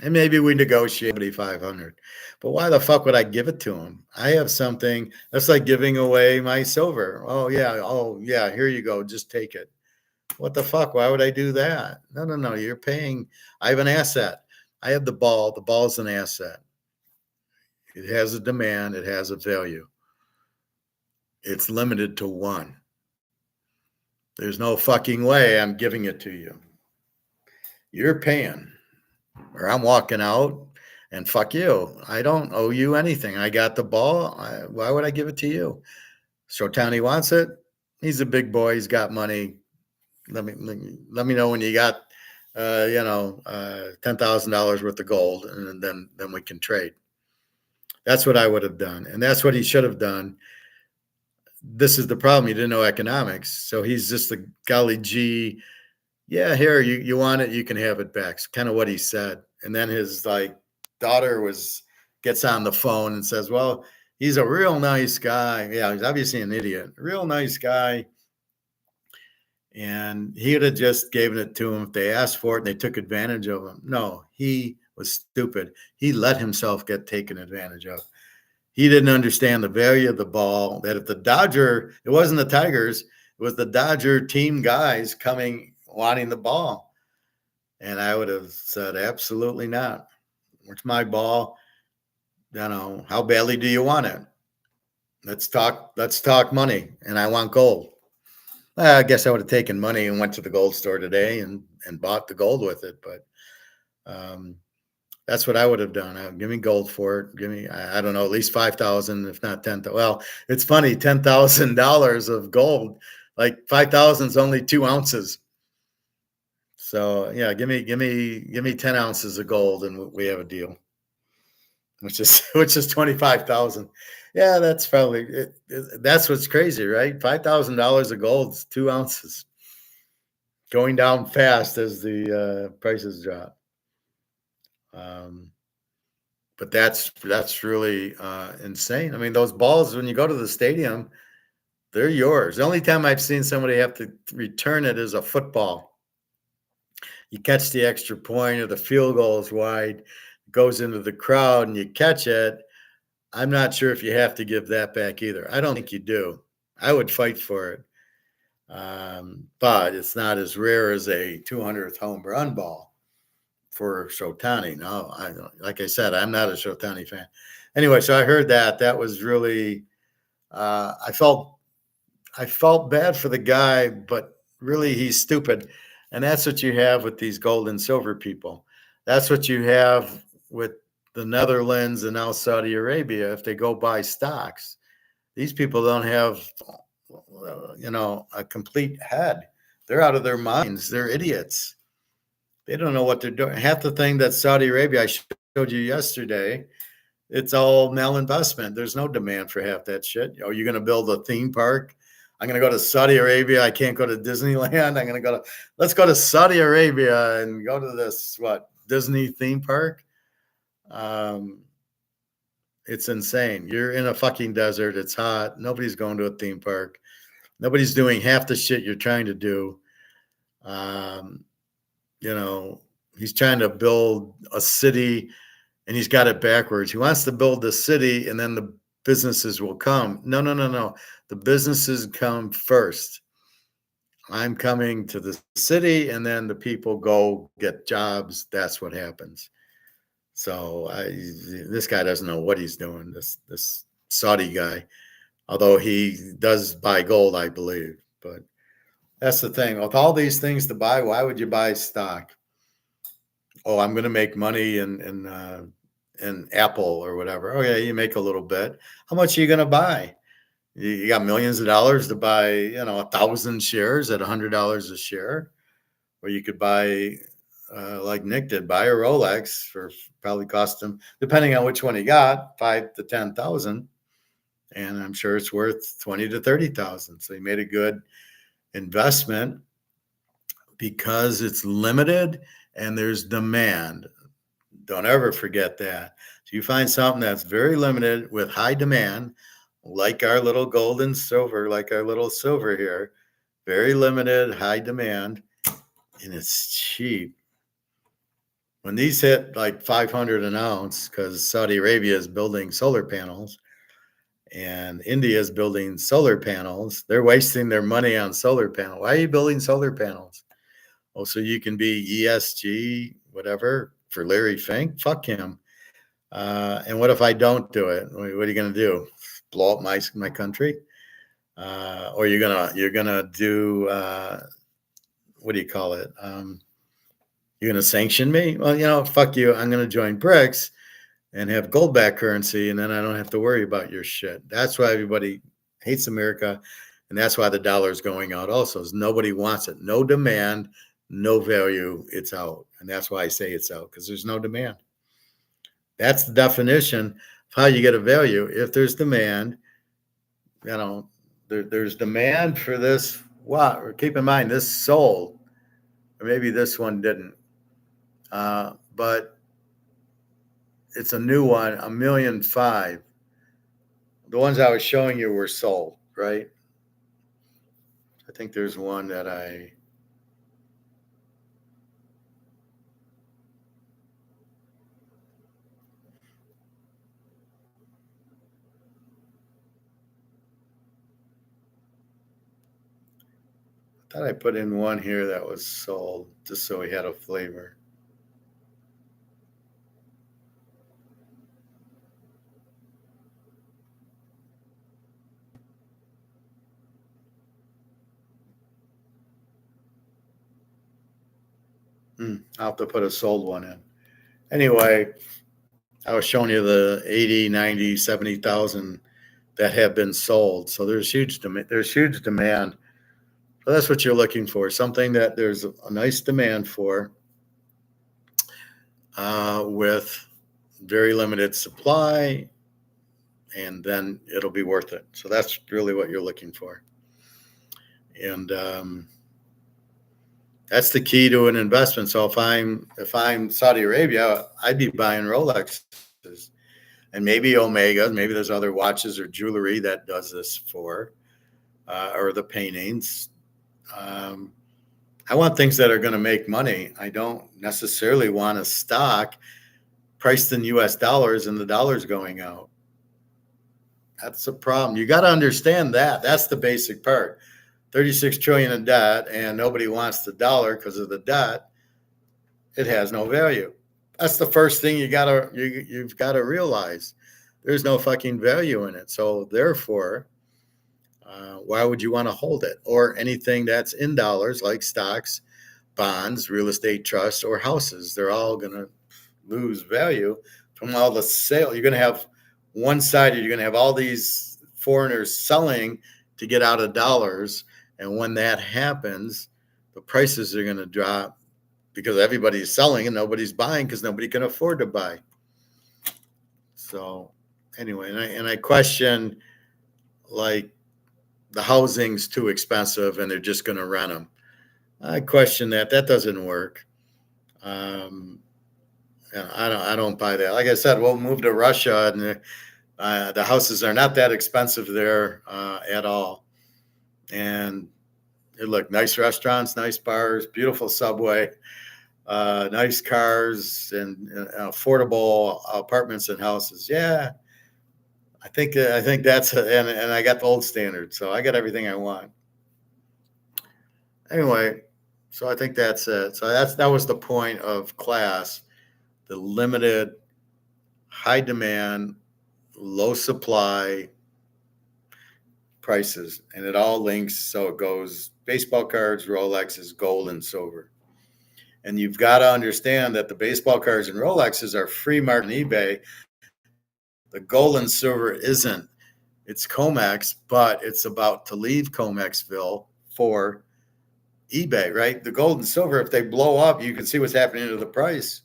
[SPEAKER 1] And maybe we negotiate 7,500. But why the fuck would I give it to him? I have something that's like giving away my silver. Oh yeah, here you go. Just take it. What the fuck? Why would I do that? No. You're paying. I have an asset. I have the ball. The ball's an asset. It has a demand. It has a value. It's limited to one. There's no fucking way I'm giving it to you. You're paying, or I'm walking out, and fuck you. I don't owe you anything. I got the ball. Why would I give it to you? Shotani wants it. He's a big boy. He's got money. Let me know when you got $10,000 worth of gold, and then we can trade. That's what I would have done, and that's what he should have done. This is the problem. He didn't know economics, so he's just a golly gee. Yeah, here you want it, you can have it back. It's kind of what he said, and then his daughter gets on the phone and says, "Well, he's a real nice guy. Yeah, he's obviously an idiot. Real nice guy." And he would have just given it to him if they asked for it and they took advantage of him. No, he was stupid. He let himself get taken advantage of. He didn't understand the value of the ball. That if it wasn't the Tigers, it was the Dodger team guys coming wanting the ball. And I would have said, absolutely not. It's my ball. How badly do you want it? Let's talk money. And I want gold. I guess I would have taken money and went to the gold store today and bought the gold with it. But that's what I would have done. Give me gold for it. Give me, I don't know, at least 5,000, if not 10,000. Well, it's funny, $10,000 of gold, like 5,000 is only 2 ounces. So yeah, give me 10 ounces of gold and we have a deal, which is 25,000. Yeah, that's probably it. That's what's crazy, right? $5,000 of gold is 2 ounces, going down fast as the prices drop. But that's really insane. I mean, those balls, when you go to the stadium, they're yours. The only time I've seen somebody have to return it is a football. You catch the extra point or the field goal is wide, goes into the crowd, and you catch it. I'm not sure if you have to give that back either. I don't think you do. I would fight for it. But it's not as rare as a 200th home run ball for Shotani. No, like I said, I'm not a Shotani fan. Anyway, so I heard that. That was really, I felt bad for the guy, but really he's stupid. And that's what you have with these gold and silver people. That's what you have with the Netherlands and now Saudi Arabia. If they go buy stocks, these people don't have, a complete head. They're out of their minds. They're idiots. They don't know what they're doing. Half the thing that Saudi Arabia, I showed you yesterday, it's all malinvestment. There's no demand for half that shit. Oh, you're going to build a theme park? I'm going to go to Saudi Arabia. I can't go to Disneyland. Let's go to Saudi Arabia and go to this, Disney theme park? It's insane. You're in a fucking desert. It's hot. Nobody's going to a theme park. Nobody's doing half the shit you're trying to do. He's trying to build a city and he's got it backwards. He wants to build the city and then the businesses will come. No. The businesses come first. I'm coming to the city and then the people go get jobs. That's what happens. So this guy doesn't know what he's doing, this Saudi guy, although he does buy gold, I believe. But that's the thing. With all these things to buy, why would you buy stock? Oh, I'm going to make money in in Apple or whatever. Oh yeah, you make a little bit. How much are you going to buy? You got millions of dollars to buy, 1,000 shares at $100 a share, or you could buy, like Nick did, buy a Rolex for probably cost him, depending on which one he got, 5 to 10,000, and I'm sure it's worth 20 to 30,000. So he made a good investment because it's limited and there's demand. Don't ever forget that. So you find something that's very limited with high demand, like our little gold and silver, like our little silver here, very limited, high demand, and it's cheap. When these hit like 500 an ounce, because Saudi Arabia is building solar panels and India is building solar panels, they're wasting their money on solar panels. Why are you building solar panels? Oh, so you can be ESG, whatever, for Larry Fink? Fuck him. And what if I don't do it? What are you going to do? Blow up my country? Or you're gonna do what do you call it? You're gonna sanction me? Well, fuck you. I'm gonna join BRICS and have gold back currency, and then I don't have to worry about your shit. That's why everybody hates America, and that's why the dollar is going out. Also, is nobody wants it. No demand, no value. It's out, and that's why I say it's out, because there's no demand. That's the definition of how you get a value. If there's demand, there's demand for this. Wow, keep in mind this sold, or maybe this one didn't. But it's a new one, 1,000,005. The ones I was showing you were sold, right? I think there's one that I thought I put in one here that was sold, just so we had a flavor. I'll have to put a sold one in. Anyway, I was showing you the 80, 90, 70,000 that have been sold. So there's huge demand. There's huge demand. So that's what you're looking for, something that there's a nice demand for, with very limited supply, and then it'll be worth it. So that's really what you're looking for. And that's the key to an investment. So if I'm Saudi Arabia, I'd be buying Rolexes and maybe Omegas. Maybe there's other watches or jewelry that does this for, or the paintings. I want things that are going to make money. I don't necessarily want a stock priced in US dollars and the dollar's going out. That's the problem. You got to understand that. That's the basic part. 36 trillion in debt, and nobody wants the dollar because of the debt. It has no value. That's the first thing you've got to realize. There's no fucking value in it. So therefore, why would you want to hold it? Or anything that's in dollars, like stocks, bonds, real estate trusts, or houses. They're all going to lose value from all the sale. You're going to have one-sided. You're going to have all these foreigners selling to get out of dollars. And when that happens, the prices are going to drop because everybody's selling and nobody's buying because nobody can afford to buy. So anyway, and I question, like, the housing's too expensive and they're just going to rent them. I question that. That doesn't work. And I don't buy that. Like I said, we'll move to Russia, and the houses are not that expensive there at all. And look, nice restaurants, nice bars, beautiful subway, nice cars, and affordable apartments and houses. Yeah, I think that's and I got the old standard, so I got everything I want. Anyway, so I think that's it. So that was the point of class: the limited, high demand, low supply prices, and it all links. So it goes baseball cards, Rolexes, gold, and silver. And you've got to understand that the baseball cards and Rolexes are free market on eBay. The gold and silver isn't. It's COMEX, but it's about to leave COMEXville for eBay, right? The gold and silver, if they blow up, you can see what's happening to the price.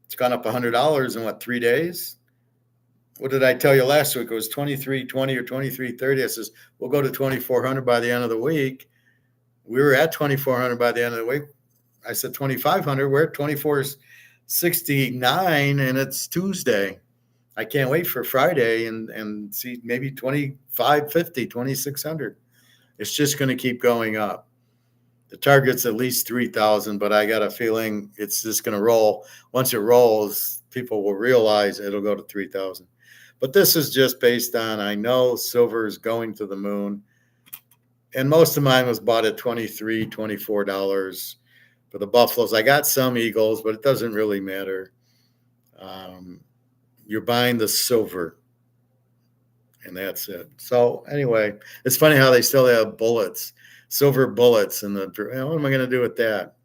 [SPEAKER 1] It's gone up $100 in what, 3 days? What did I tell you last week? It was 23.20 or 23.30. I says, we'll go to 2,400 by the end of the week. We were at 2,400 by the end of the week. I said 2,500. We're at 2,469, and it's Tuesday. I can't wait for Friday and see maybe 2,550, 2,600. It's just going to keep going up. The target's at least 3,000, but I got a feeling it's just going to roll. Once it rolls, people will realize it'll go to 3,000. But this is just based on, I know silver is going to the moon. And most of mine was bought at $23, $24 for the Buffaloes. I got some Eagles, but it doesn't really matter. You're buying the silver, and that's it. So anyway, it's funny how they still have bullets, silver bullets in the. What am I going to do with that?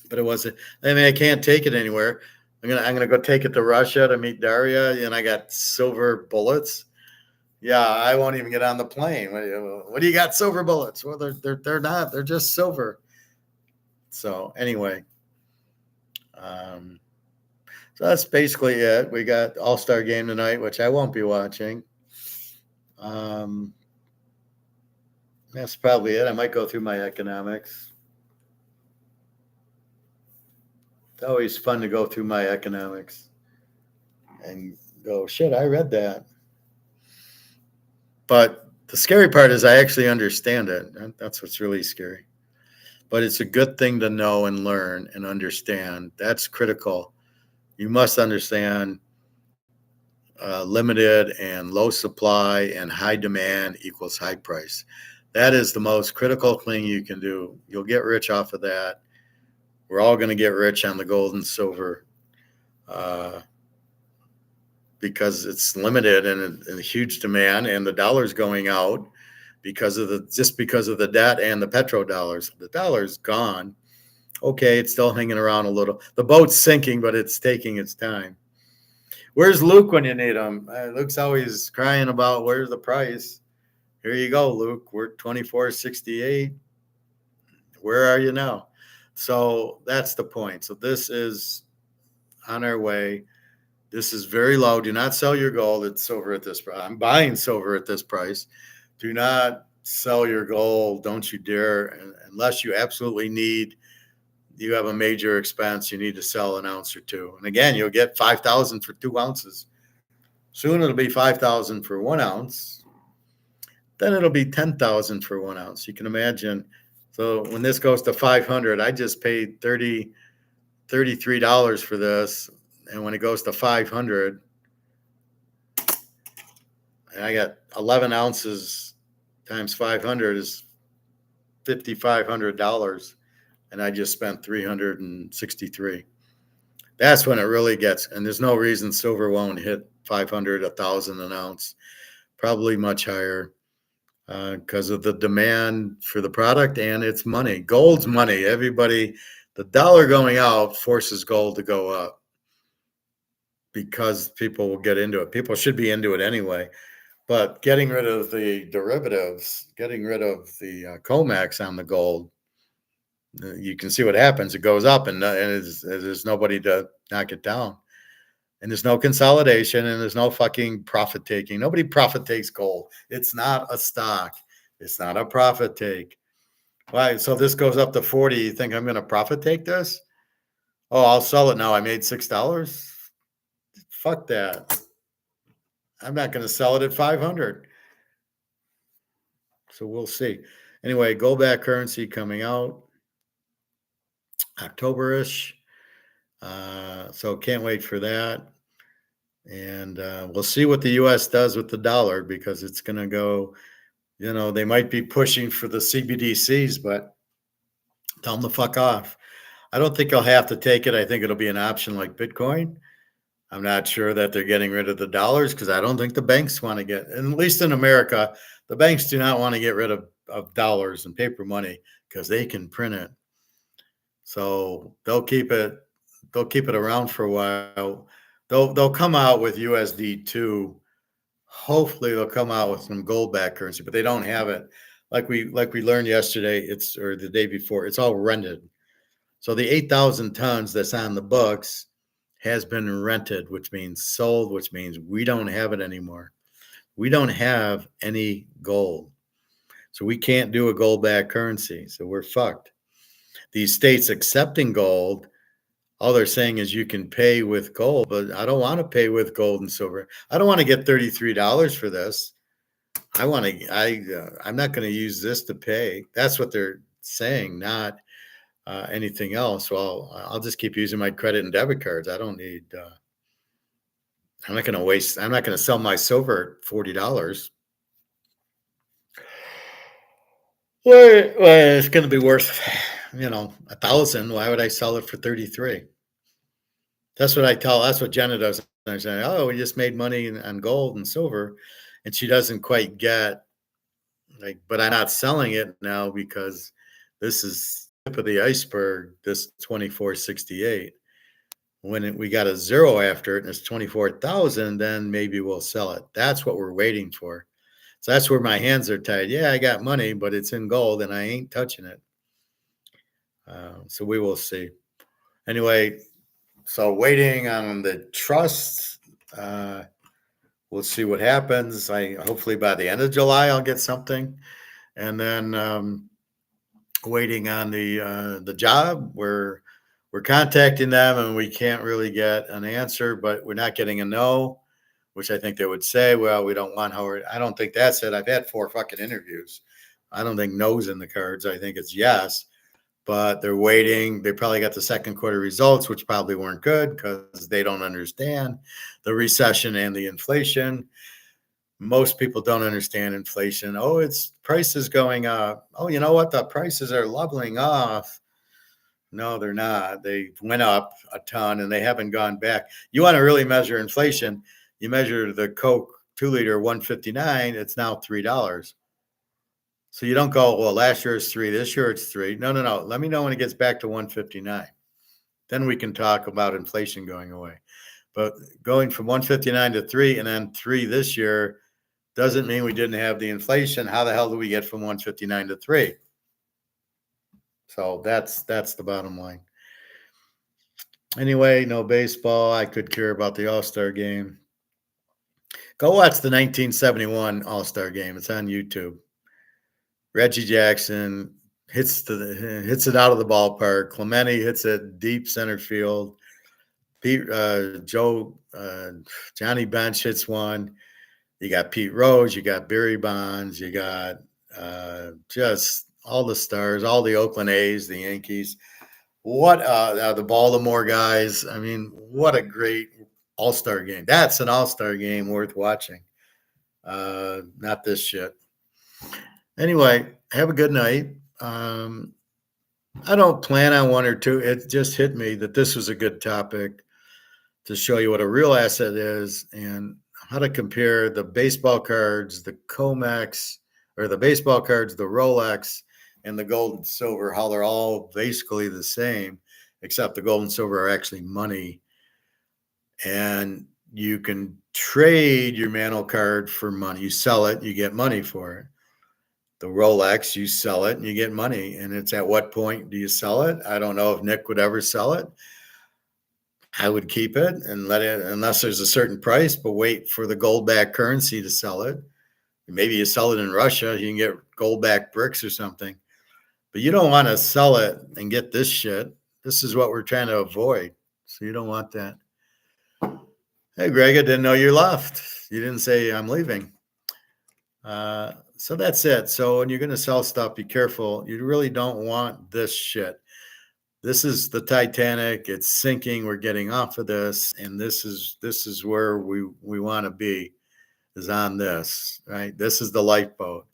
[SPEAKER 1] But it wasn't. I mean, I can't take it anywhere. I'm gonna go take it to Russia to meet Daria, and I got silver bullets. Yeah, I won't even get on the plane. What do you got? Silver bullets? Well, they're not. They're just silver. So anyway, so that's basically it. We got All-Star game tonight, which I won't be watching. That's probably it. I might go through my economics. It's always fun to go through my economics and go, shit, I read that. But the scary part is I actually understand it. That's what's really scary. But it's a good thing to know and learn and understand. That's critical. You must understand limited and low supply and high demand equals high price. That is the most critical thing you can do. You'll get rich off of that. We're all going to get rich on the gold and silver because it's limited and a huge demand, and the dollar's going out because of the debt and the petrodollars. The dollar's gone. Okay, it's still hanging around a little. The boat's sinking, but it's taking its time. Where's Luke when you need him? Luke's always crying about where's the price. Here you go, Luke. We're 24.68. Where are you now? So that's the point. So this is on our way. This is very low. Do not sell your gold. It's silver at this price. I'm buying silver at this price. Do not sell your gold. Don't you dare, unless you absolutely need. You have a major expense, you need to sell an ounce or two. And again, you'll get 5,000 for 2 ounces. Soon it'll be 5,000 for 1 ounce. Then it'll be 10,000 for 1 ounce. You can imagine. So when this goes to 500, I just paid $33 for this. And when it goes to 500, and I got 11 ounces times 500 is $5,500. And I just spent 363. That's when it really gets, and there's no reason silver won't hit 500, 1,000 an ounce, probably much higher because of the demand for the product and it's money. Gold's money. Everybody, the dollar going out forces gold to go up because people will get into it. People should be into it anyway. But getting rid of the derivatives, getting rid of the COMEX on the gold, you can see what happens. It goes up, and there's nobody to knock it down. And there's no consolidation, and there's no fucking profit taking. Nobody profit takes gold. It's not a stock. It's not a profit take. Why? So this goes up to 40. You think I'm going to profit take this? Oh, I'll sell it now. I made $6. Fuck that. I'm not going to sell it at 500. So we'll see. Anyway, gold back currency coming out October-ish. So can't wait for that. And we'll see what the U.S. does with the dollar because it's going to go, they might be pushing for the CBDCs, but tell them to fuck off. I don't think they'll have to take it. I think it'll be an option like Bitcoin. I'm not sure that they're getting rid of the dollars because I don't think the banks want to at least in America, the banks do not want to get rid of dollars and paper money because they can print it. So they'll keep it around for a while. They'll come out with USD2. Hopefully they'll come out with some gold back currency, but they don't have it. Like we learned yesterday, it's or the day before, it's all rented. So the 8,000 tons that's on the books has been rented, which means sold, which means we don't have it anymore. We don't have any gold. So we can't do a gold back currency. So we're fucked. These states accepting gold, all they're saying is you can pay with gold, but I don't want to pay with gold and silver. I don't want to get $33 for this. I'm not going to use this to pay. That's what they're saying, not anything else. Well, I'll just keep using my credit and debit cards. I don't need. I'm not going to waste. I'm not going to sell my silver at $40. Well, it's going to be worth, 1,000. Why would I sell it for 33? That's what I tell. That's what Jenna does. I say, oh, we just made money on gold and silver, and she doesn't quite get like. But I'm not selling it now because this is tip of the iceberg. This 2468. When we got a zero after it and it's 24,000, then maybe we'll sell it. That's what we're waiting for. So that's where my hands are tied. Yeah, I got money, but it's in gold and I ain't touching it. So we will see. Anyway, so waiting on the trust. We'll see what happens. Hopefully by the end of July I'll get something, and then waiting on the job. We're contacting them and we can't really get an answer, but we're not getting a no, which I think they would say, well, we don't want Howard. I don't think that's it. I've had 4 fucking interviews. I don't think no's in the cards. I think it's yes, but they're waiting. They probably got the second quarter results, which probably weren't good because they don't understand the recession and the inflation. Most people don't understand inflation. Oh, it's prices going up. Oh, you know what? The prices are leveling off. No, they're not. They went up a ton and they haven't gone back. You want to really measure inflation, you measure the Coke 2-liter 159, it's now $3. So you don't go, well, last year it's 3, this year it's 3. No. Let me know when it gets back to 159. Then we can talk about inflation going away. But going from 159 to 3 and then 3 this year doesn't mean we didn't have the inflation. How the hell do we get from 159 to 3? So that's the bottom line. Anyway, no baseball. I could care about the All-Star game. Go watch the 1971 All-Star game. It's on YouTube. Reggie Jackson hits it out of the ballpark. Clemente hits it deep center field. Johnny Bench hits one. You got Pete Rose. You got Barry Bonds. You got just all the stars, all the Oakland A's, the Yankees. What the Baltimore guys. I mean, what a great All-Star game. That's an All-Star game worth watching. Not this shit. Anyway, have a good night. I don't plan on 1 or 2. It just hit me that this was a good topic to show you what a real asset is and how to compare the baseball cards, the Comex, or the baseball cards, the Rolex, and the gold and silver, how they're all basically the same, except the gold and silver are actually money. And you can trade your mantle card for money. You sell it, you get money for it. The Rolex, you sell it and you get money. And it's at what point do you sell it? I don't know if Nick would ever sell it. I would keep it and let it, unless there's a certain price, but wait for the gold back currency to sell it. Maybe you sell it in Russia, you can get gold back bricks or something. But you don't want to sell it and get this shit. This is what we're trying to avoid. So you don't want that. Hey, Greg, I didn't know you left. You didn't say I'm leaving. So that's it. So when you're going to sell stuff, be careful. You really don't want this shit. This is the Titanic. It's sinking. We're getting off of this. And this is where we want to be, is on this, right? This is the lifeboat.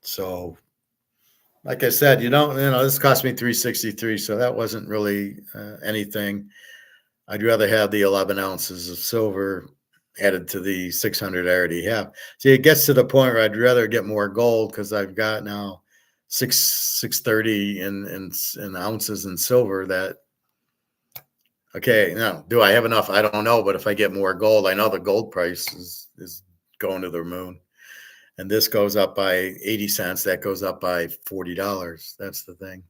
[SPEAKER 1] So like I said, this cost me $363, so that wasn't really anything. I'd rather have the 11 ounces of silver added to the 600 I already have. See, it gets to the point where I'd rather get more gold because I've got now 630 in ounces in silver. That okay? Now, do I have enough? I don't know. But if I get more gold, I know the gold price is going to the moon. And this goes up by 80 cents. That goes up by $40. That's the thing.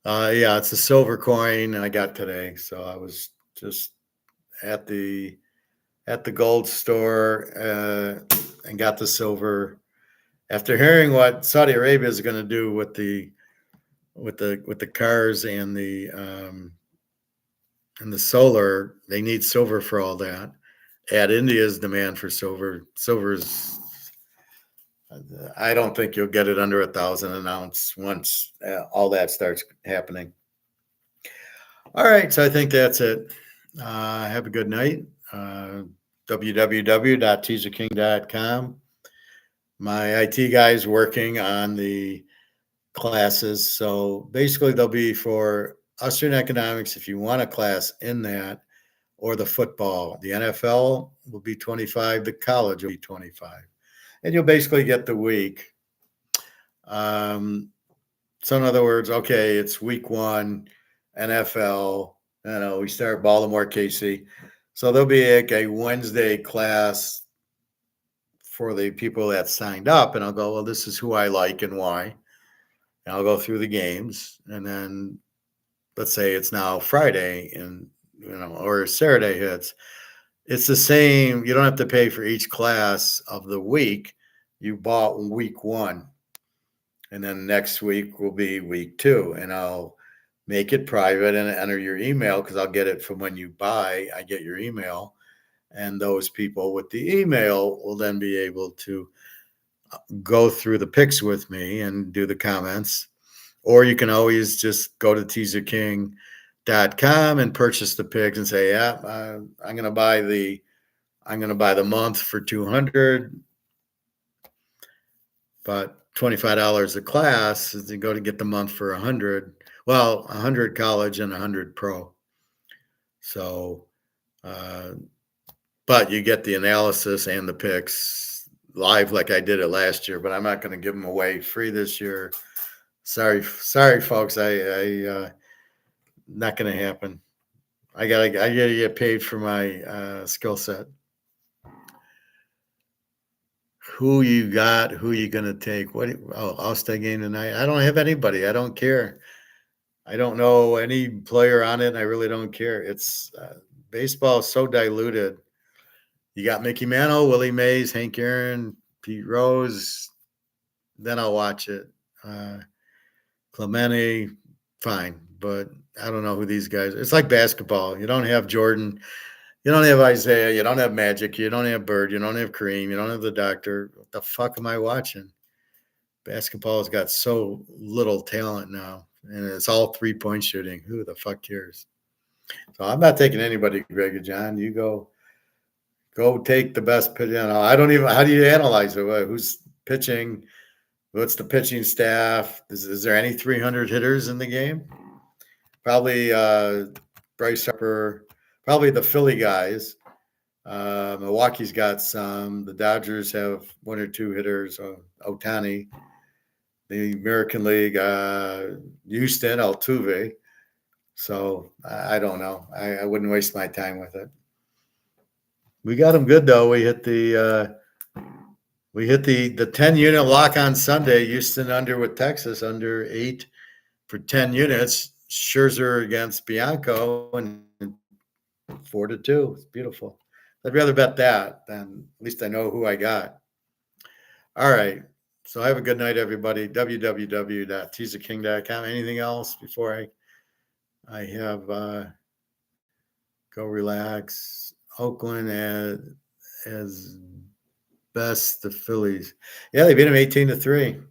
[SPEAKER 1] Yeah, it's a silver coin I got today. So I was just at the gold store and got the silver. After hearing what Saudi Arabia is going to do with the cars and the solar, they need silver for all that. Add India's demand for silver. Silver's I don't think you'll get it under 1,000 an ounce once all that starts happening. All right, so I think that's it. Have a good night. www.teaserking.com. My IT guy's working on the classes. So basically, they'll be for Austrian economics if you want a class in that, or the football. The NFL will be 25, the college will be 25. And you'll basically get the week. So in other words, okay, it's week 1, NFL. We start Baltimore, KC. So there'll be like a Wednesday class for the people that signed up, and I'll go, well, this is who I like and why. And I'll go through the games, and then let's say it's now Friday, and or Saturday hits. It's the same. You don't have to pay for each class of the week. You bought week 1, and then next week will be week 2, and I'll make it private and enter your email because I'll get it from when you buy. I get your email, and those people with the email will then be able to go through the picks with me and do the comments. Or you can always just go to teaserking.com and purchase the picks and say, yeah, I'm going to buy the month for $200, but $25 a class is to go to get the month for $100. Well, $100 college and $100 pro. So, but you get the analysis and the picks live like I did it last year. But I'm not going to give them away free this year. Sorry, folks. I not going to happen. I gotta get paid for my skill set. Who you got? Who you gonna take? All-Star game tonight. I don't have anybody. I don't care. I don't know any player on it. And I really don't care. It's baseball is so diluted. You got Mickey Mantle, Willie Mays, Hank Aaron, Pete Rose. Then I'll watch it. Clemente, fine, but I don't know who these guys are. It's like basketball. You don't have Jordan. You don't have Isaiah. You don't have Magic. You don't have Bird. You don't have Kareem. You don't have the Doctor. What the fuck am I watching? Basketball has got so little talent now, and it's all 3-point shooting. Who the fuck cares? So I'm not taking anybody, Greg and John. You go take the best pitch. I don't even. How do you analyze it? Who's pitching? What's the pitching staff? Is there any 300 hitters in the game? Probably Bryce Harper. Probably the Philly guys. Milwaukee's got some. The Dodgers have 1 or 2 hitters. Ohtani. The American League, Houston, Altuve. So I don't know. I wouldn't waste my time with it. We got them good though. We hit the 10 unit lock on Sunday. Houston under with Texas under 8 for 10 units. Scherzer against Bianco and 4-2. It's beautiful. I'd rather bet that than at least I know who I got. All right. So have a good night, everybody. www.teaserking.com. Anything else before I have go relax? Oakland as best the Phillies. Yeah, they beat them 18-3.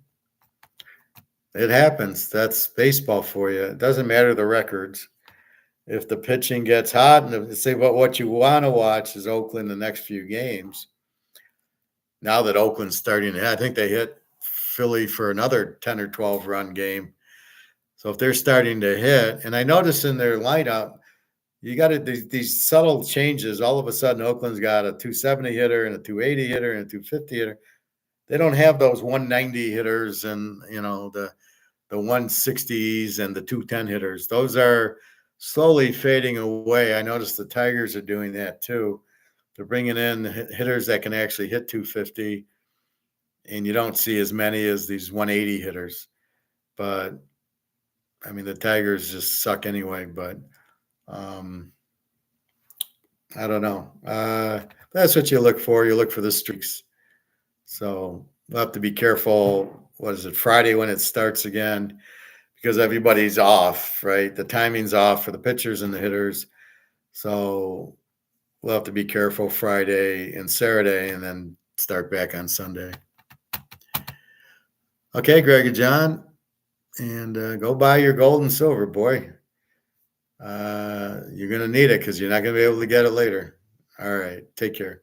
[SPEAKER 1] It happens. That's baseball for you. It doesn't matter the records. If the pitching gets hot, and say what you want to watch is Oakland the next few games. Now that Oakland's starting to hit, I think they hit Philly for another 10 or 12 run game. So if they're starting to hit, and I notice in their lineup, you got these subtle changes. All of a sudden, Oakland's got a 270 hitter and a 280 hitter and a 250 hitter. they don't have those 190 hitters and the 160s and the 210 hitters. Those are slowly fading away. I noticed the Tigers are doing that too. They're bringing in hitters that can actually hit 250, and you don't see as many as these 180 hitters. But I mean, the Tigers just suck anyway. But I don't know. That's what you look for. You look for the streaks. So we'll have to be careful. What is it, Friday when it starts again? Because everybody's off, right? The timing's off for the pitchers and the hitters. So we'll have to be careful Friday and Saturday and then start back on Sunday. Okay, Greg and John, and go buy your gold and silver, boy. You're going to need it because you're not going to be able to get it later. All right, take care.